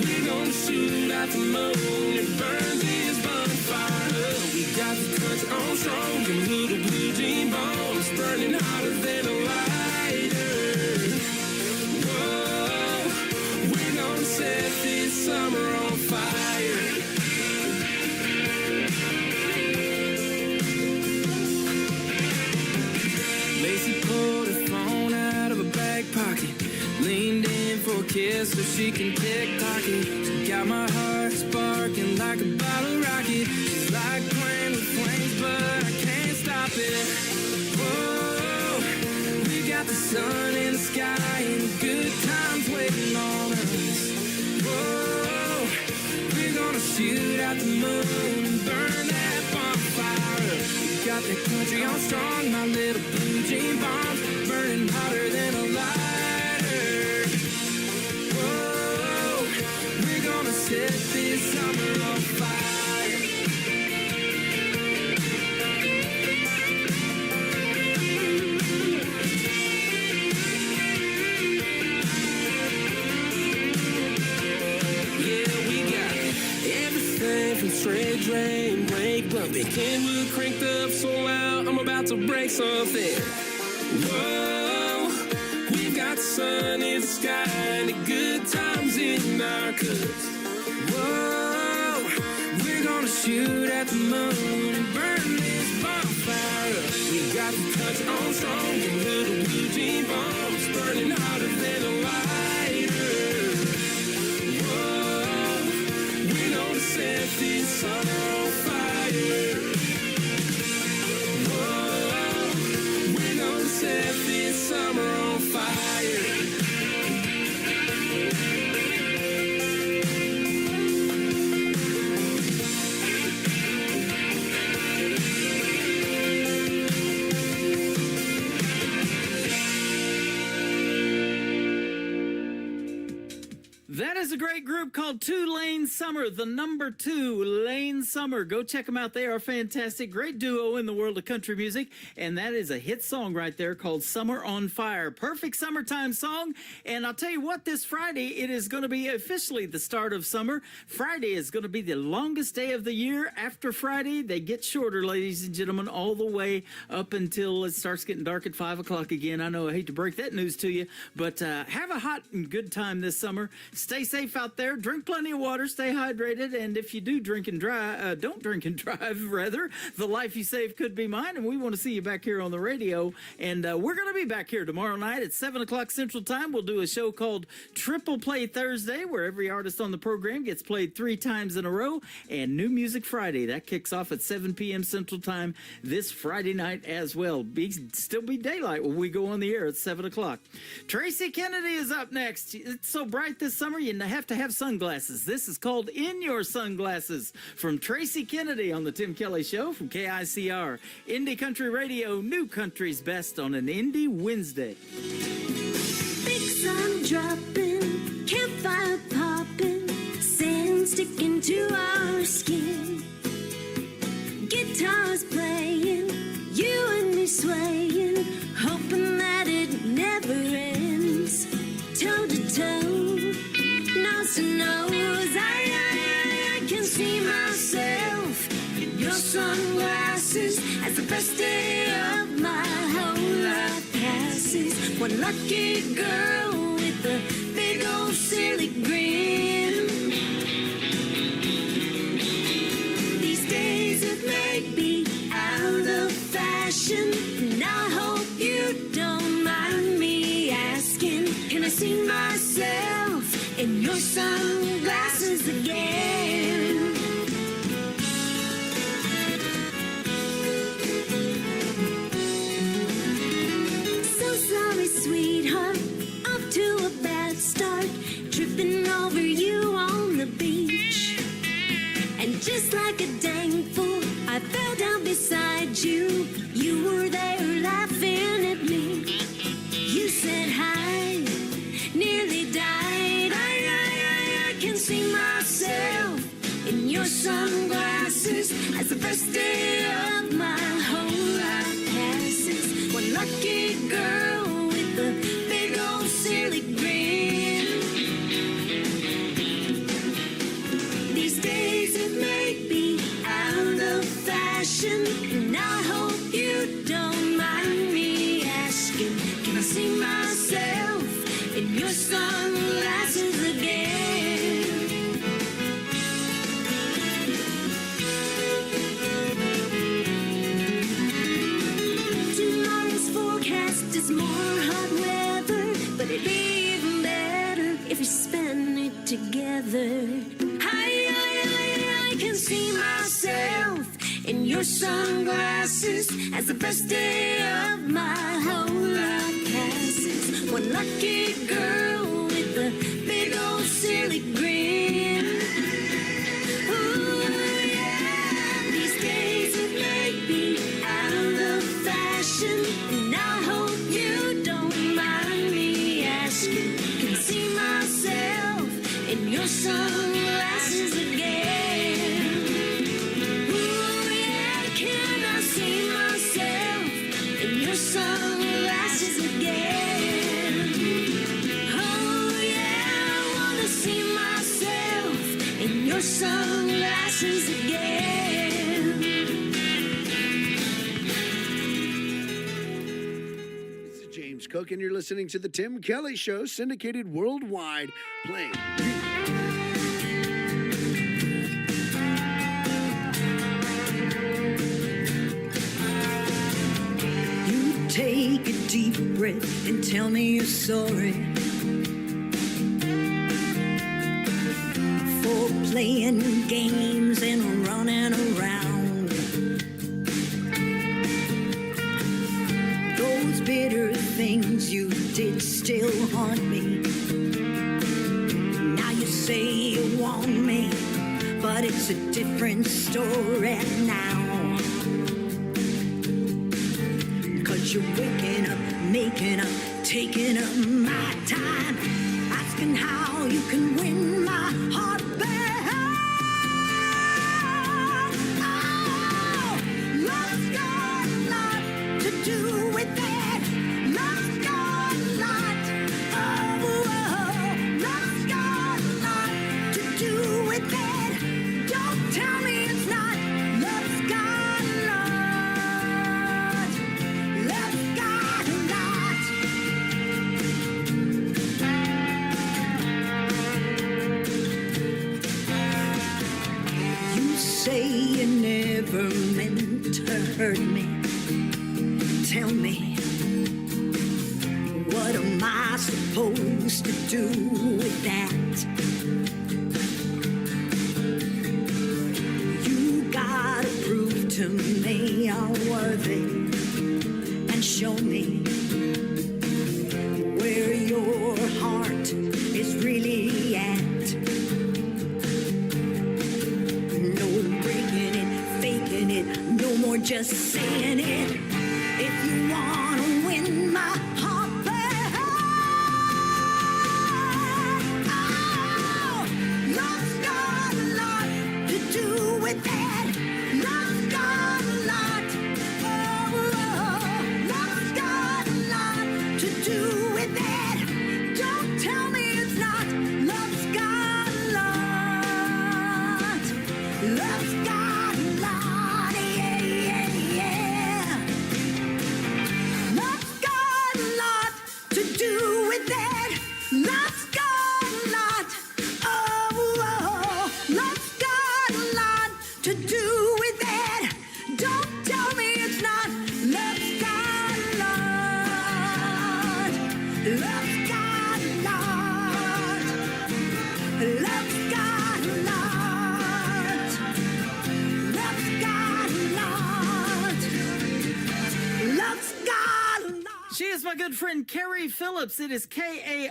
we're gonna shoot out the moon and burn this bonfire. We got the country on strong and little blue jean bombs burning hotter than a lighter. Whoa, we're gonna set this summer on fire. Lacey pulled her phone out of her back pocket, leaned in for a kiss so she can tick-tock it. She got my heart sparking like a bottle rocket. She's like playing with flames, but I can't stop it. Whoa, we got the sun in the sky and good times waiting on us. Whoa, we're gonna shoot out the moon and burn that bonfire. We got that country on strong, my little blue jean bombs burning hotter than a lighter. Whoa, we're gonna set this summer on fire. From straight drain, Blake bumping, Kenwood cranked up so loud I'm about to break something. Whoa, we've got the sun in the sky and the good times in our cups. Whoa, we're gonna shoot at the moon and burn this bonfire up. We got the country on strong and little blue jean bombs burning hotter than a lighter. Set this summer on fire. Whoa, we're gonna set this summer on fire. That is a great group called Two Lane Summer, the number 2 Lane Summer. Go check them out. They are fantastic. Great duo in the world of country music. And that is a hit song right there called Summer on Fire. Perfect summertime song. And I'll tell you what, this Friday, it is going to be officially the start of summer. Friday is going to be the longest day of the year. After Friday, they get shorter, ladies and gentlemen, all the way up until it starts getting dark at 5 o'clock again. I know I hate to break that news to you, but have a hot and good time this summer. Stay safe out there. Drink plenty of water. Stay hydrated. And if you do drink and drive, don't drink and drive, rather. The life you save could be mine. And we want to see you back here on the radio. And we're going to be back here tomorrow night at 7 o'clock Central Time. We'll do a show called Triple Play Thursday, where every artist on the program gets played 3 times in a row. And New Music Friday. That kicks off at 7 p.m. Central Time this Friday night as well. Still be daylight when we go on the air at 7 o'clock. Tracy Kennedy is up next. It's so bright this summer, you have to have sunglasses. This is called In Your Sunglasses from Tracy Kennedy on the Tim Kelly Show from KICR. Indie Country Radio, New Country's Best on an Indie Wednesday. Big sun dropping, campfire popping, sand sticking to our skin. Guitars playing, you and me swaying, hoping that it never ends. Toe to toe, nose to nose, I can see myself in your sunglasses as the best day of my whole life passes. One lucky girl with a big old silly grin. These days it may be out of fashion, and I hope you don't mind me asking, can I see myself in your sunglasses again? So sorry, sweetheart, off to a bad start, tripping over you on the beach. And just like girl with the big old silly grin. These days it may be out of fashion, and I hope you don't mind me asking, can I see myself in your sunglasses again? Tomorrow's forecast is more hot weather, but it'd be even better if we spend it together. I can see myself in your sunglasses as the best day of my whole life passes. One lucky girl with a big old silly grin. Ooh, yeah. These days it may be out of fashion, and I hope you don't mind me asking, can I see myself in your sunglasses again? Ooh, yeah, can I see myself in your sunglasses again? Oh, yeah, I wanna see myself in your sunglasses again. This is James Cook, and you're listening to The Tim Kelly Show, syndicated worldwide, playing. You take a deep breath and tell me you're sorry for playing games and running around. Those bitter things you did still haunt me. Now you say you want me, but it's a different story now. 'Cause you're waking up, making up, taking up my time, asking how you can win my heart back. Oh, love's got a lot to do with that. Love's got a lot. Oh, love's got a lot to do with that. Don't tell me it's not. Love's got a lot. Love's got a lot. You say you never meant to hurt me. Tell me, what am I supposed to do with that? You gotta prove to me you're worthy and show me where your heart is really at. No breaking it, faking it, no more just saying it. If you wanna win my heart back, oh, love's got a lot to do with that. Love's got a lot. Oh, love's got a lot to do with that. Don't tell me it's not. Love's got a lot. Love's got a lot. Yeah, yeah, yeah. Love's got a lot to do with that. Love's got a lot. Oh, love's got a lot to do with that. Don't tell me it's not. Love's got a lot. Love's got a lot. Love's got a lot. Love's got a lot. Love's got a lot. She is my good friend Carrie Phillips. It is Karree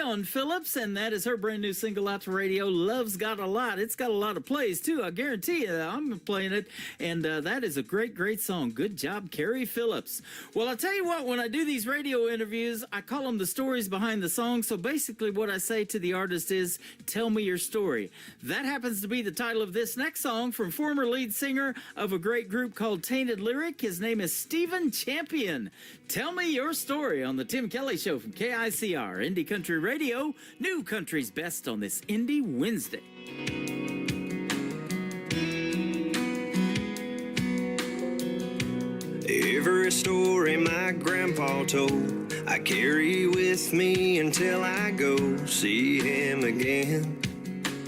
on Phillips, and that is her brand new single out to radio, Love's Got a Lot. It's got a lot of plays, too. I guarantee you I'm playing it, and that is a great, great song. Good job, Carrie Phillips. Well, I'll tell you what, when I do these radio interviews, I call them the stories behind the song. So basically what I say to the artist is, tell me your story. That happens to be the title of this next song from former lead singer of a great group called Tainted Lyric. His name is Stephen Champion. on. Tell me your story on the Tim Kelly Show from KICR, Indie Country Radio, New Country's Best on this Indie Wednesday. Every story my grandpa told, I carry with me until I go see him again.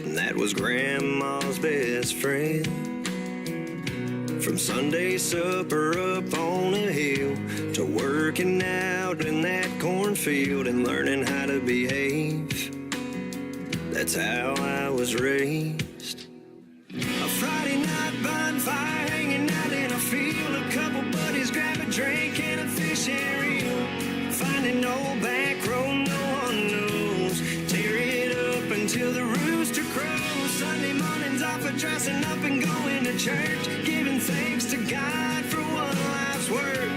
And that was Grandma's best friend. From Sunday supper up on a hill to working out in that cornfield and learning how to behave. That's how I was raised. A Friday night bonfire hanging out in a field. A couple buddies grab a drink and a fishing reel. Finding old back road no one knows. Tear it up until the rooster crows. Sunday mornings off of dressing up and going to church. Giving thanks to God for one life's work.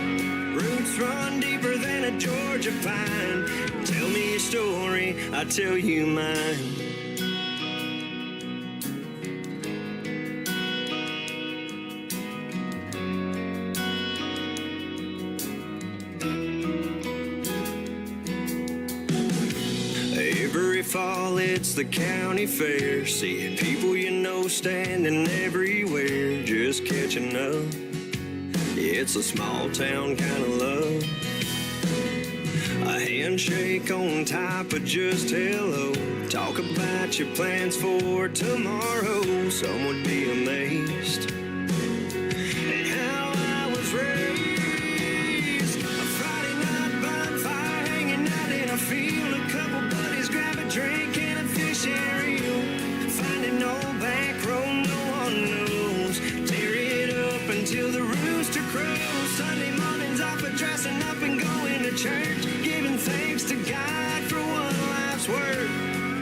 Roots run deeper than a Georgia pine. Tell me your story, I'll tell you mine. Every fall it's the county fair, seeing people you know standing everywhere, just catching up. Yeah, it's a small town kind of love. A handshake on top of just hello. Talk about your plans for tomorrow. Some would be amazed at how I was raised. A Friday night bonfire hanging out in a field. A couple buddies grab a drink and a fishing reel. Finding old back road no one knows. Tear it up until the rooster crows. Sunday mornings off of dressing up and going to church. Giving thanks to God for one life's work.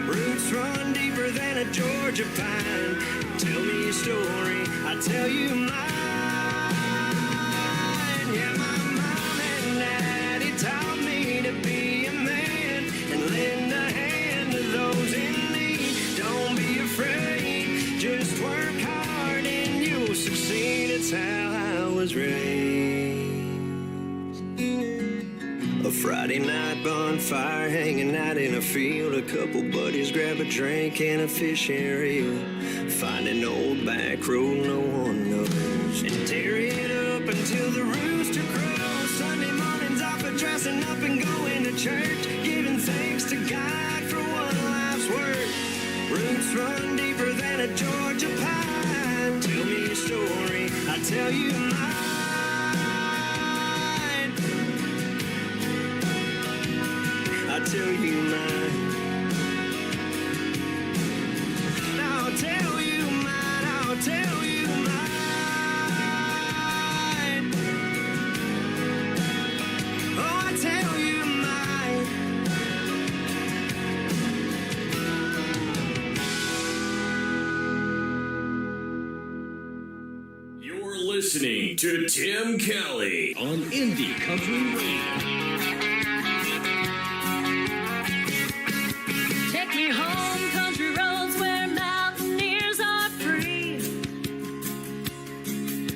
Roots run deeper than a Georgia pine. Tell me your story, I'll tell you mine. Yeah, my mom and daddy taught me to be a man and lend a hand to those in need. Don't be afraid, just work hard and you'll succeed. It's how I was raised. A Friday night bonfire hanging out in a field. A couple buddies grab a drink and a fishing reel. Find an old back road no one knows. And tear it up until the rooster crows. Sunday mornings off of dressing up and going to church. Giving thanks to God for one life's work. Roots run deeper than a Georgia pine. Tell me your story, I'll tell you mine. I'll tell you mine. I'll tell you mine. I'll tell you mine. Oh, I'll tell you mine. You're listening to Tim Kelly on Indie Country Radio. Take me home, country roads where mountaineers are free.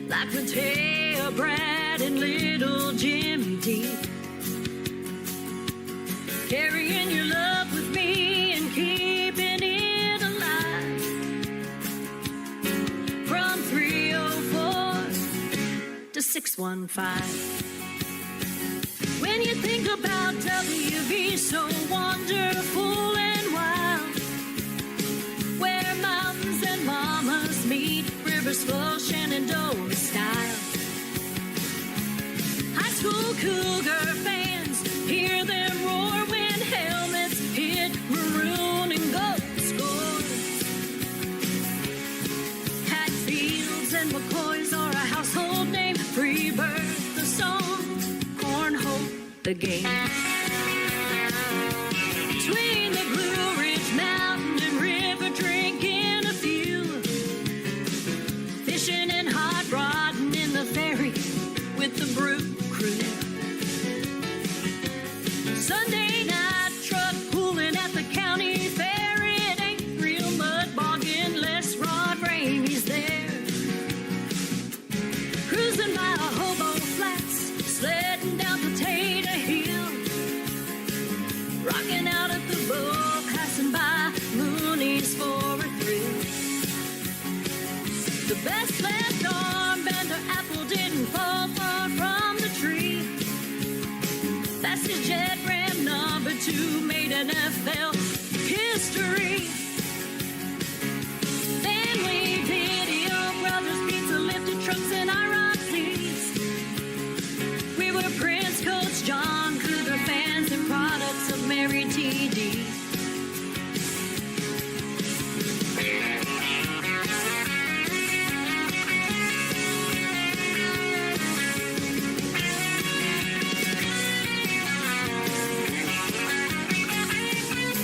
Like Mateo, Brad, and little Jimmy D. Carrying your love with me and keeping it alive. From 304 to 615. When you think about WV, so wonderful and wild, where mountains and mamas meet, rivers flow Shenandoah style. High school Cougar fans hear them roar when helmets hit maroon and gold scores. Hatfields and McCoys are a household name. Freebird, the song, cornhole, the game. Between the Blue Ridge Mountain and river, drinking a few, fishing and hot rodding in the ferry with the brew crew. Sunday night truck pulling at the county fair. It ain't real mud bogging unless Rod Ramey's there. Cruising by Hobo Flats, sledding down NFL history. Family video, Brothers Pizza, lifted trucks and IROC fleets. We were Prince, Coach John, Cougar fans and products of Mary TD.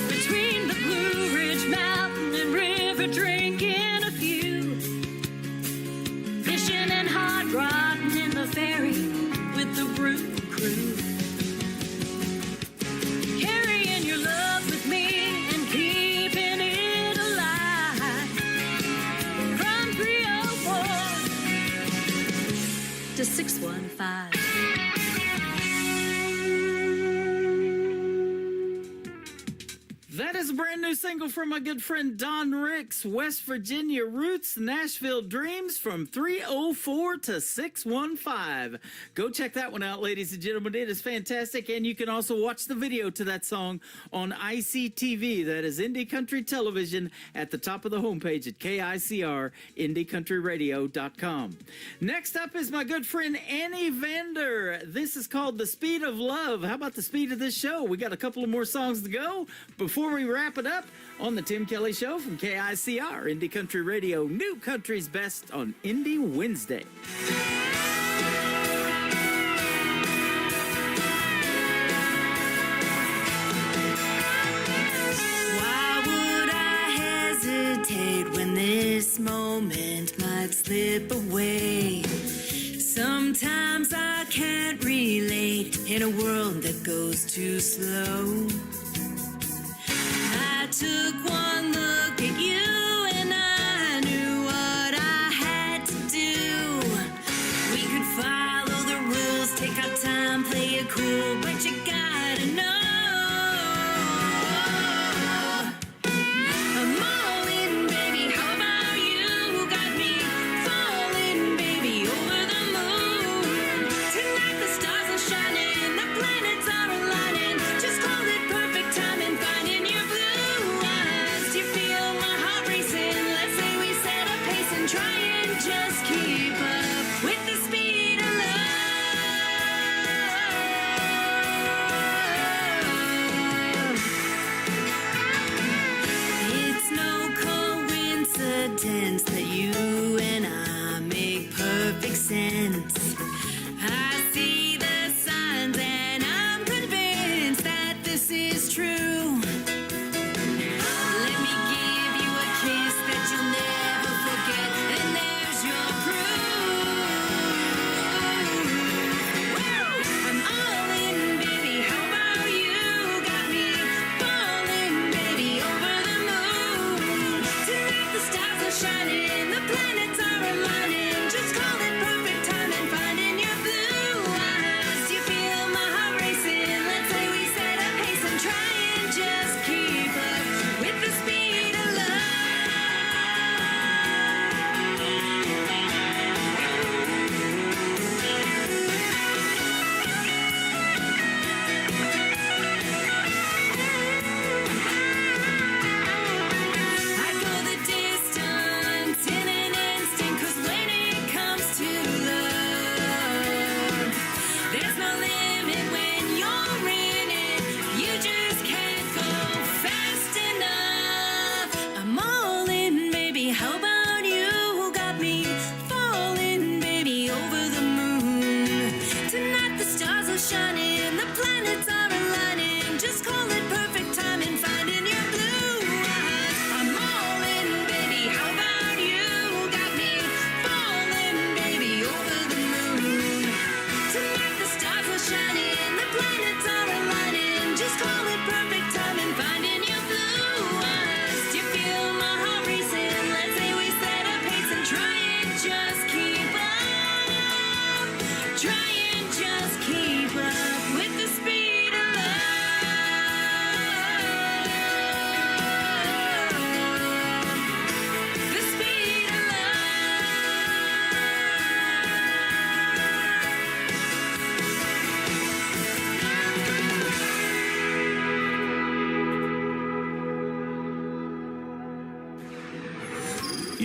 Between the Blue Ridge Mountain and river, drinking a few, fishing and hot rodding in the ferry with the brew crew, carrying your love with me and keeping it alive. From 304 to 615. That is a brand new single from my good friend Don Ricks, West Virginia Roots, Nashville Dreams, from 304 to 615. Go check that one out, ladies and gentlemen. It is fantastic, and you can also watch the video to that song on ICTV. That is Indie Country Television at the top of the homepage at KICR, IndieCountryRadio.com. Next up is my good friend Annie Vander. This is called The Speed of Love. How about the speed of this show? We got a couple of more songs to go before we wrap it up on the Tim Kelly Show from KICR, Indie Country Radio, New Country's Best on Indie Wednesday. Why would I hesitate when this moment might slip away? Sometimes I can't relate in a world that goes too slow. I took one look at you and I knew what I had to do. We could follow the rules, take our time, play it cool, but you gotta know I'm all in, baby. How about you? Got me falling, baby, over the moon. Tonight the stars are shining, the planets are aligning. Just call it perfect timing, finding your blue eyes. Do you feel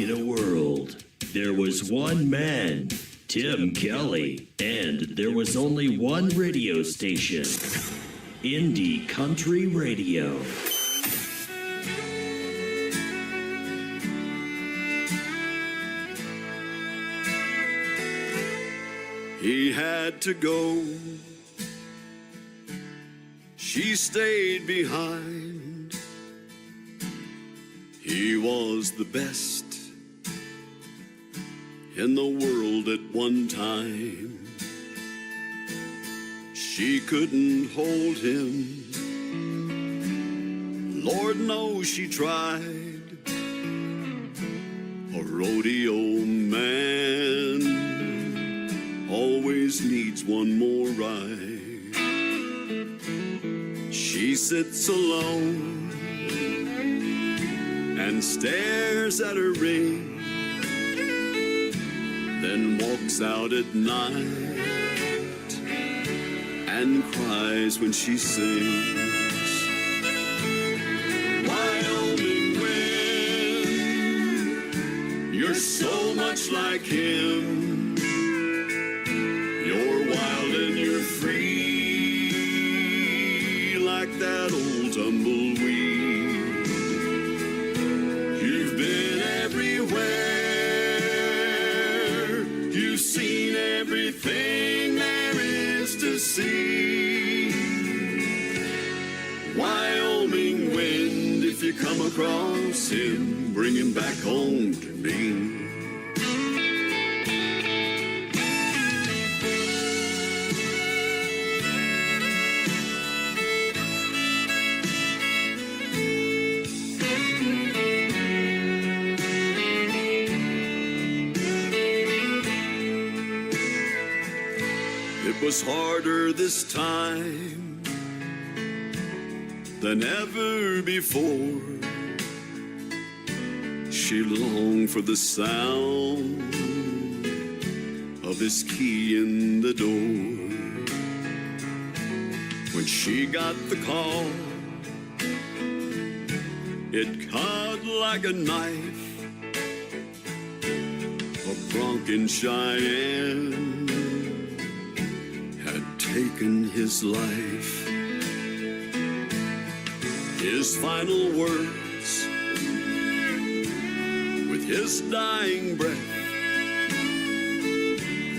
in a world. There was one man, Tim Kelly, and there was only one radio station, Indie Country Radio. He had to go. She stayed behind. He was the best in the world at one time. She couldn't hold him. Lord knows she tried. A rodeo man always needs one more ride. She sits alone and stares at her ring, then walks out at night and cries when she sings. Wyoming wind, you're so much like him. You're wild and you're free, like that old tumbleweed. You've been everywhere. You've seen everything there is to see. Wyoming wind, if you come across him, bring him back home to me. It was harder this time than ever before. She longed for the sound of his key in the door. When she got the call, it cut like a knife. A Bronco Cheyenne taken his life. His final words with his dying breath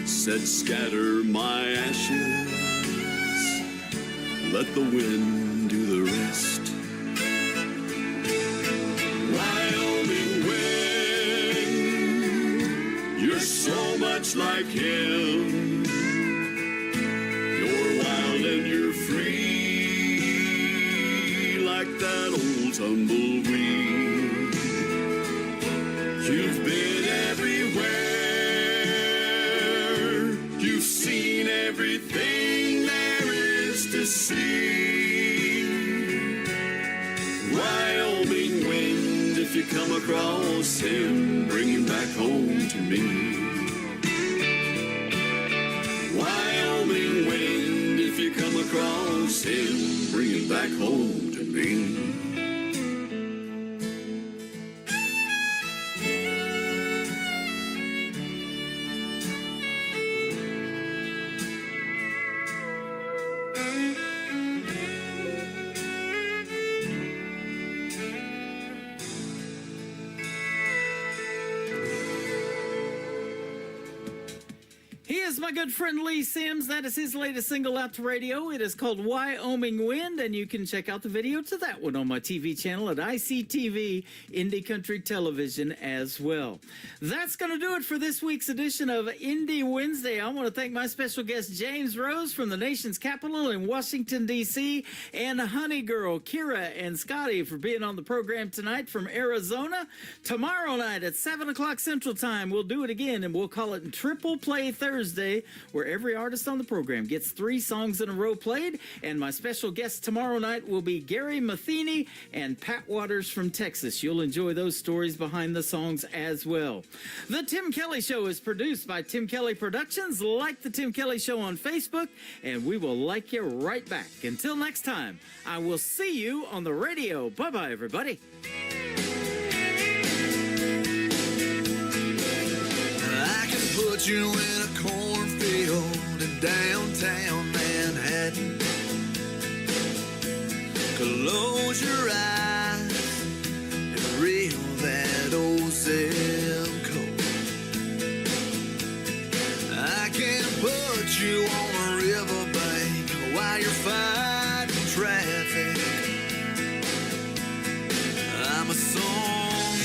said, scatter my ashes, let the wind do the rest. Wyoming wind, you're so much like him. And you're free, like that old tumbleweed. You've been everywhere. You've seen everything there is to see. Wyoming wind, if you come across him, bring him back home to me. Wyoming wind, if you come across him, bring him back home to me. My good friend Lee Sims. That is his latest single out to radio. It is called Wyoming Wind, and you can check out the video to that one on my TV channel at ICTV Indie Country Television as well. That's going to do it for this week's edition of Indie Wednesday. I want to thank my special guest James Rose from the nation's capital in Washington, D.C., and Honey Girl Kira and Scotty for being on the program tonight from Arizona. Tomorrow night at 7 o'clock Central Time, we'll do it again, and we'll call it Triple Play Thursday, where every artist on the program gets 3 songs in a row played. And my special guest tomorrow night will be Gary Matheny and Pat Waters from Texas. You'll enjoy those stories behind the songs as well. The Tim Kelly Show is produced by Tim Kelly Productions. Like the Tim Kelly Show on Facebook, and we will like you right back. Until next time, I will see you on the radio. Bye-bye, everybody. put you in a cornfield in downtown Manhattan. Close your eyes and reel that old zip code. I can put you on a riverbank while you're fighting traffic. I'm a song,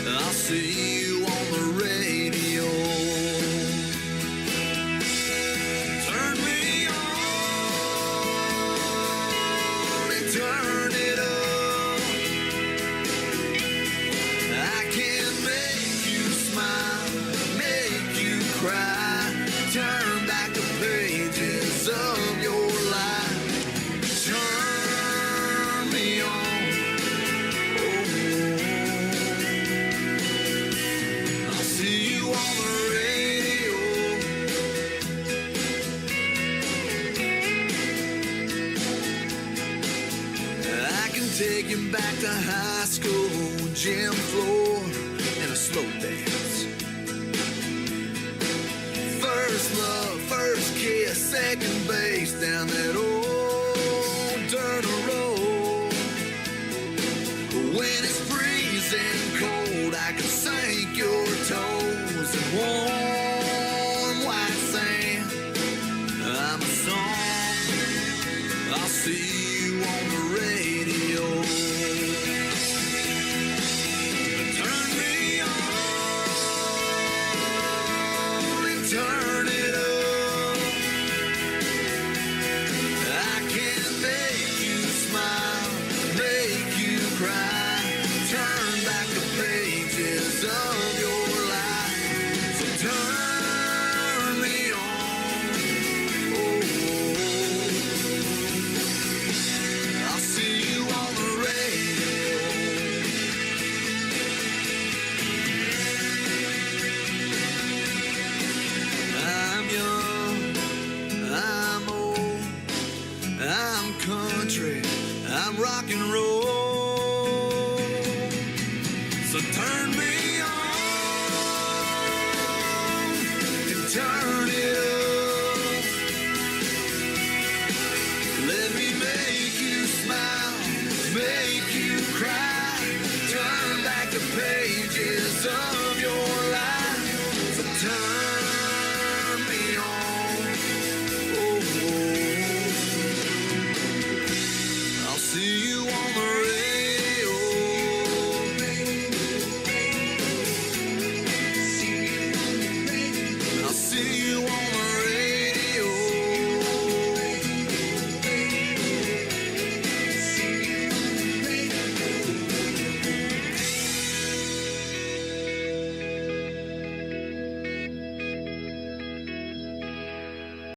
I'll see you on the radio. Turn me on and turn it up. I can make you smile, make you cry, turn back the pages of your life. Turn me on. I'll see you on the radio. I can take you back to high school, gym floor, and a slow dance. First love, first kiss, second base down that old dirt road. When it's freezing cold, I can sink your toes in warm white sand. I'm a song, I'll see you on the radio. Turn me on and turn it up. I can make you smile, make you cry, turn back the pages of your life. So turn me on. Oh, I'll see you on the radio. I'm young, I'm old, I'm country, I'm rock and roll. So turn me on and turn it up. Let me make you smile, make you cry, turn back the pages of your